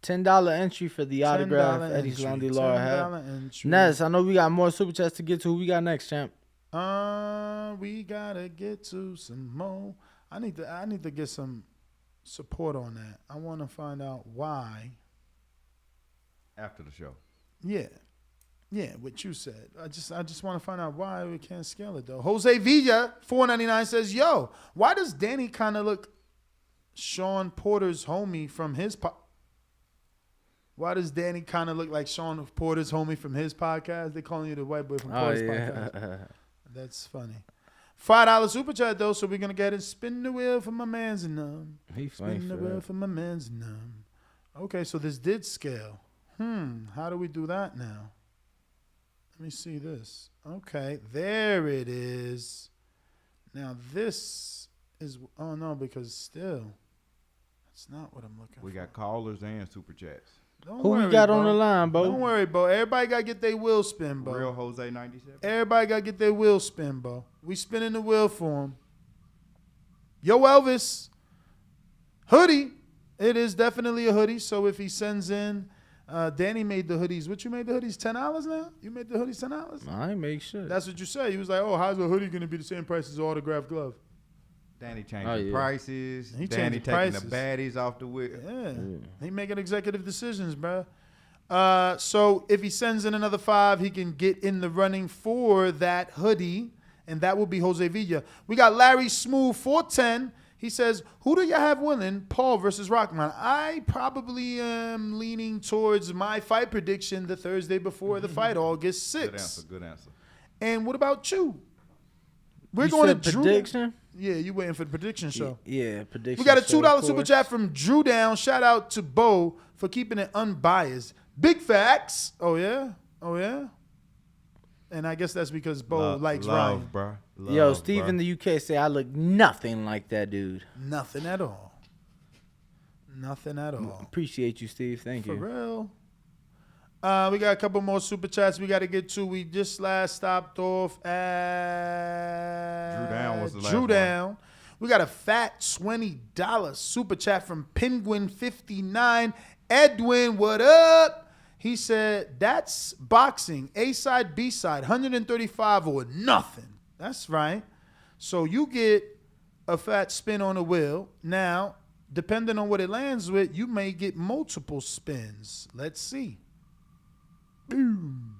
$10 entry for the autograph Eddie Slandi Laura hat. Ness, I know we got more super chats to get to. Who we got next, champ? We gotta get to some more. I need to get some support on that. I want to find out why. After the show. Yeah, what you said. I just want to find out why we can't scale it though. Jose Villa, $4.99 says, "Yo, why does Danny kind of look Sean Porter's homie from his Why does Danny kind of look like Sean Porter's homie from his podcast? They calling you the white boy from Porter's podcast. That's funny. $5 super chat though, so we're gonna get it. Spin the wheel for my man's and He funny Spin the wheel for my man's and Okay, so this did scale. How do we do that now? Let me see this. Okay, there it is. Now this is because still, that's not what I'm looking for. We got callers and super chats. Who we got on the line, Bo? Don't worry, Bo. Everybody got to get their wheel spin, Bo. Real Jose 97. Everybody got to get their wheel spin, Bo. We spinning the wheel for him. Yo, Elvis. Hoodie. It is definitely a hoodie. So if he sends in, Danny made the hoodies. What you made the hoodies? $10 now? You made the hoodies $10? I ain't make shit. That's what you said. You was like, oh, how's a hoodie going to be the same price as an autographed glove? Danny changing prices. Danny taking prices. the baddies off the wheel. Yeah. He making executive decisions, bro. So if he sends in another 5, he can get in the running for that hoodie, and that will be Jose Villa. We got Larry Smooth 410. He says, who do you have winning, Paul versus Rockman? I probably am leaning towards my fight prediction the Thursday before the fight, August 6th. Good answer. And what about you? We're going to prediction? Yeah, you waiting for the prediction show. Yeah, prediction. We got a $2 super chat from Drew Down. Shout out to Bo for keeping it unbiased. Big facts. Oh yeah. And I guess that's because Bo likes Ryan. Bro. Yo, Steve in the UK say I look nothing like that dude. Nothing at all. Appreciate you, Steve. Thank you. For real. We got a couple more super chats we got to get to. We just last stopped off at Drew Down was the last Drew Down. one. We got a fat $20 super chat from Penguin59. Edwin, what up? He said, that's boxing. A side, B side, 135 or nothing. That's right. So you get a fat spin on the wheel. Now, depending on what it lands with, you may get multiple spins. Let's see. Boom.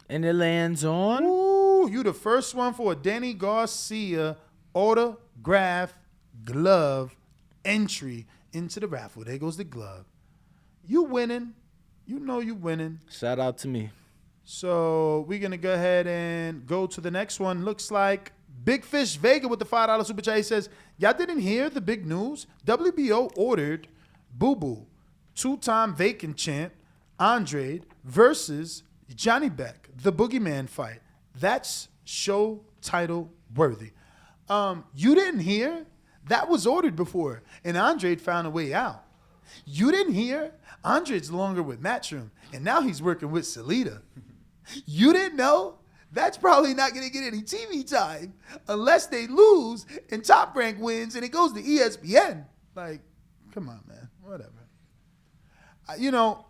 And it lands on? Ooh, you the first one for a Danny Garcia autograph glove entry into the raffle. There goes the glove. You winning. You know you winning. Shout out to me. So we're going to go ahead and go to the next one. Looks like Big Fish Vega with the $5 super chat. He says, y'all didn't hear the big news? WBO ordered Boo Boo, 2-time vacant champ, Andre versus Johnny Beck, the Boogeyman fight. That's show title worthy. You didn't hear? That was ordered before, and Andre found a way out. You didn't hear? Andre's no longer with Matchroom, and now he's working with Salida. You didn't know? That's probably not going to get any TV time unless they lose and Top Rank wins and it goes to ESPN. Like, come on, man. Whatever. You know,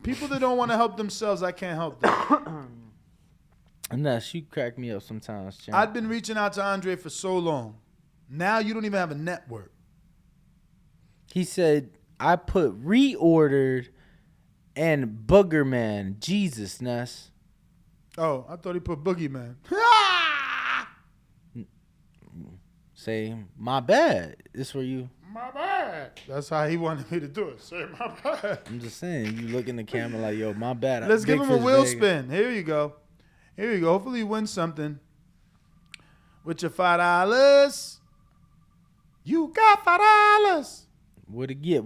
people that don't want to help themselves, I can't help them. Unless you crack me up sometimes, champ. I've been reaching out to Andre for so long. Now you don't even have a network. He said, I put reordered and Boogerman. Jesus, Ness. Oh, I thought he put Boogeyman. Say, my bad. This where you. My bad. That's how he wanted me to do it. Say, my bad. I'm just saying, you look in the camera like, yo, my bad. Let's give him a wheel spin. Here you go. Here you go. Hopefully you win something with your $5. You got $5. What'd he get?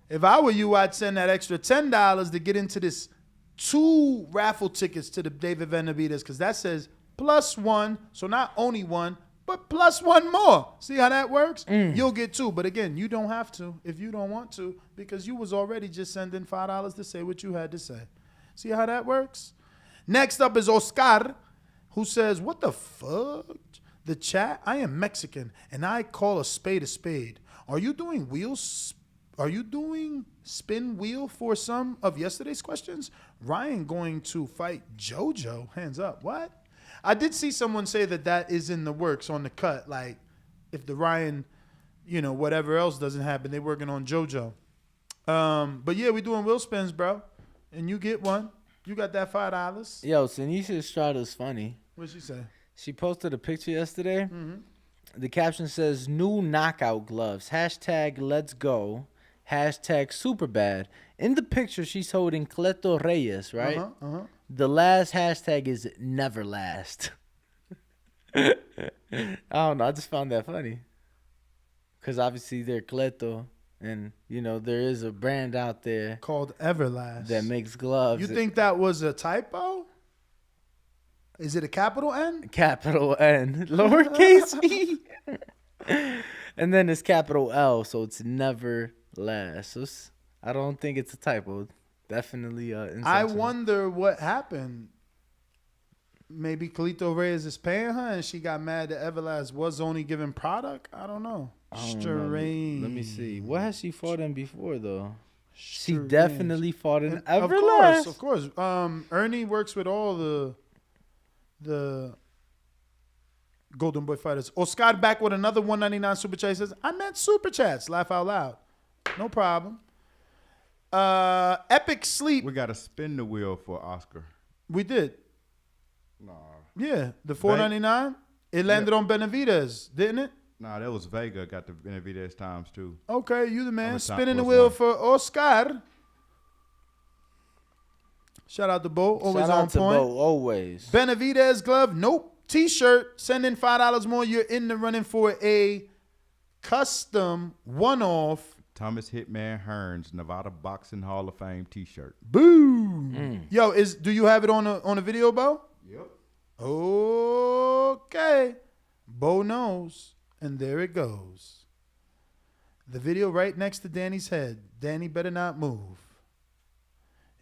If I were you, I'd send that extra $10 to get into this 2 raffle tickets to the David Benavidez, because that says +1. So not only 1, but +1 more. See how that works? You'll get 2. But again, you don't have to if you don't want to, because you was already just sending $5 to say what you had to say. See how that works? Next up is Oscar, who says, what the fuck? The chat, I am Mexican, and I call a spade a spade. Are you doing wheels? Are you doing spin wheel for some of yesterday's questions? Ryan going to fight JoJo? Hands up. What? I did see someone say that is in the works on the cut. Like, if the Ryan, whatever else doesn't happen, they're working on JoJo. But yeah, we doing wheel spins, bro. And you get one. You got that $5. Yo, Sinisa Estrada's funny. What'd she say? She posted a picture yesterday. Mm-hmm. The caption says, "New knockout gloves. # let's go. # super bad." In the picture, she's holding Cleto Reyes, right? Uh-huh. The last hashtag is never last. I don't know. I just found that funny. Because obviously they're Cleto. And, you know, there is a brand out there called Everlast that makes gloves. You think that was a typo? Is it a capital N? Capital N. Lowercase e. And then it's capital L, so it's never last. So I don't think it's a typo. Definitely I wonder what happened. Maybe Cleto Reyes is paying her and she got mad that Everlast was only giving product? I don't know. Strange. Let me see. What has she fought in before, though? She definitely fought in Of Everlast. Of course. Ernie works with all the Golden Boy fighters. Oscar back with another 199 super chat. Says, I meant super chats. Laugh out loud. No problem. Epic Sleep. We got to spin the wheel for Oscar. We did. Nah. Yeah, the 499. It landed on Benavidez, didn't it? Nah, that was Vega. Got the Benavidez times too. Okay, you the man. Spinning the wheel for Oscar. Shout out to Bo. Always Shout out on to point. Bo, always. Benavidez glove. Nope. T-shirt. Send in $5 more. You're in the running for a custom one-off Thomas Hitman Hearns Nevada Boxing Hall of Fame T-shirt. Boom. Yo, do you have it on a video, Bo? Yep. Okay. Bo knows. And there it goes. The video right next to Danny's head. Danny better not move.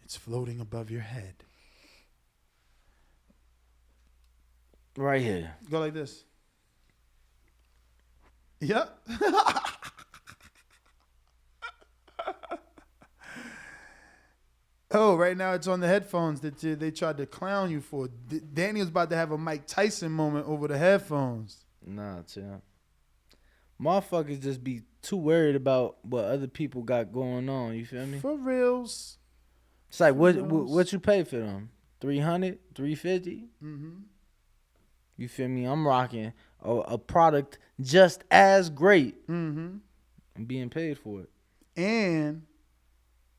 It's floating above your head. Right here. Go like this. Yep. Oh, right now it's on the headphones that they tried to clown you for. Danny was about to have a Mike Tyson moment over the headphones. Nah, champ. Motherfuckers just be too worried about what other people got going on. You feel me? For reals. It's like, what you pay for them? $300, $350? Mm-hmm. You feel me? I'm rocking a product just as great. Mm-hmm. I'm being paid for it. And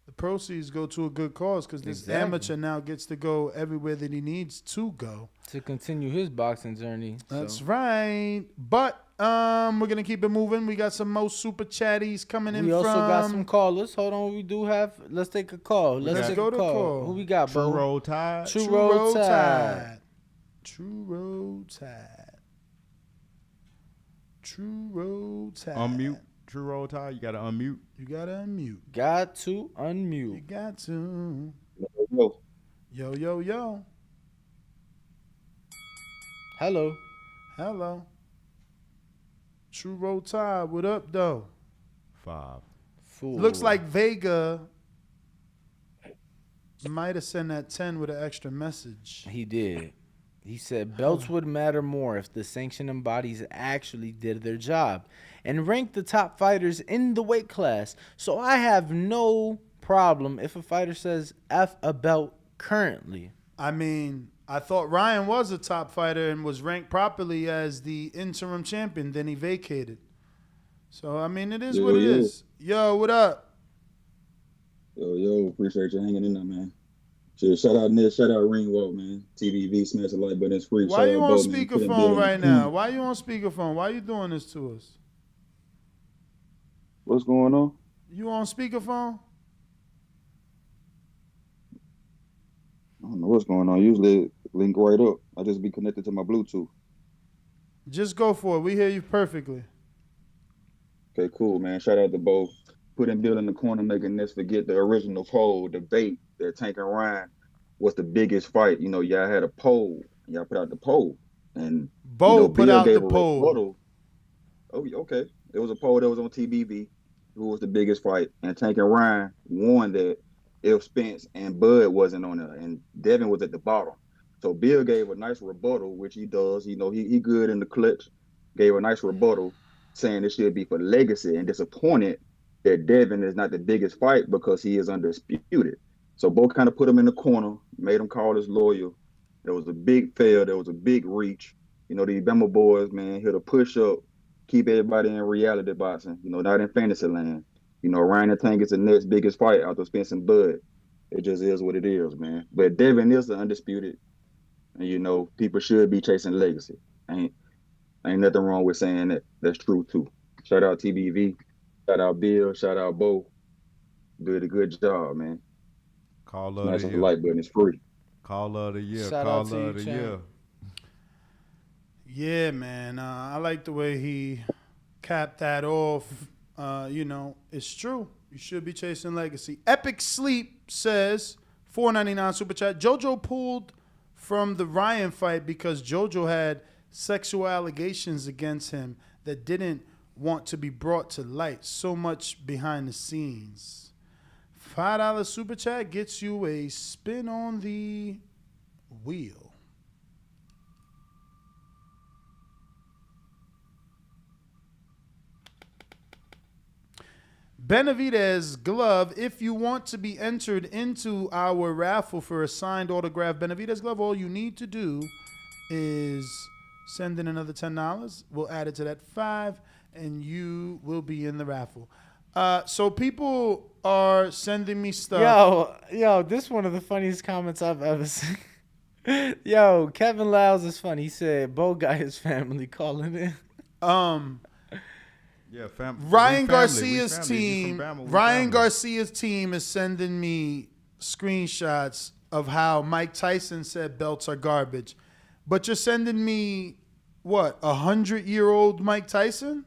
the proceeds go to a good cause because this amateur now gets to go everywhere that he needs to go. To continue his boxing journey. That's right. But we're going to keep it moving. We got some more super chatties coming in. We also got some callers. Hold on. We do have. Let's take a call. Let's go to call. Who we got, bro? True Roll Tide. True Roll Tide. True Roll Tide. True Roll Tide. Unmute. True Roll Tide. You got to unmute. You got to unmute. Got to unmute. You got to. Yo. Yo. Hello. Hello. True Roll Tide. What up, though? 5. Fool. Looks like Vega might have sent that 10 with an extra message. He did. He said belts would matter more if the sanctioning bodies actually did their job and ranked the top fighters in the weight class. So I have no problem if a fighter says F a belt currently. I mean, I thought Ryan was a top fighter and was ranked properly as the interim champion. Then he vacated. So, I mean, it is what it is. Yo, what up? Yo, appreciate you hanging in there, man. Shout out Nick, shout out Ringwalk, man. TVV, smash the like button, it's free. Why you on speakerphone right now? Why you on speakerphone? Why you doing this to us? What's going on? You on speakerphone? I don't know what's going on. Usually it link right up. I just be connected to my Bluetooth. Just go for it. We hear you perfectly. Okay, cool, man. Shout out to both. Putting Bill in the corner, making this forget the original poll debate that Tank and Ryan was the biggest fight. You know, y'all had a poll. Y'all put out the poll. And Bo put out the poll. Oh, okay. It was a poll that was on TBV. Who was the biggest fight? And Tank and Ryan won that if Spence and Bud wasn't on there. And Devin was at the bottom. So Bill gave a nice rebuttal, which he does. You know, he good in the clutch. Gave a nice rebuttal saying it should be for legacy and disappointed that Devin is not the biggest fight because he is undisputed. So Bo kind of put him in the corner, made him call his lawyer, There was a big fail. There was a big reach. You know, these Bama boys, man, hit a push up, keep everybody in reality boxing, you know, not in fantasy land. You know, Ryan and Tank is the next biggest fight after Spence and Bud. It just is what it is, man. But Devin is the undisputed. And, you know, people should be chasing legacy. Ain't nothing wrong with saying that. That's true, too. Shout out TBV. Shout out Bill. Shout out Bo. Did a good job, man. Call of Nice the on year. the like button. It's free. Call of the year. Shout Call out to of you, the year. champ. Yeah, man. I like the way he capped that off. You know, it's true. You should be chasing legacy. Epic Sleep says, $4.99 super chat. JoJo pulled from the Ryan fight because JoJo had sexual allegations against him that didn't want to be brought to light. So much behind the scenes. $5 super chat gets you a spin on the wheel. Benavidez glove. If you want to be entered into our raffle for a signed autograph Benavidez glove, all you need to do is send in another $10. We'll add it to that $5, and you will be in the raffle. So people are sending me stuff. Yo, this is one of the funniest comments I've ever seen. Yo, Kevin Lyles is funny. He said, Bo got his family calling in. Yeah, Ryan Garcia's team. Ryan Garcia's team is sending me screenshots of how Mike Tyson said belts are garbage, but you're sending me what, 100-year-old Mike Tyson?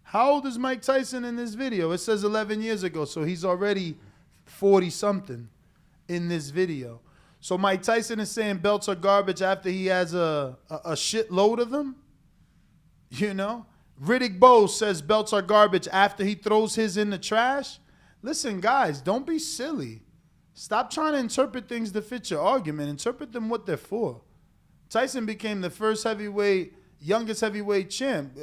How old is Mike Tyson in this video? It says 11 years ago, so he's already 40-something in this video. So Mike Tyson is saying belts are garbage after he has a shitload of them? You know? Riddick Bowe says belts are garbage after he throws his in the trash. Listen, guys, don't be silly. Stop trying to interpret things to fit your argument. Interpret them what they're for. Tyson became the first youngest heavyweight champ.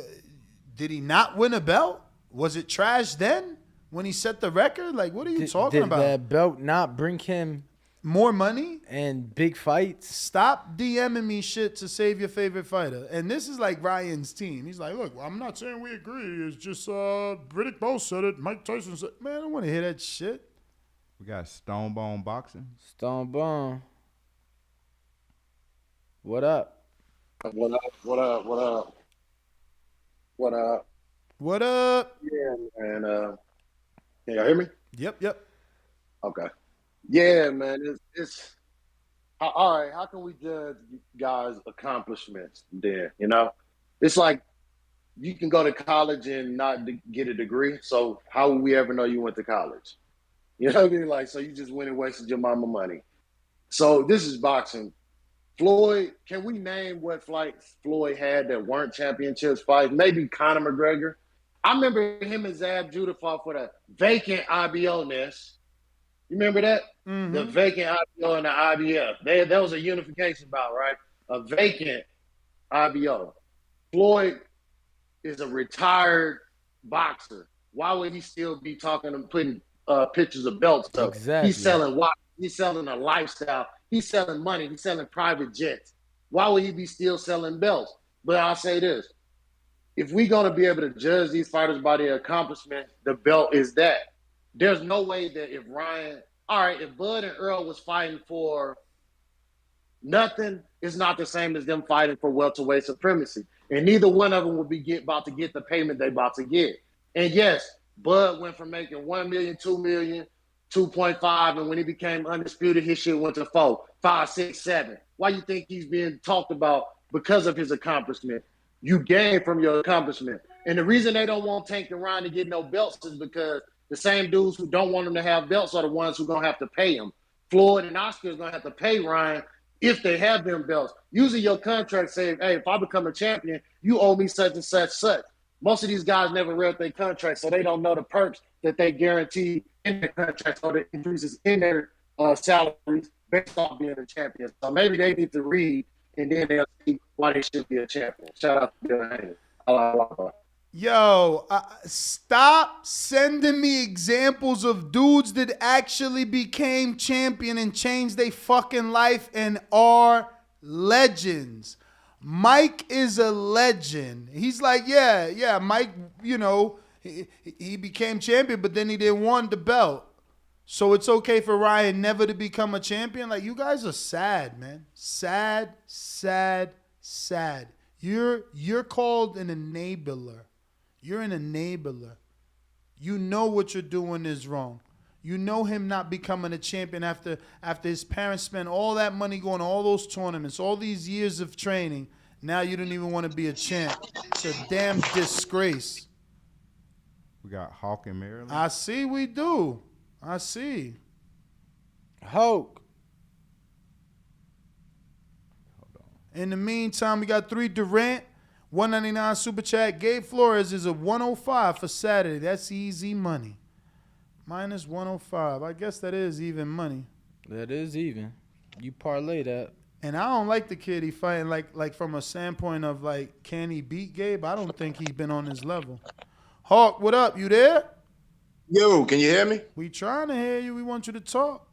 Did he not win a belt? Was it trash then when he set the record? Like, what are you talking about? Did that belt not bring him more money and big fights? Stop DMing me shit to save your favorite fighter. And this is like Ryan's team. He's like, look, I'm not saying we agree. It's just Riddick Bowe said it. Mike Tyson said it. Man, I don't want to hear that shit. We got Stonebone Boxing. Stonebone. What up? What up? What up? What up? What up? What up? Yeah, man. Can y'all hear me? Yep. Okay. Yeah, man. It's all right. How can we judge guys' accomplishments then? You know, it's like you can go to college and not get a degree. So how will we ever know you went to college? You know what I mean? Like, so you just went and wasted your mama money. So this is boxing. Floyd, can we name what fights Floyd had that weren't championships fights? Maybe Conor McGregor. I remember him and Zab Judah fought for the vacant IBO nest. You remember that? Mm-hmm. The vacant IBO and the IBF. That was a unification bout, right? A vacant IBO. Floyd is a retired boxer. Why would he still be talking and putting pictures of belts up? Exactly. He's selling watches. He's selling a lifestyle. He's selling money. He's selling private jets. Why would he be still selling belts? But I'll say this. If we're going to be able to judge these fighters by their accomplishments, the belt is that. There's no way that if Bud and Earl was fighting for nothing, it's not the same as them fighting for welterweight supremacy. And neither one of them will be about to get the payment they about to get. And yes, Bud went from making $1 million, $2 million, 2.5, and when he became undisputed, his shit went to 4, 5, 6, 7. Why you think he's being talked about? Because of his accomplishment. You gain from your accomplishment. And the reason they don't want Tank and Ryan to get no belts is because the same dudes who don't want them to have belts are the ones who are going to have to pay them. Floyd and Oscar is going to have to pay Ryan if they have them belts. Usually your contract says, hey, if I become a champion, you owe me such and such, such. Most of these guys never read their contract, so they don't know the perks that they guarantee in their contract or the increases in their salaries based off being a champion. So maybe they need to read, and then they'll see why they should be a champion. Shout out to Bill Haney. Yo, stop sending me examples of dudes that actually became champion and changed their fucking life and are legends. Mike is a legend. He's like, yeah, Mike, he became champion, but then he didn't want the belt. So it's okay for Ryan never to become a champion? Like, you guys are sad, man. Sad. You're called an enabler. You're an enabler. You know what you're doing is wrong. You know him not becoming a champion after his parents spent all that money going to all those tournaments, all these years of training. Now you don't even want to be a champ. It's a damn disgrace. We got Hawk in Maryland. I see we do. I see. Hulk. In the meantime, we got 3 Durant, 199 Super Chat. Gabe Flores is a 105 for Saturday. That's easy money. Minus 105. I guess that is even money. That is even. You parlay that. And I don't like the kid he fighting. Like from a standpoint of like, can he beat Gabe? I don't think he's been on his level. Hawk, what up? You there? Yo, can you hear me? We trying to hear you. We want you to talk.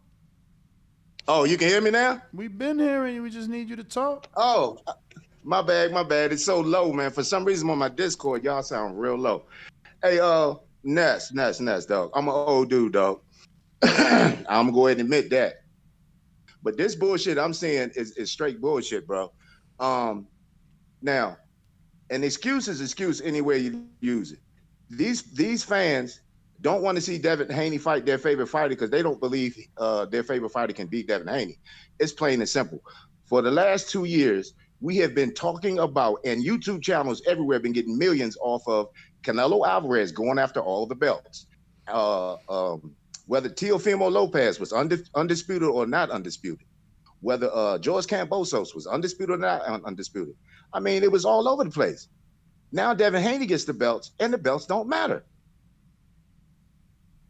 Oh, you can hear me now? We've been hearing you. We just need you to talk. Oh, my bad. It's so low, man. For some reason on my Discord, y'all sound real low. Hey, Ness, dog. I'm an old dude, dog. I'm gonna go ahead and admit that. But this bullshit I'm saying is straight bullshit, bro. Now, an excuse is excuse any way you use it. These fans don't want to see Devin Haney fight their favorite fighter because they don't believe their favorite fighter can beat Devin Haney. It's plain and simple. For the last 2 years, we have been talking about, and YouTube channels everywhere have been getting millions off of Canelo Alvarez going after all the belts. Whether Teofimo Lopez was undisputed or not undisputed. Whether George Kambosos was undisputed or not undisputed. I mean, it was all over the place. Now Devin Haney gets the belts, and the belts don't matter.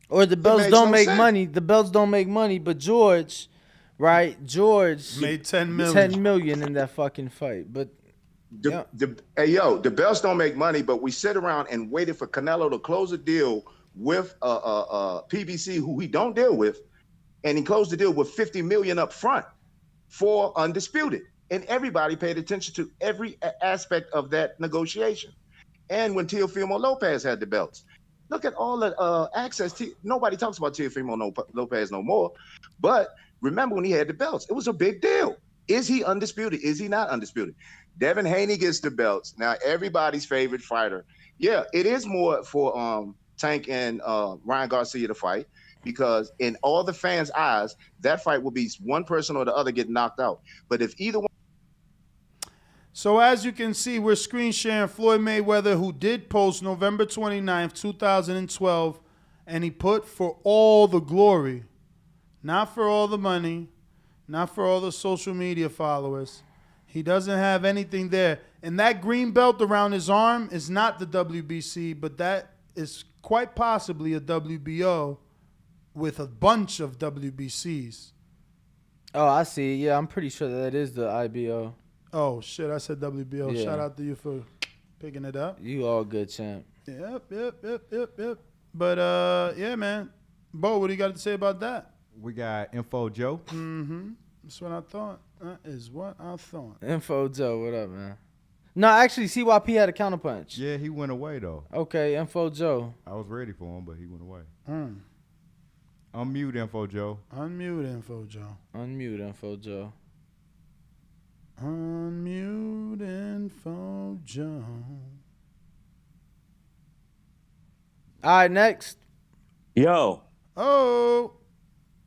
Or the belts don't make money. The belts don't make money, but George, right? George made 10 million. 10 million in that fucking fight. But the belts don't make money, but we sit around and waited for Canelo to close a deal with PBC, who we don't deal with, and he closed the deal with 50 million up front for undisputed. And everybody paid attention to every aspect of that negotiation. And when Teofimo Lopez had the belts, look at all the access. Nobody talks about Teofimo Lopez no more. But remember when he had the belts, it was a big deal. Is he undisputed? Is he not undisputed? Devin Haney gets the belts. Now, everybody's favorite fighter. Yeah, it is more for Tank and Ryan Garcia to fight, because in all the fans' eyes, that fight will be one person or the other get knocked out. But if either one. So as you can see, we're screen sharing Floyd Mayweather, who did post November 29th, 2012, and he put for all the glory, not for all the money, not for all the social media followers. He doesn't have anything there. And that green belt around his arm is not the WBC, but that is quite possibly a WBO with a bunch of WBCs. Oh, I see. Yeah, I'm pretty sure that is the IBO. Oh, shit, I said WBO. Yeah. Shout out to you for picking it up. You all good, champ. Yep. But, yeah, man. Bo, what do you got to say about that? We got Info Joe. Mm-hmm. That's what I thought. That is what I thought. Info Joe, what up, man? No, actually, CYP had a counterpunch. Yeah, he went away, though. Okay, Info Joe. I was ready for him, but he went away. Unmute Info Joe. Unmute Info Joe. Unmute Info Joe. Unmute Info Joe. All right, next. Yo. Oh.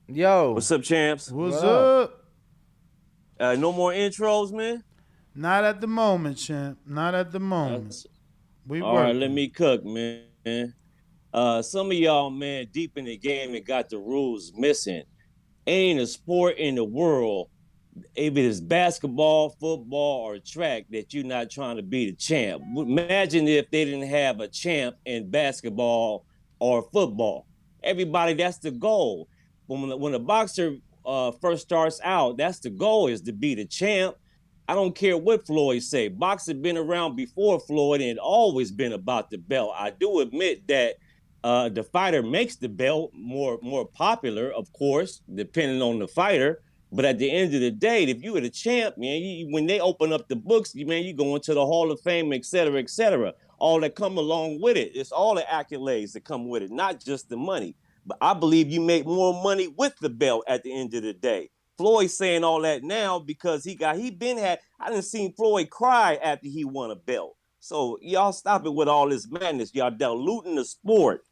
Yo. What's up, champs? What's up? No more intros, man? Not at the moment, champ. Not at the moment. All right, let me cook, man. Some of y'all, man, deep in the game and got the rules missing. Ain't a sport in the world, if it is basketball, football, or track, that you're not trying to be the champ. Imagine if they didn't have a champ in basketball or football. Everybody, that's the goal. When a boxer first starts out, that's the goal, is to be the champ. I don't care what Floyd say. Boxing been around before Floyd, and it always been about the belt. I do admit that the fighter makes the belt more popular, of course, depending on the fighter. But at the end of the day, if you were the champ, man, when they open up the books, man, you go into the Hall of Fame, et cetera, et cetera. All that come along with it. It's all the accolades that come with it, not just the money. But I believe you make more money with the belt at the end of the day. Floyd's saying all that now because I didn't see Floyd cry after he won a belt. So y'all stop it with all this madness. Y'all diluting the sport.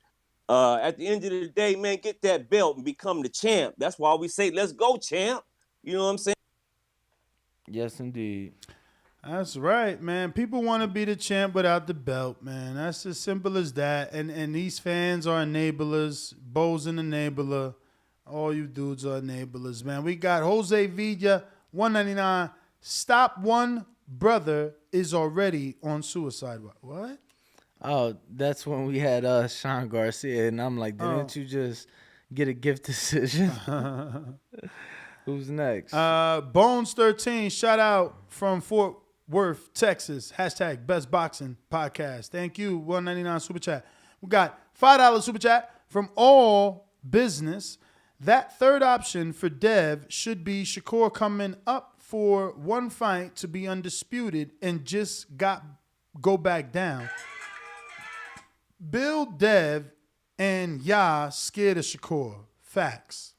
At the end of the day, man, get that belt and become the champ. That's why we say, let's go, champ. You know what I'm saying? Yes, indeed. That's right, man. People want to be the champ without the belt, man. That's as simple as that. And these fans are enablers. Bo's an enabler. All you dudes are enablers, man. We got Jose Villa, 199. Stop one brother is already on suicide. What? Oh, that's when we had Sean Garcia, and I'm like, didn't you just get a gift decision? Who's next? Bones 13, shout out from Fort Worth, Texas. Hashtag Best Boxing Podcast. Thank you. $1.99 super chat. We got $5 super chat from All Business. That third option for Dev should be Shakur coming up for one fight to be undisputed and just go back down. Bill, Dev, and Yah scared of Shakur. Facts.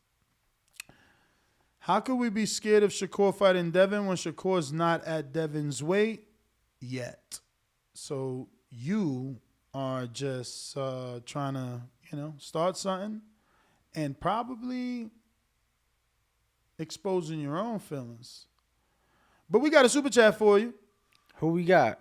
How could we be scared of Shakur fighting Devin when Shakur's not at Devin's weight yet? So you are just trying to, start something and probably exposing your own feelings. But we got a super chat for you. Who we got?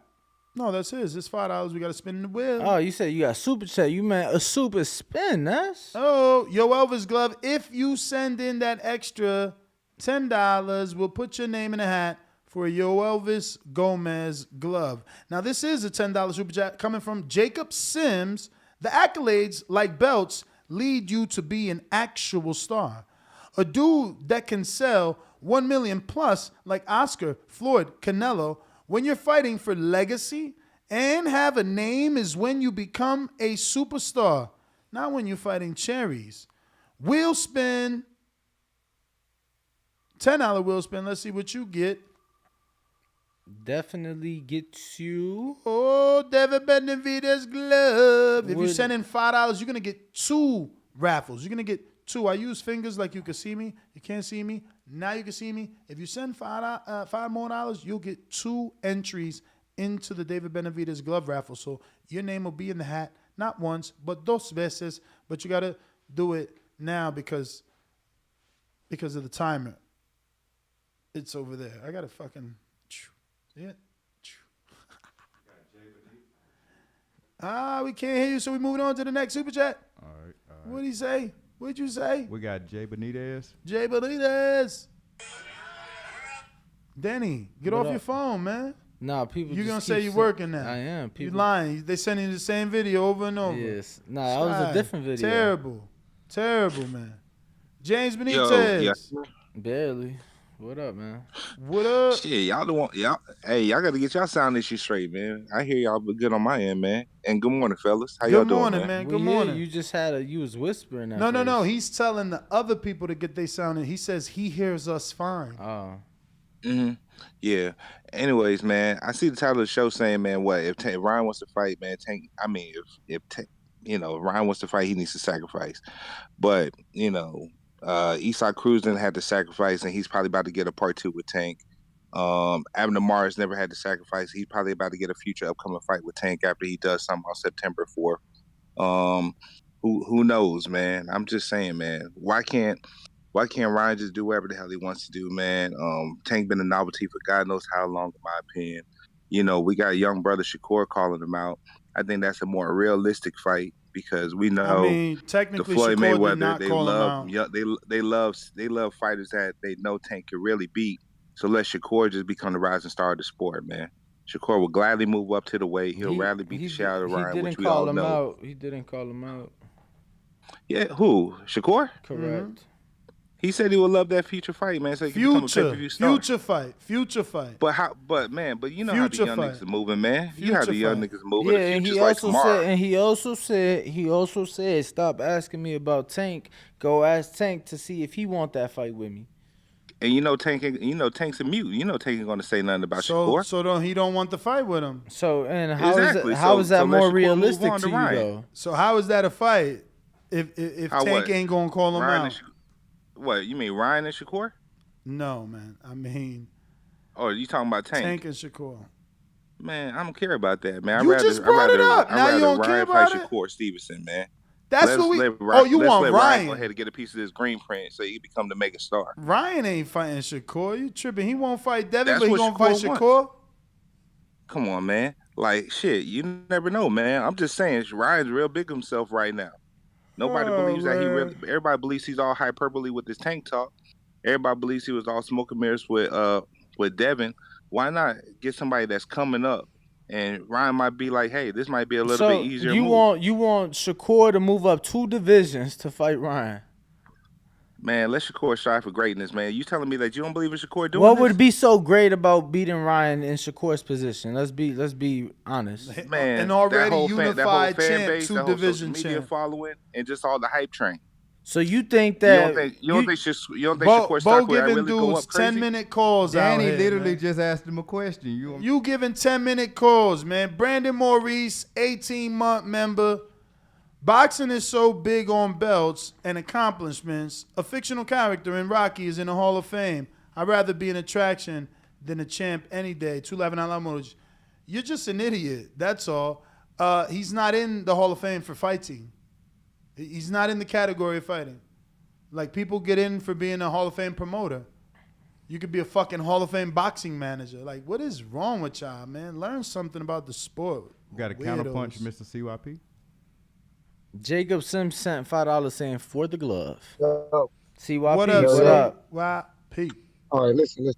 No, that's his. It's $5. We got to spin the wheel. Oh, you said you got super chat. You meant a super spin, that's? Oh, Yo Elvis Glove. If you send in that extra $10, we'll put your name in a hat for a Yo Elvis Gomez glove. Now, this is a $10 super chat coming from Jacob Sims. The accolades, like belts, lead you to be an actual star. A dude that can sell 1 million plus, like Oscar, Floyd, Canelo. When you're fighting for legacy and have a name is when you become a superstar, not when you're fighting cherries. Wheel spin. $10 wheel spin. Let's see what you get. Definitely gets you. Oh, David Benavidez glove. If you send in $5, you're going to get 2 raffles. You're going to get 2. I use fingers like you can see me. You can't see me. Now you can see me. If you send $5 more, you'll get 2 entries into the David Benavidez glove raffle. So your name will be in the hat, not once, but dos veces. But you got to do it now because of the timer. It's over there. I got to fucking... Yeah. We can't hear you, so we're moving on to the next super chat. All right. What'd he say? What'd you say? We got Jay Benitez. Jay Benitez. Danny, get off your phone, man. Nah, people. You're gonna say you're working now. I am. You lying. They sending you the same video over and over. Yes. Nah, that was a different video. Terrible, man. James Benitez. Yo, yeah. Barely. What up, man? What up? Shit, y'all don't want y'all. Hey, y'all got to get y'all sound issue straight, man. I hear y'all good on my end, man. And good morning, fellas. How y'all doing, Good morning, man. Good morning. You just you was whispering. No. He's telling the other people to get their sound in. He says he hears us fine. Oh. Yeah. Anyways, man, I see the title of the show saying, man, what if Ryan wants to fight, man? If Ryan wants to fight, he needs to sacrifice. But Isak Cruz didn't have to sacrifice, and he's probably about to get a part 2 with Tank. Abner Mars never had to sacrifice. He's probably about to get a future upcoming fight with Tank after he does something on September 4th. Who knows, man? I'm just saying, man. Why can't Ryan just do whatever the hell he wants to do, man? Tank been a novelty for God knows how long, in my opinion. We got young brother Shakur calling him out. I think that's a more realistic fight because we know technically the Floyd Shakur Mayweather, did not call him out. They love fighters that they know Tank can really beat. So let Shakur just become the rising star of the sport, man. Shakur will gladly move up to the weight. He'll rarely beat the shit out of Ryan, which we all know. He didn't call him out. Yeah, who? Shakur? Correct. Mm-hmm. He said he would love that future fight, man. So he can become a pay-per-view star. Future fight. But how the young niggas are moving, man. You know how the young niggas are moving. Yeah, and he also said, stop asking me about Tank. Go ask Tank to see if he want that fight with me. And Tank's a mute. Tank ain't gonna say nothing about Shakur. So he don't want the fight with him. So and Exactly. how is that So let more Shakur realistic move on to you Ryan. though? So how is that a fight if How Tank what? ain't gonna call him Ryan out? What, you mean Ryan and Shakur? No, man. I mean, Oh, you talking about Tank? Tank and Shakur. Man, I don't care about that, man. You just brought it up. Now you don't care about it? Shakur Stevenson, man. That's what we. Let You want let Ryan? Go ahead and get a piece of this green print so he can become the mega star. Ryan ain't fighting Shakur. You tripping? He won't fight Devin, That's but he what gonna fight Shakur Shakur. Come on, man. Like shit, you never know, man. I'm just saying, Ryan's real big himself right now. Nobody believes that he really. Everybody believes he's all hyperbole with his Tank talk. Everybody believes he was all smoke and mirrors with Devin. Why not get somebody that's coming up? And Ryan might be like, hey, this might be a little bit easier. You want Shakur to move up 2 divisions to fight Ryan? Man, let Shakur strive for greatness, man. You telling me that you don't believe in Shakur doing What this? would be so great about beating Ryan in Shakur's position? Let's be honest. Man, An already that whole unified fan champ, base, 2 that whole division social media champ. following, and just all the hype train. So you think that you don't think Shakur Bo stock would giving really go dudes up crazy? 10-minute calls out Danny here, literally man. just asked him a question. You giving 10-minute calls, man. Brandon Maurice, 18-month member. Boxing is so big on belts and accomplishments. A fictional character in Rocky is in the Hall of Fame. I'd rather be an attraction than a champ any day. 2 laughing out loud emojis. You're just an idiot. That's all. He's not in the Hall of Fame for fighting. He's not in the category of fighting. Like, people get in for being a Hall of Fame promoter. You could be a fucking Hall of Fame boxing manager. Like, what is wrong with y'all, man? Learn something about the sport. You got a counterpunch, Mr. CYP? Jacob Sims sent $5 saying for the glove. Yo. CYP, What up, what up? YP. All right, listen.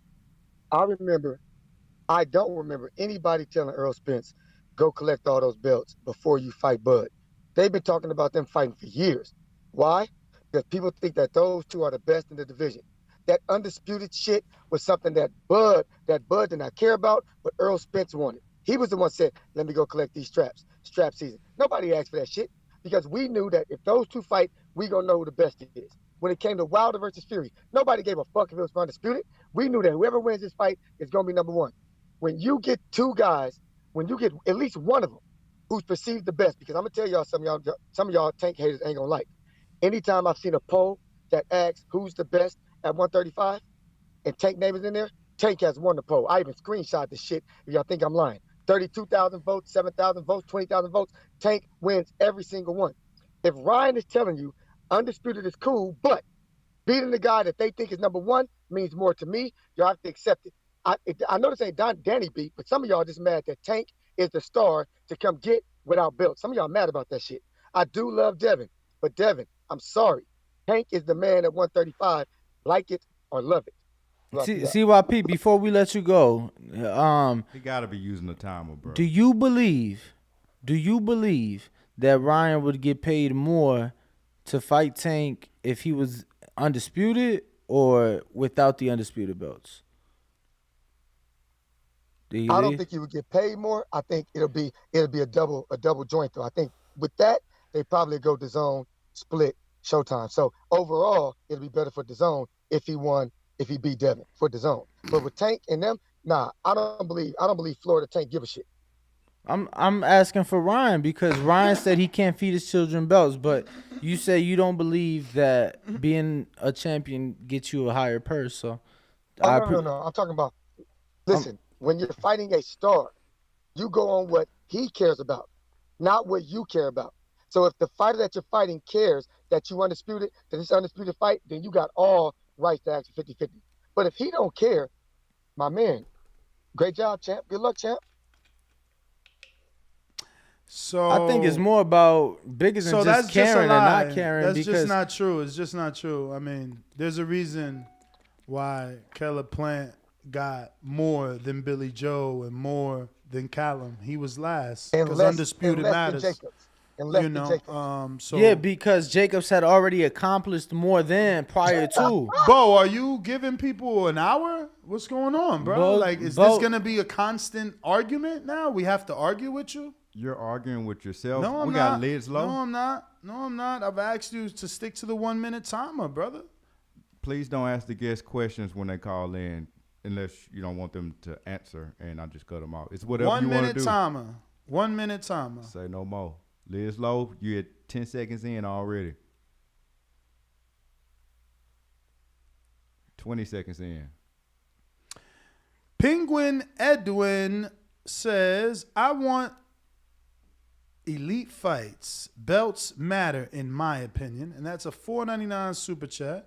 I don't remember anybody telling Earl Spence, go collect all those belts before you fight Bud. They've been talking about them fighting for years. Why? Because people think that those two are the best in the division. That undisputed shit was something that Bud did not care about, but Earl Spence wanted. He was the one that said, let me go collect these straps. Strap season. Nobody asked for that shit because we knew that if those two fight, we going to know who the best is. When it came to Wilder versus Fury, nobody gave a fuck if it was undisputed. We knew that whoever wins this fight is going to be number one. When you get 2 guys, when you get at least one of them who's perceived the best, because I'm going to tell y'all, some of y'all Tank haters ain't going to like. Anytime I've seen a poll that asks who's the best at 135 and Tank name is in there, Tank has won the poll. I even screenshot this shit if y'all think I'm lying. 32,000 votes, 7,000 votes, 20,000 votes. Tank wins every single one. If Ryan is telling you undisputed is cool, but beating the guy that they think is number one means more to me, y'all have to accept it. I know this ain't Danny beat, but some of y'all just mad that Tank is the star to come get without belts. Some of y'all mad about that shit. I do love Devin, but Devin, I'm sorry. Tank is the man at 135. Like it or love it. CYP, before we let you go, he got to be using the timer, bro. Do you believe that Ryan would get paid more to fight Tank if he was undisputed or without the undisputed belts? I don't think he would get paid more. I think it'll be a double joint though. I think with that they probably go DAZN, split, Showtime. So overall, it'll be better for DAZN if he beat Devin for DAZN. But with Tank and them, nah, I don't believe Florida Tank give a shit. I'm asking for Ryan because Ryan said he can't feed his children belts, but you say you don't believe that being a champion gets you a higher purse. So no. I'm talking about. Listen, when you're fighting a star, you go on what he cares about, not what you care about. So if the fighter that you're fighting cares that you undisputed, that it's an undisputed fight, then you got all rights to act 50-50. But if he don't care, my man, great job, champ. Good luck, champ. So I think it's more about bigger than just caring and not caring. That's because just not true. It's just not true. I mean, there's a reason why Keller Plant got more than Billy Joe and more than Callum. He was last because undisputed matters. You know, so yeah, because Jacobs had already accomplished more than prior to. Bo, are you giving people an hour? What's going on, bro? Like, is this gonna be a constant argument now? We have to argue with you? You're arguing with yourself. No, I'm we not. got lids low. No, I'm not. I've asked you to stick to the 1 minute timer, brother. please don't ask the guests questions when they call in unless you don't want them to answer, and I just cut them off. It's whatever you want to do. 1 minute timer. Say no more. Liz Lowe, you at 10 seconds in already. 20 seconds in. Penguin Edwin says, I want elite fights. Belts matter, in my opinion. And that's a $4.99 super chat.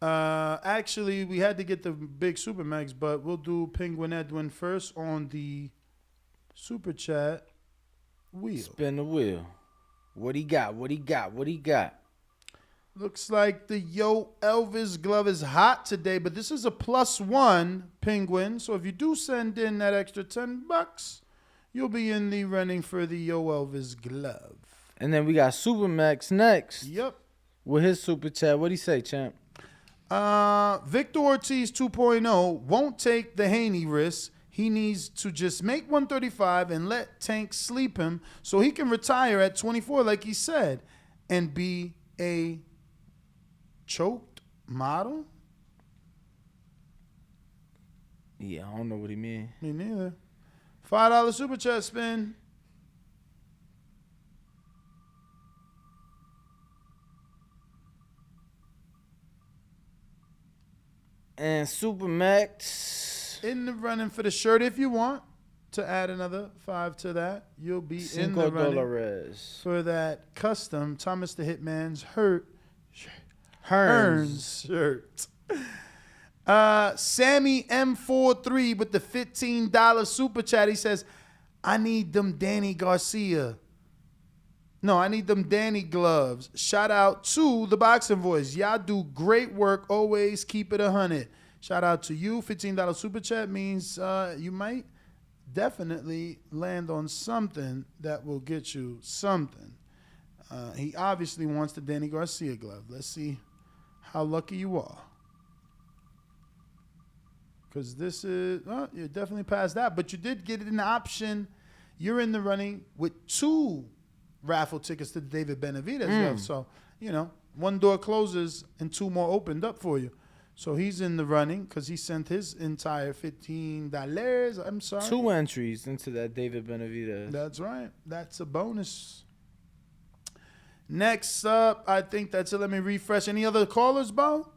Actually, we had to get the big super max, but we'll do Penguin Edwin first on the super chat wheel. Spin the wheel. What he got? What he got? What he got? Looks like the Yo Elvis glove is hot today, but this is a +1 Penguin. So if you do send in that extra $10, you'll be in the running for the Yo Elvis glove. And then we got Supermax next. Yep. With his super chat. What'd he say, champ? Victor Ortiz 2.0 won't take the Haney risk. He needs to just make 135 and let Tank sleep him so he can retire at 24, like he said, and be a choked model? Yeah, I don't know what he mean. Me neither. $5 super chat spin. And Supermax in the running for the shirt. If you want to add another 5 to that, you'll be in the running for that custom Thomas the Hitman's Hearns shirt. Sammy M43 with the $15 super chat. He says, I need them Danny Garcia. No, I need them Danny gloves. Shout out to the Boxing Voice. Y'all do great work. Always keep it 100. Shout out to you. $15 super chat means you might definitely land on something that will get you something. He obviously wants the Danny Garcia glove. Let's see how lucky you are. Because this is, you definitely passed that. But you did get an option. You're in the running with 2 raffle tickets to the David Benavidez glove. So, you know, 1 door closes and 2 more opened up for you. So he's in the running because he sent his entire $15. I'm sorry. 2 entries into that David Benavidez. That's right. That's a bonus. Next up, I think that's it. Let me refresh. Any other callers, Bo?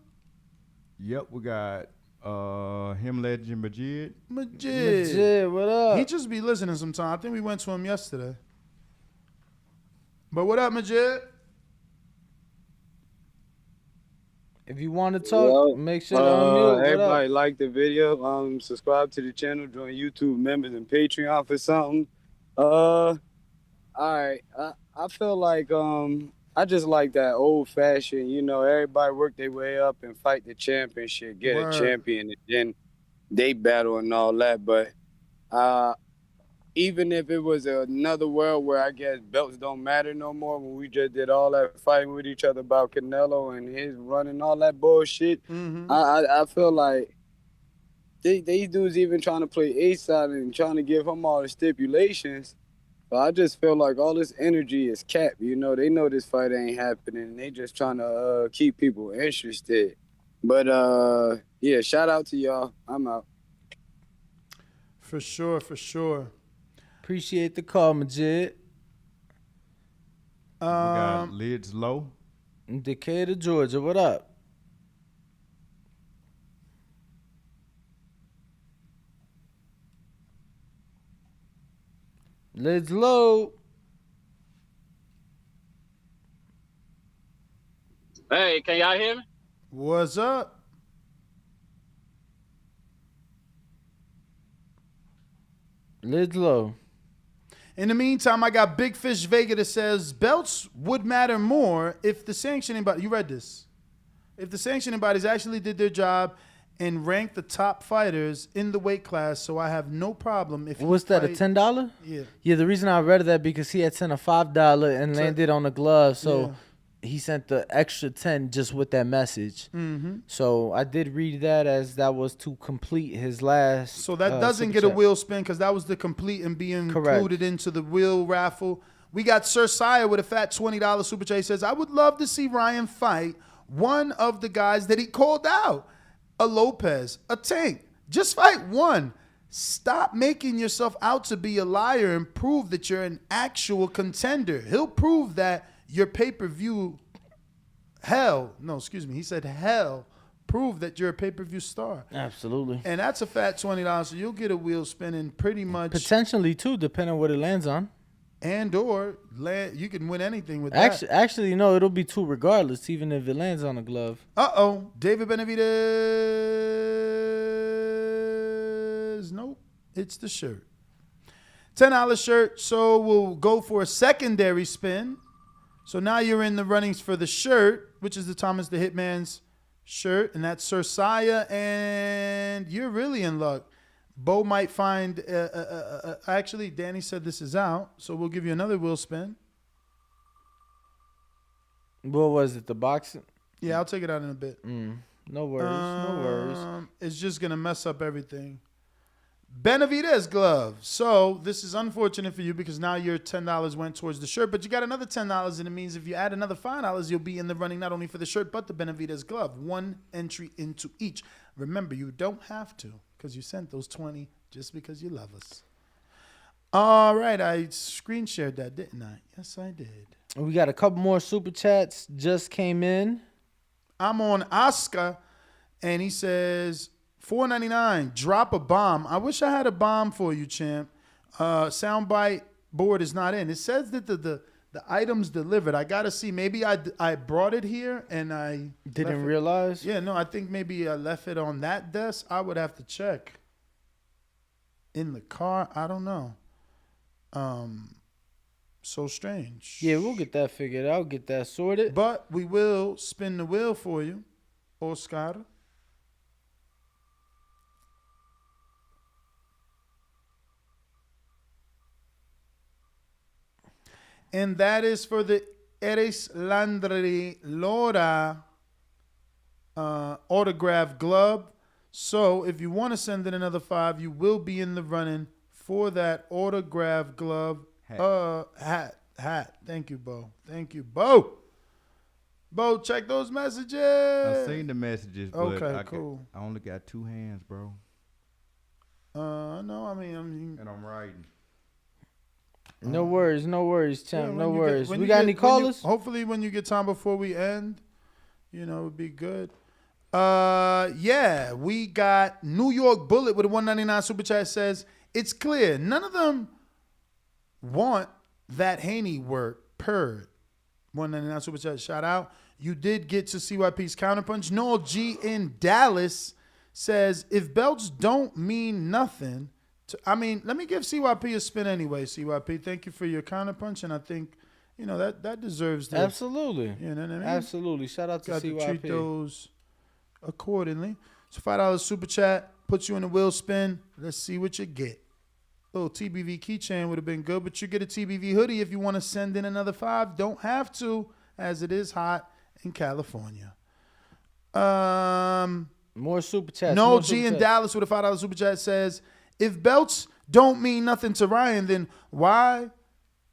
Yep, we got him, Legend Majid. Majid, what up? He just be listening sometime. I think we went to him yesterday. But what up, Majid? If you want to talk, make sure to unmute. Everybody like the video. Subscribe to the channel. Join YouTube members and Patreon for something. All right. I feel like I just like that old fashioned. You know, everybody work their way up and fight the championship, get a champion, and then they battle and all that. But even if it was another world where I guess belts don't matter no more, when we just did all that fighting with each other about Canelo and his running all that bullshit, I feel like these dudes even trying to play A-side and trying to give him all the stipulations. But I just feel like all this energy is capped. You know, they know this fight ain't happening. And they just trying to keep people interested. But, yeah, shout out to y'all. I'm out. For sure, for sure. Appreciate the call, Majid. We got Lids Low. Decatur, Georgia. What up? Lids Low. Hey, can y'all hear me? What's up? Lids Low. In the meantime, I got Big Fish Vega that says belts would matter more if the sanctioning body, you read this, if the sanctioning bodies actually did their job and ranked the top fighters in the weight class, so I have no problem if What's that, a $10? Yeah. Yeah, the reason I read that because he had sent a $5 and landed on the glove, so he sent the extra 10 just with that message. So I did read that as that was to complete his last. So that doesn't get a wheel spin because that was the complete and being included into the wheel raffle. We got Sir Sire with a fat $20 super chat. He says, I would love to see Ryan fight one of the guys that he called out. A Lopez, a Tank. Just fight one. Stop making yourself out to be a liar and prove that you're an actual contender. He'll prove that your pay-per-view he said hell, prove that you're a pay-per-view star. Absolutely. And that's a fat $20, so you'll get a wheel spinning pretty much. Potentially, too, depending on what it lands on. And or you can win anything with that. Actually, no, it'll be two regardless, even if it lands on a glove. David Benavidez. Nope, it's the shirt. $10 shirt, so we'll go for a secondary spin. So now you're in the runnings for the shirt, which is the Thomas the Hitman's shirt, and that's Sir Saya, and you're really in luck. Bo might find, actually, Danny said this is out, so we'll give you another wheel spin. What was it, the boxing? Yeah, I'll take it out in a bit. No worries, no worries. It's just going to mess up everything. Benavidez glove. So this is unfortunate for you because now your $10 went towards the shirt, but you got another $10, and it means if you add another $5, you'll be in the running not only for the shirt, but the Benavidez glove. One entry into each. Remember, you don't have to because you sent those 20 just because you love us. All right, I screen shared that, didn't I? Yes, I did. We got a couple more super chats just came in. I'm on Oscar, and he says, $4.99, drop a bomb. I wish I had a bomb for you, champ. Soundbite board is not in. It says that the item's delivered. I got to see. Maybe I brought it here and I didn't realize? Yeah, no, I think maybe I left it on that desk. I would have to check. In the car? I don't know. So strange. Yeah, we'll get that figured out. Get that sorted. But we will spin the wheel for you, Oscar. And that is for the Eres Landry Lora autograph glove. So if you want to send in another $5, you will be in the running for that autograph glove. Hat. Thank you, Bo. Thank you, Bo. Bo, check those messages. I seen the messages, but okay, cool. I only got two hands, bro. No, I mean, and I'm writing. No worries, champ. Yeah, no worries. We got any callers? Hopefully, when you get time before we end, it would be good. Yeah, we got New York Bullet with a $1.99 super chat says, it's clear none of them want that Haney work per $1.99 super chat. Shout out. You did get to CYP's counterpunch. Noel G in Dallas says, if belts don't mean nothing, let me give CYP a spin anyway, CYP. Thank you for your counterpunch, and I think, that deserves this. Absolutely. You know what I mean? Absolutely. Shout out to CYP. Got to treat those accordingly. So $5 super chat puts you in the wheel spin. Let's see what you get. Little TBV keychain would have been good, but you get a TBV hoodie if you want to send in another $5. Don't have to, as it is hot in California. More super chats. No G in Dallas with a $5 super chat says, if belts don't mean nothing to Ryan, then why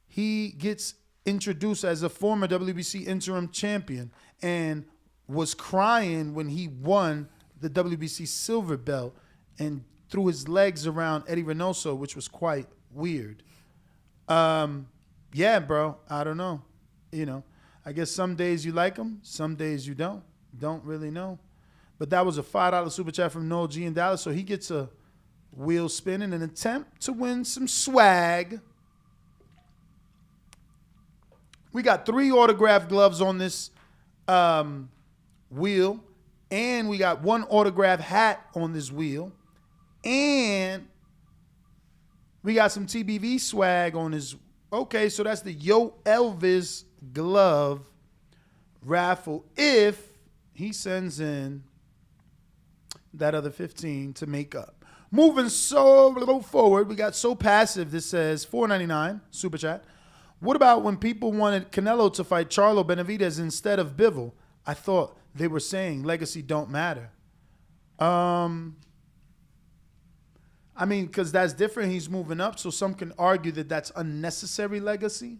he gets introduced as a former WBC interim champion and was crying when he won the WBC silver belt and threw his legs around Eddie Reynoso, which was quite weird. Yeah, bro, I don't know. I guess some days you like him, some days you don't. Don't really know. But that was a $5 super chat from Noel G in Dallas, so he gets a wheel spin in an attempt to win some swag. We got 3 autographed gloves on this wheel, and we got 1 autographed hat on this wheel, and we got some TBV swag on this. Okay, so that's the Yo Elvis glove raffle if he sends in that other 15 to make up. Moving so forward, we got So Passive. This says $4.99 super chat. What about when people wanted Canelo to fight Charlo Benavidez instead of Bivol? I thought they were saying legacy don't matter. Because that's different. He's moving up, so some can argue that that's unnecessary legacy.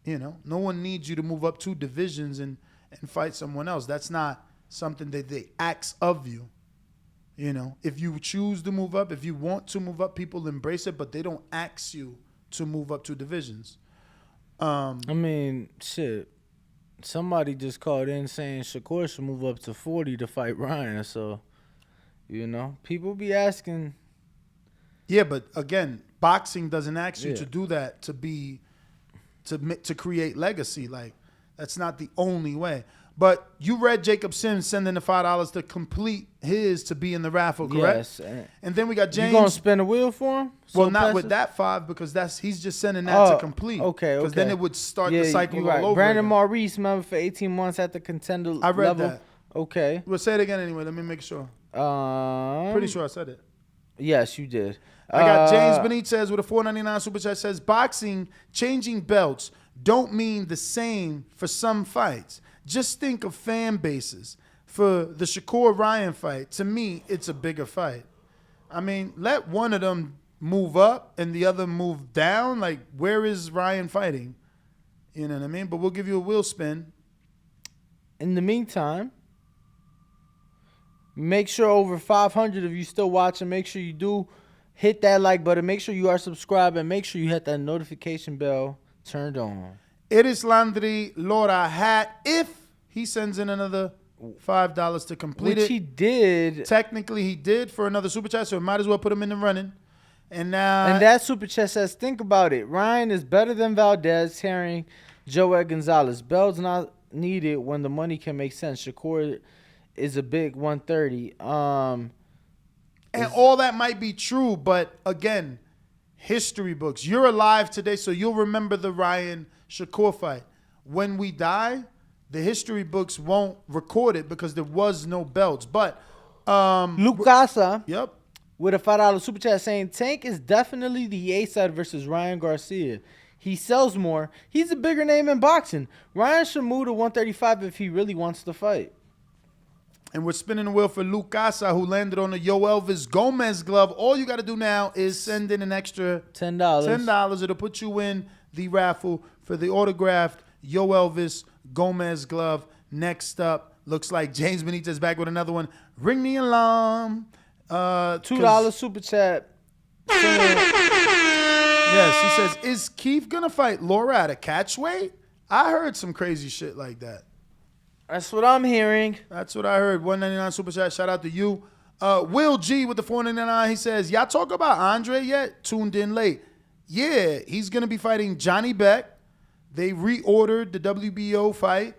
No one needs you to move up 2 divisions and and fight someone else. That's not something that they ask of you. You know, if you choose to move up, if you want to move up, people embrace it, but they don't ask you to move up 2 divisions. I mean, shit. Somebody just called in saying Shakur should move up to 40 to fight Ryan. So, you know, people be asking. Yeah, but again, boxing doesn't ask you Yeah. to do that to create legacy. Like, that's not the only way. But you read Jacob Sims sending the $5 to complete his to be in the raffle, correct? Yes. And then we got James. You gonna spin a wheel for him? Well, So not with passive? that 5 because he's just sending that to complete. Okay, Because then it would start the cycle you right. all over Brandon again. Maurice, member for 18 months at the contender I read level. that. Okay. Well, say it again anyway. Let me make sure. Pretty sure I said it. Yes, you did. I got James Benitez with a $4.99 super chat. Says boxing changing belts don't mean the same for some fights. Just think of fan bases. For the Shakur Ryan fight, to me, it's a bigger fight. I mean, let one of them move up and the other move down. Like, where is Ryan fighting? You know what I mean? But we'll give you a wheel spin. In the meantime, make sure over 500 of you still watching. Make sure you do hit that like button. Make sure you are subscribed and make sure you hit that notification bell turned on. It is Landry Laura hat if he sends in another $5 to complete it. Which he did. Technically, he did for another super chat, so we might as well put him in the running. And now, And that super chat says, think about it. Ryan is better than Valdez carrying Joel Gonzalez. Belts not needed when the money can make sense. Shakur is a big 130. And all that might be true, but again, history books. You're alive today, so you'll remember the Ryan Shakur fight. When we die, the history books won't record it because there was no belts. But Lucasa, yep, with a $5 super chat saying Tank is definitely the A-side versus Ryan Garcia. He sells more. He's a bigger name in boxing. Ryan should move to 135 if he really wants to fight. And we're spinning the wheel for Lucasa, who landed on the Yo Elvis Gomez glove. All you got to do now is send in an extra $10. $10. It'll put you in the raffle for the autographed Yo Elvis Gomez glove. Next up, looks like James Benitez back with another one. Ring the alarm. $2 super chat. Yes, he says, is Keith going to fight Laura at a catch weight? I heard some crazy shit like that. That's what I'm hearing. That's what I heard. $1.99 super chat. Shout out to you. Will G with the $4.99. He says, y'all talk about Andre yet? Tuned in late. Yeah, he's going to be fighting Johnny Beck. They reordered the WBO fight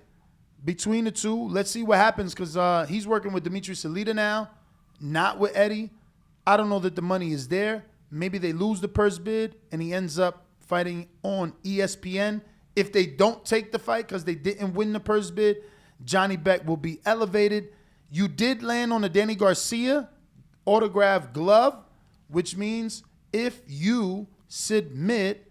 between the two. Let's see what happens because he's working with Dimitri Salita now, not with Eddie. I don't know that the money is there. Maybe they lose the purse bid and he ends up fighting on ESPN. If they don't take the fight because they didn't win the purse bid, Johnny Beck will be elevated. You did land on a Danny Garcia autographed glove, which means if you submit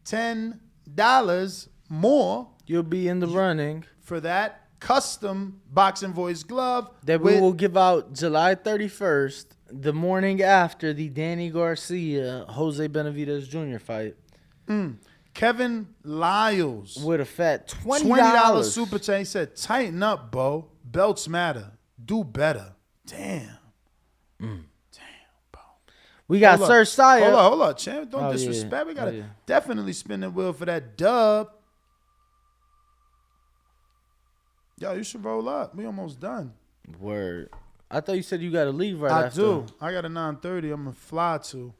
$10 more, you'll be in the running for that custom Boxing Voice glove that we will give out July 31st, the morning after the Danny Garcia Jose Benavidez Jr. fight. Kevin Lyles with a fat $20 super chat. He said, tighten up, Bo. Belts matter. Do better. Damn. We got Sir Saya. Hold on, champ. Don't disrespect. Yeah. We got to definitely spin the wheel for that dub. Yo, you should roll up. We almost done. Word. I thought you said you got to leave right after. I do. I got a 9:30. I'm going to fly to.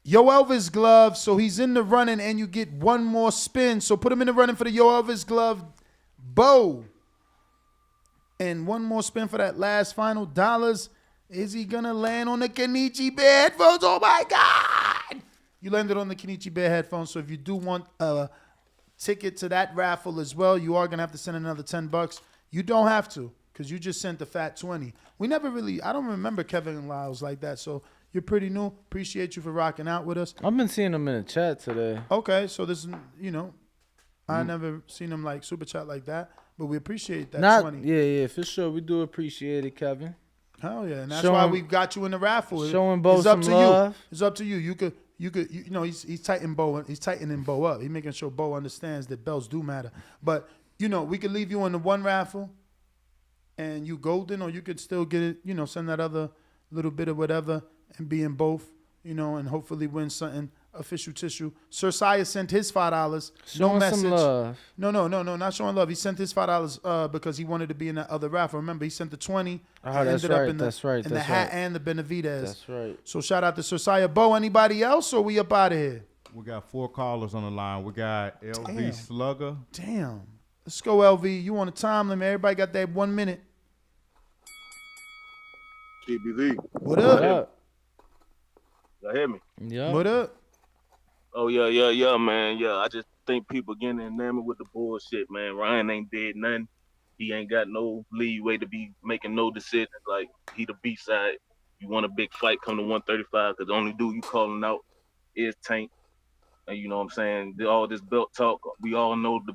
Yo Elvis glove. So he's in the running and you get one more spin. So put him in the running for the Yo Elvis glove. Bo. And one more spin for that last final dollars. Is he going to land on the Kenichi Bear headphones? Oh, my God. You landed on the Kenichi Bear headphones. So if you do want a ticket to that raffle as well, you are going to have to send another $10. You don't have to because you just sent the fat 20. We never really, I don't remember Kevin Lyles like that. So you're pretty new. Appreciate you for rocking out with us. I've been seeing him in the chat today. Okay. So this is, I never seen him like super chat like that. But we appreciate that 20. Yeah, for sure. We do appreciate it, Kevin. Hell yeah, and that's why we got you in the raffle. Showing Bo it's up some to love. you. It's up to you. You could, he's tightening Bo. He's tightening Bo up. He's making sure Bo understands that belts do matter. But we could leave you in the one raffle and you golden, or you could still get it, send that other little bit of whatever and be in both, and hopefully win something. Official tissue. Sir Saya sent his $5. No message. Some love. No, not showing love. He sent his $5 because he wanted to be in that other raffle. Remember, he sent the 20. Oh, that's right. That's right. And the hat and the Benavidez. That's right. So shout out to Sir Saya. Bo, anybody else, or we up out of here? We got 4 callers on the line. We got LV Slugger. Damn. Let's go, LV. You on the time limit? Everybody got that 1 minute. TBV. What up? Y'all hear me? Yeah. What up? Oh, yeah, man. Yeah, I just think people getting enamored with the bullshit, man. Ryan ain't did nothing. He ain't got no leeway to be making no decisions. Like, he the B-side. You want a big fight, come to 135, because the only dude you calling out is Tank. And you know what I'm saying? All this belt talk, we all know the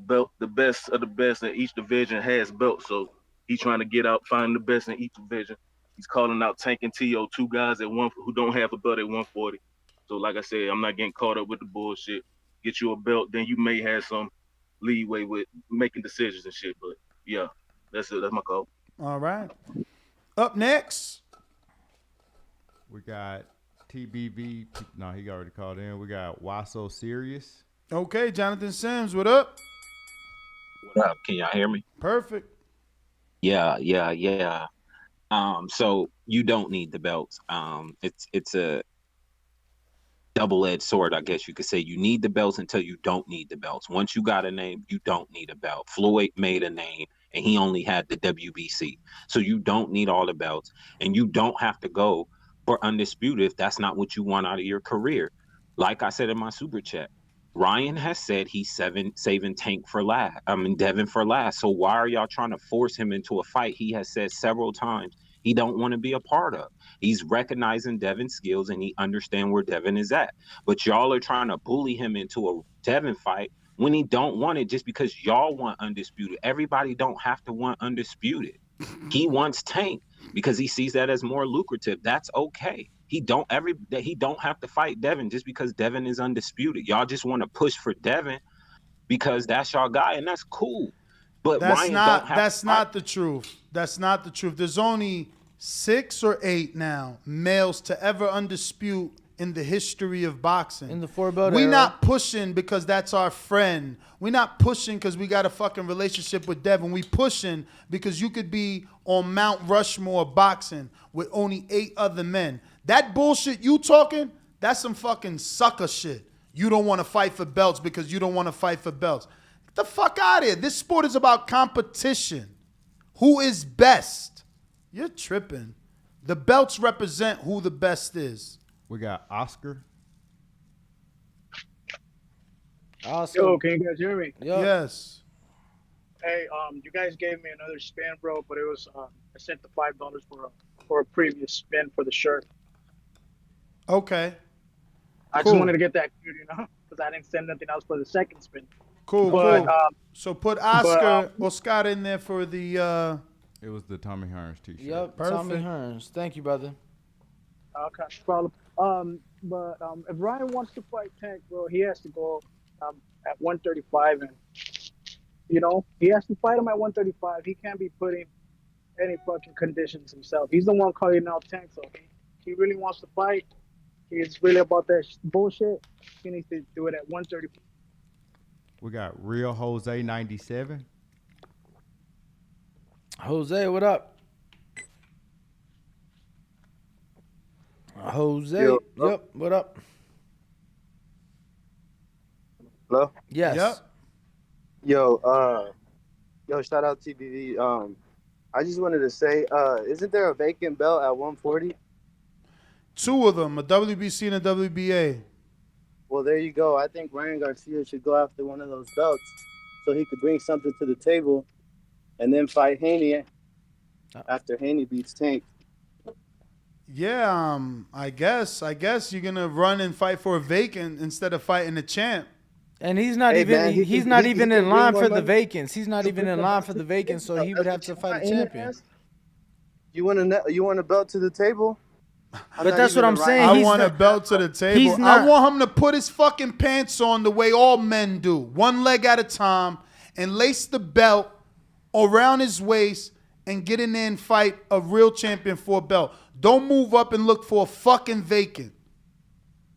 best of the best in each division has belts. So he's trying to get out, find the best in each division. He's calling out Tank and T.O., 2 guys who don't have a belt at 140. So like I said, I'm not getting caught up with the bullshit. Get you a belt, then you may have some leeway with making decisions and shit. But yeah, that's it. That's my call. All right. Up next, we got TBV. No, he already called in. We got Why So Serious. Okay, Jonathan Sims, what up? What up? Can y'all hear me? Perfect. Yeah. So you don't need the belts. It's a double-edged sword, I guess you could say. You need the belts until you don't need the belts. Once you got a name, you don't need a belt. Floyd made a name, and he only had the WBC. So you don't need all the belts, and you don't have to go for undisputed if that's not what you want out of your career. Like I said in my super chat, Ryan has said he's saving Tank for last. Devin for last. So why are y'all trying to force him into a fight he has said several times he don't want to be a part of? He's recognizing Devin's skills and he understands where Devin is at. But y'all are trying to bully him into a Devin fight when he don't want it just because y'all want undisputed. Everybody don't have to want undisputed. He wants Tank because he sees that as more lucrative. That's okay. He don't have to fight Devin just because Devin is undisputed. Y'all just want to push for Devin because that's y'all guy, and that's cool. But that's not the truth. That's not the truth. There's only 6 or 8 now males to ever undispute in the history of boxing. In the 4-belt We're era. not pushing because that's our friend. We're not pushing because we got a fucking relationship with Devin. We pushing because you could be on Mount Rushmore boxing with only 8 other men. That bullshit you talking, that's some fucking sucker shit. You don't want to fight for belts because you don't want to fight for belts. Get the fuck out of here. This sport is about competition. Who is best? You're tripping. The belts represent who the best is. We got Oscar. Yo, can you guys hear me? Yes. Hey, you guys gave me another spin, bro, but it was I sent the $5 for a previous spin for the shirt. Okay. I just wanted to get that clear, because I didn't send nothing else for the second spin. Cool. So put Oscar in there for the. It was the Tommy Hearns t-shirt. Yep, Perfect. Tommy Hearns. Thank you, brother. Okay, no problem. But if Ryan wants to fight Tank, bro, he has to go at 135, and he has to fight him at 135. He can't be putting any fucking conditions himself. He's the one calling out Tank, so he really wants to fight. He's really about that bullshit. He needs to do it at 135. We got Real Jose 97. Jose, what up? Jose, yep, what up? Hello? Yes. Yep. Yo, shout out TBV. I just wanted to say, isn't there a vacant belt at 140? 2 of them, a WBC and a WBA. Well, there you go. I think Ryan Garcia should go after one of those belts so he could bring something to the table and then fight Haney after Haney beats Tank. Yeah, I guess you're gonna run and fight for a vacant instead of fighting the champ. And he's not he's not even in line for the vacants. He's not even in line for the vacants, so he would have to fight a champion. You want a belt to the table? But that's what I'm saying. I want a belt to the table. I want him to put his fucking pants on the way all men do, one leg at a time, and lace the belt around his waist and get in there and fight a real champion for a belt. Don't move up and look for a fucking vacant.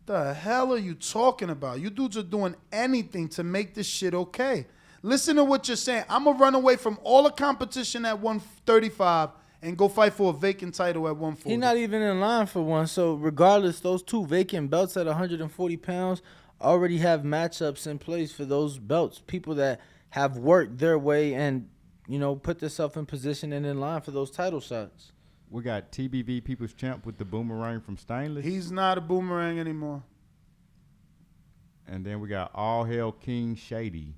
The hell are you talking about? You dudes are doing anything to make this shit okay. Listen to what you're saying. I'm going to run away from all the competition at 135 and go fight for a vacant title at 140. He's not even in line for one. So regardless, those two vacant belts at 140 pounds already have matchups in place for those belts. People that have worked their way and, you know, put themselves in position and in line for those title shots. We got TBV People's Champ with the boomerang from Stainless. He's not a boomerang anymore. And then we got All Hail King Shady.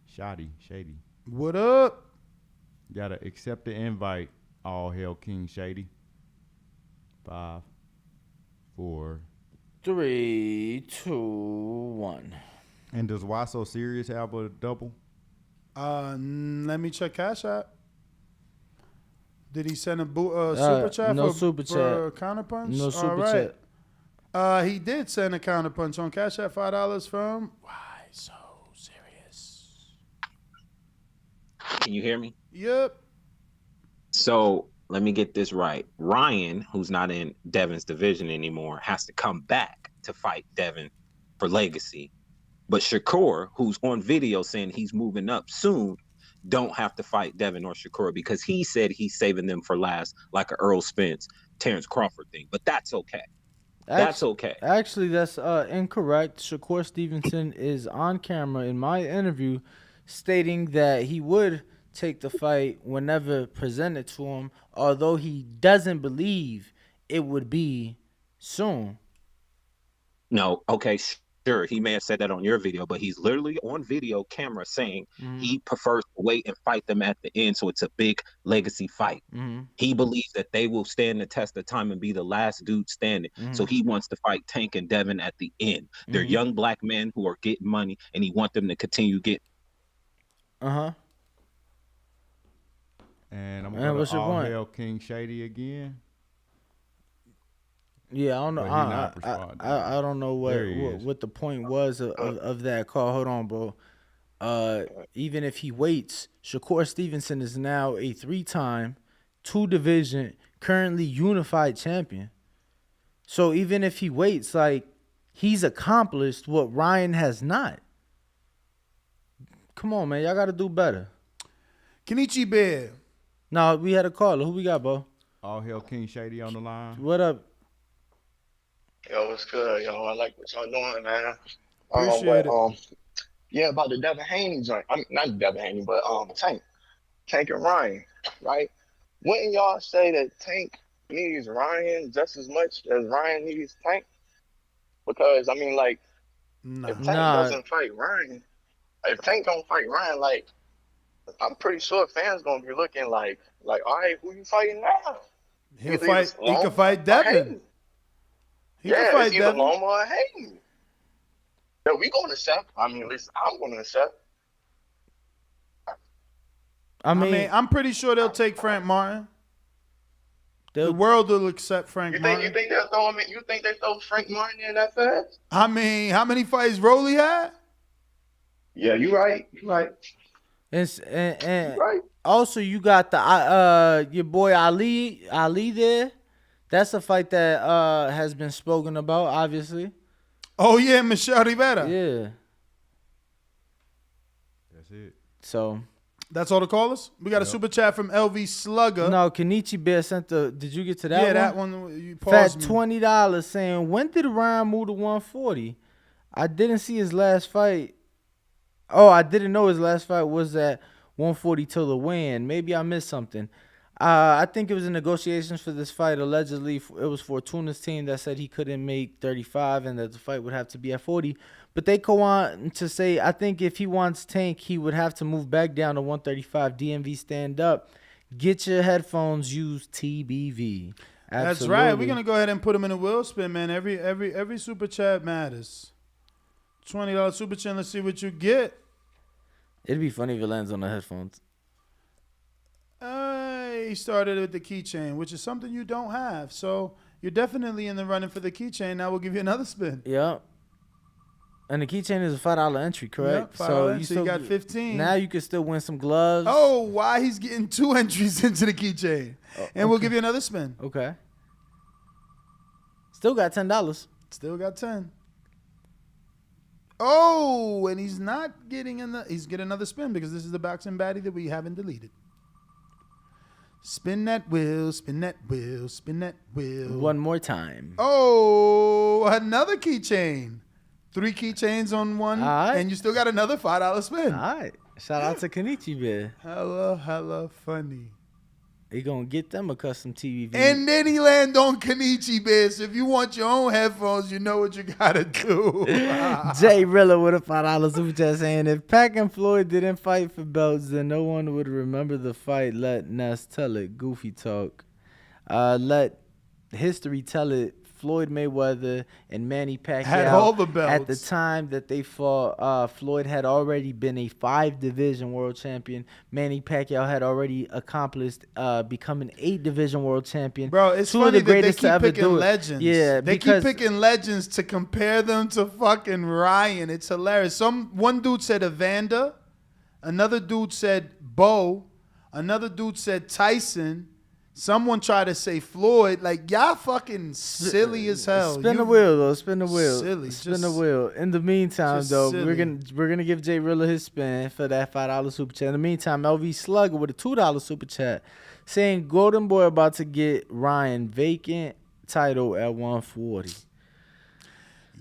Shady. What up? Gotta accept the invite. All Hail King Shady. 5, 4, 3, 2, 1. And does Why So Serious have a double? Let me check Cash App. Did he send a super chat? No for, super for chat. Counterpunch? No super All right. chat. He did send a Counterpunch on Cash App, $5 from Why So Serious. Can you hear me? Yep. So let me get this right. Ryan, who's not in Devin's division anymore, has to come back to fight Devin for legacy. But Shakur, who's on video saying he's moving up soon, don't have to fight Devin or Shakur because he said he's saving them for last, like a Earl Spence, Terrence Crawford thing. But that's okay. That's okay. Actually, that's incorrect. Shakur Stevenson is on camera in my interview stating that he would take the fight whenever presented to him, although he doesn't believe it would be soon. No, okay, sure. He may have said that on your video, but he's literally on video camera saying he prefers to wait and fight them at the end, so it's a big legacy fight. He believes that they will stand the test of time and be the last dude standing. So he wants to fight Tank and Devin at the end. They're young black men who are getting money, and he wants them to continue getting. And I'm going to All Hail King Shady again. Yeah, I don't know. I don't know what the point was of that call. Hold on, bro. Even if he waits, Shakur Stevenson is now a 3-time, 2-division, currently unified champion. So even if he waits, like, he's accomplished what Ryan has not. Come on, man. Y'all got to do better. Kenichi Bear. No, we had a caller. Who we got, bro? All Hail King Shady on the line. What up? Yo, what's good, yo? I like what y'all doing, man. Appreciate it. Yeah, about the Devin Haney joint. I mean, not Devin Haney, but Tank and Ryan, right? Wouldn't y'all say that Tank needs Ryan just as much as Ryan needs Tank? Because I mean, like, if Tank doesn't fight Ryan, if Tank don't fight Ryan, like, I'm pretty sure fans gonna be looking like, all right, who you fighting now? He could fight Devin. He could fight it's either Devin. Loma or Hayden. Yeah, we going to accept. I mean, at least I'm going to accept. I mean, I'm pretty sure they'll take Frank Martin. The world will accept Frank Martin. You think they'll throw him in? You think they throw Frank Martin in that fast? I mean, how many fights Rolly had? Yeah, you right. You right. And right. Also, you got the your boy Ali there. That's a fight that has been spoken about, obviously. Oh yeah, Michelle Rivera. Yeah. That's it. So that's all the callers? We got a super chat from LV Slugger. No, Kenichi Bear sent did you get to that one? Yeah, that one. You paused Fat $20 saying, when did Ryan move to 140? I didn't see his last fight. Oh, I didn't know his last fight was at 140 till the win. Maybe I missed something. I think it was in negotiations for this fight. Allegedly, it was Fortuna's team that said he couldn't make 35 and that the fight would have to be at 40. But they go on to say, I think if he wants Tank, he would have to move back down to 135. DMV stand up. Get your headphones. Use TBV. Absolutely. That's right. We're gonna go ahead and put him in a wheel spin, man. Every super chat matters. $20 super chat. Let's see what you get. It'd be funny if it lands on the headphones. He started with the keychain, which is something you don't have. So you're definitely in the running for the keychain. Now we'll give you another spin. Yeah. And the keychain is a $5 entry, correct? Yep, $5 entry. You got 15. Now you can still win some gloves. Oh, why he's getting 2 entries into the keychain. And we'll give you another spin. Okay. Still got $10. Still got 10. Oh, and he's not getting he's getting another spin because this is the boxing baddie that we haven't deleted. Spin that wheel, spin that wheel, spin that wheel. One more time. Oh, another keychain. 3 keychains on one, right. And you still got another $5 spin. All right. Shout out to Kenichi, man. Hella funny. He gonna get them a custom TV. And then he land on Kenichi, bitch. So if you want your own headphones, you know what you gotta do. Jay Rilla with a $5 super chat saying, if Pac and Floyd didn't fight for belts, then no one would remember the fight. Let Ness tell it. Goofy talk. Let history tell it. Floyd Mayweather and Manny Pacquiao had all the belts. At the time that they fought, Floyd had already been a 5-division world champion. Manny Pacquiao had already accomplished becoming 8-division world champion. Bro, it's funny that they keep picking legends. Yeah, they keep picking legends to compare them to fucking Ryan. It's hilarious. One dude said Evander, another dude said Bo, another dude said Tyson. Someone tried to say Floyd. Like, y'all fucking silly as hell. Spin the wheel, though. Spin the wheel. Silly. Spin the wheel. In the meantime, though, silly. we're gonna give Jay Rilla his spin for that $5 super chat. In the meantime, LV Slugger with a $2 super chat saying Golden Boy about to get Ryan vacant title at 140.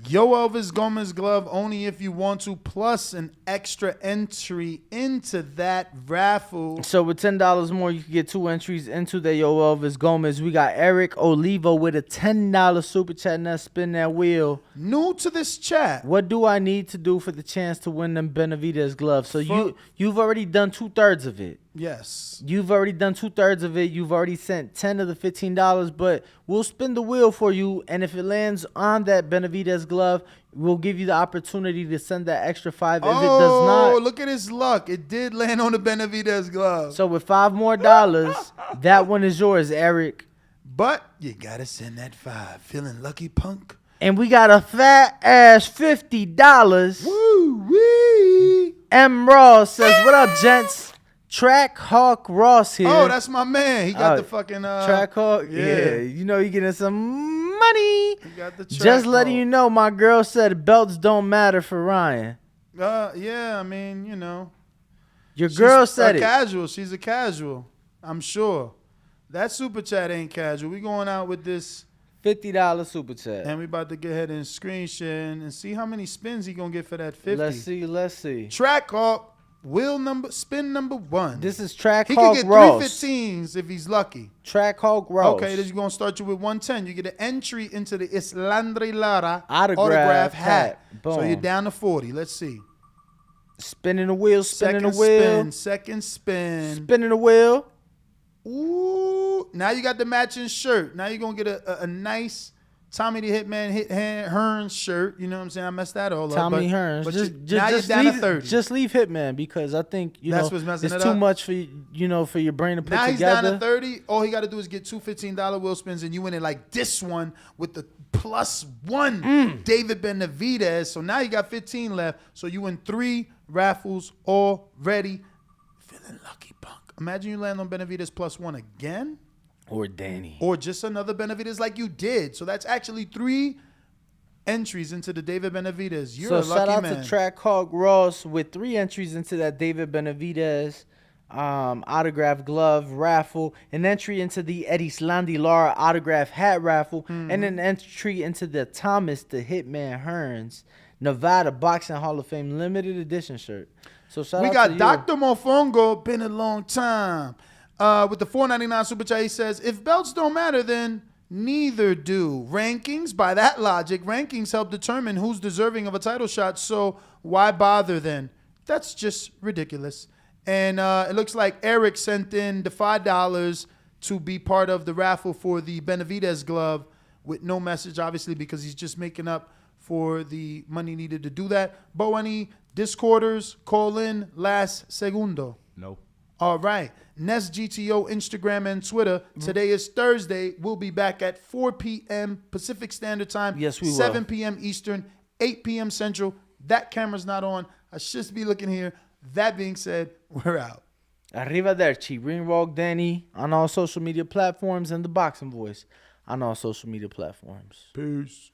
Yo Elvis Gomez glove only if you want to, plus an extra entry into that raffle. So with $10 more, you can get 2 entries into the Yo Elvis Gomez. We got Eric Olivo with a $10 super chat. Now spin that wheel. New to this chat. What do I need to do for the chance to win them Benavidez gloves? So you've already done 2/3 of it. Yes. You've already done 2/3 of it. You've already sent 10 of the $15, but we'll spin the wheel for you. And if it lands on that Benavidez glove, we'll give you the opportunity to send that extra 5. If it does not, look at his luck. It did land on the Benavidez glove. So with $5 more, that one is yours, Eric. But you got to send that 5. Feeling lucky, punk? And we got a fat ass $50. Woo-wee. M. Ross says, what up, gents? Track Hawk Ross here. Oh, that's my man. He got the fucking Track Hawk. Yeah, you know you getting some money. He got the track Just letting you know, my girl said belts don't matter for Ryan. Yeah, I mean, you know. Your girl said it. Casual. She's a casual. I'm sure. That super chat ain't casual. We going out with this $50 super chat. And we about to go ahead and screen share and see how many spins he gonna get for that 50. Let's see. Track Hawk. Spin number 1. This is Track He Hawk could get Ross. 3 15s if he's lucky. Track Hawk Ross. Okay, this is going to start you with 110. You get an entry into the Islandre Lara autograph hat. Boom. So you're down to 40. Let's see. Spinning the wheel, spinning the wheel. Second spin. Spinning the wheel. Ooh. Now you got the matching shirt. Now you're going to get a nice Tommy the Hitman Hearns shirt. You know what I'm saying? I messed that all Tommy up. Hearns. But Now you're down to 30. Just leave Hitman because I think That's what's messing it's it too up. much for for your brain to put now together. He's down to 30. All he got to do is get 2 $15 wheel spins, and you win it like this one with the +1 David Benavidez. So now you got 15 left. So you win 3 raffles already. Feeling lucky, punk. Imagine you land on Benavidez +1 again. Or Danny. Or just another Benavidez like you did. So that's actually 3 entries into the David Benavidez. You're a lucky man. Shout out to Track Hawk Ross with 3 entries into that David Benavidez autograph glove raffle, an entry into the Eddie Slandi Lara autograph hat raffle, and an entry into the Thomas the Hitman Hearns Nevada Boxing Hall of Fame limited edition shirt. So shout out to you. We got Dr. Mofongo, been a long time. With the $4.99 super chat, he says, if belts don't matter, then neither do rankings. By that logic, rankings help determine who's deserving of a title shot. So why bother then? That's just ridiculous. And it looks like Eric sent in the $5 to be part of the raffle for the Benavidez glove with no message, obviously, because he's just making up for the money needed to do that. Bo, any discorders? Call in last segundo. No. All right. Nest GTO, Instagram, and Twitter. Today is Thursday. We'll be back at 4 p.m. Pacific Standard Time. Yes, we will. 7 p.m. Eastern, 8 p.m. Central, That camera's not on. I should be looking here. That being said, we're out. Arrivederci. Ringwalk Danny on all social media platforms and the Boxing Voice on all social media platforms. Peace.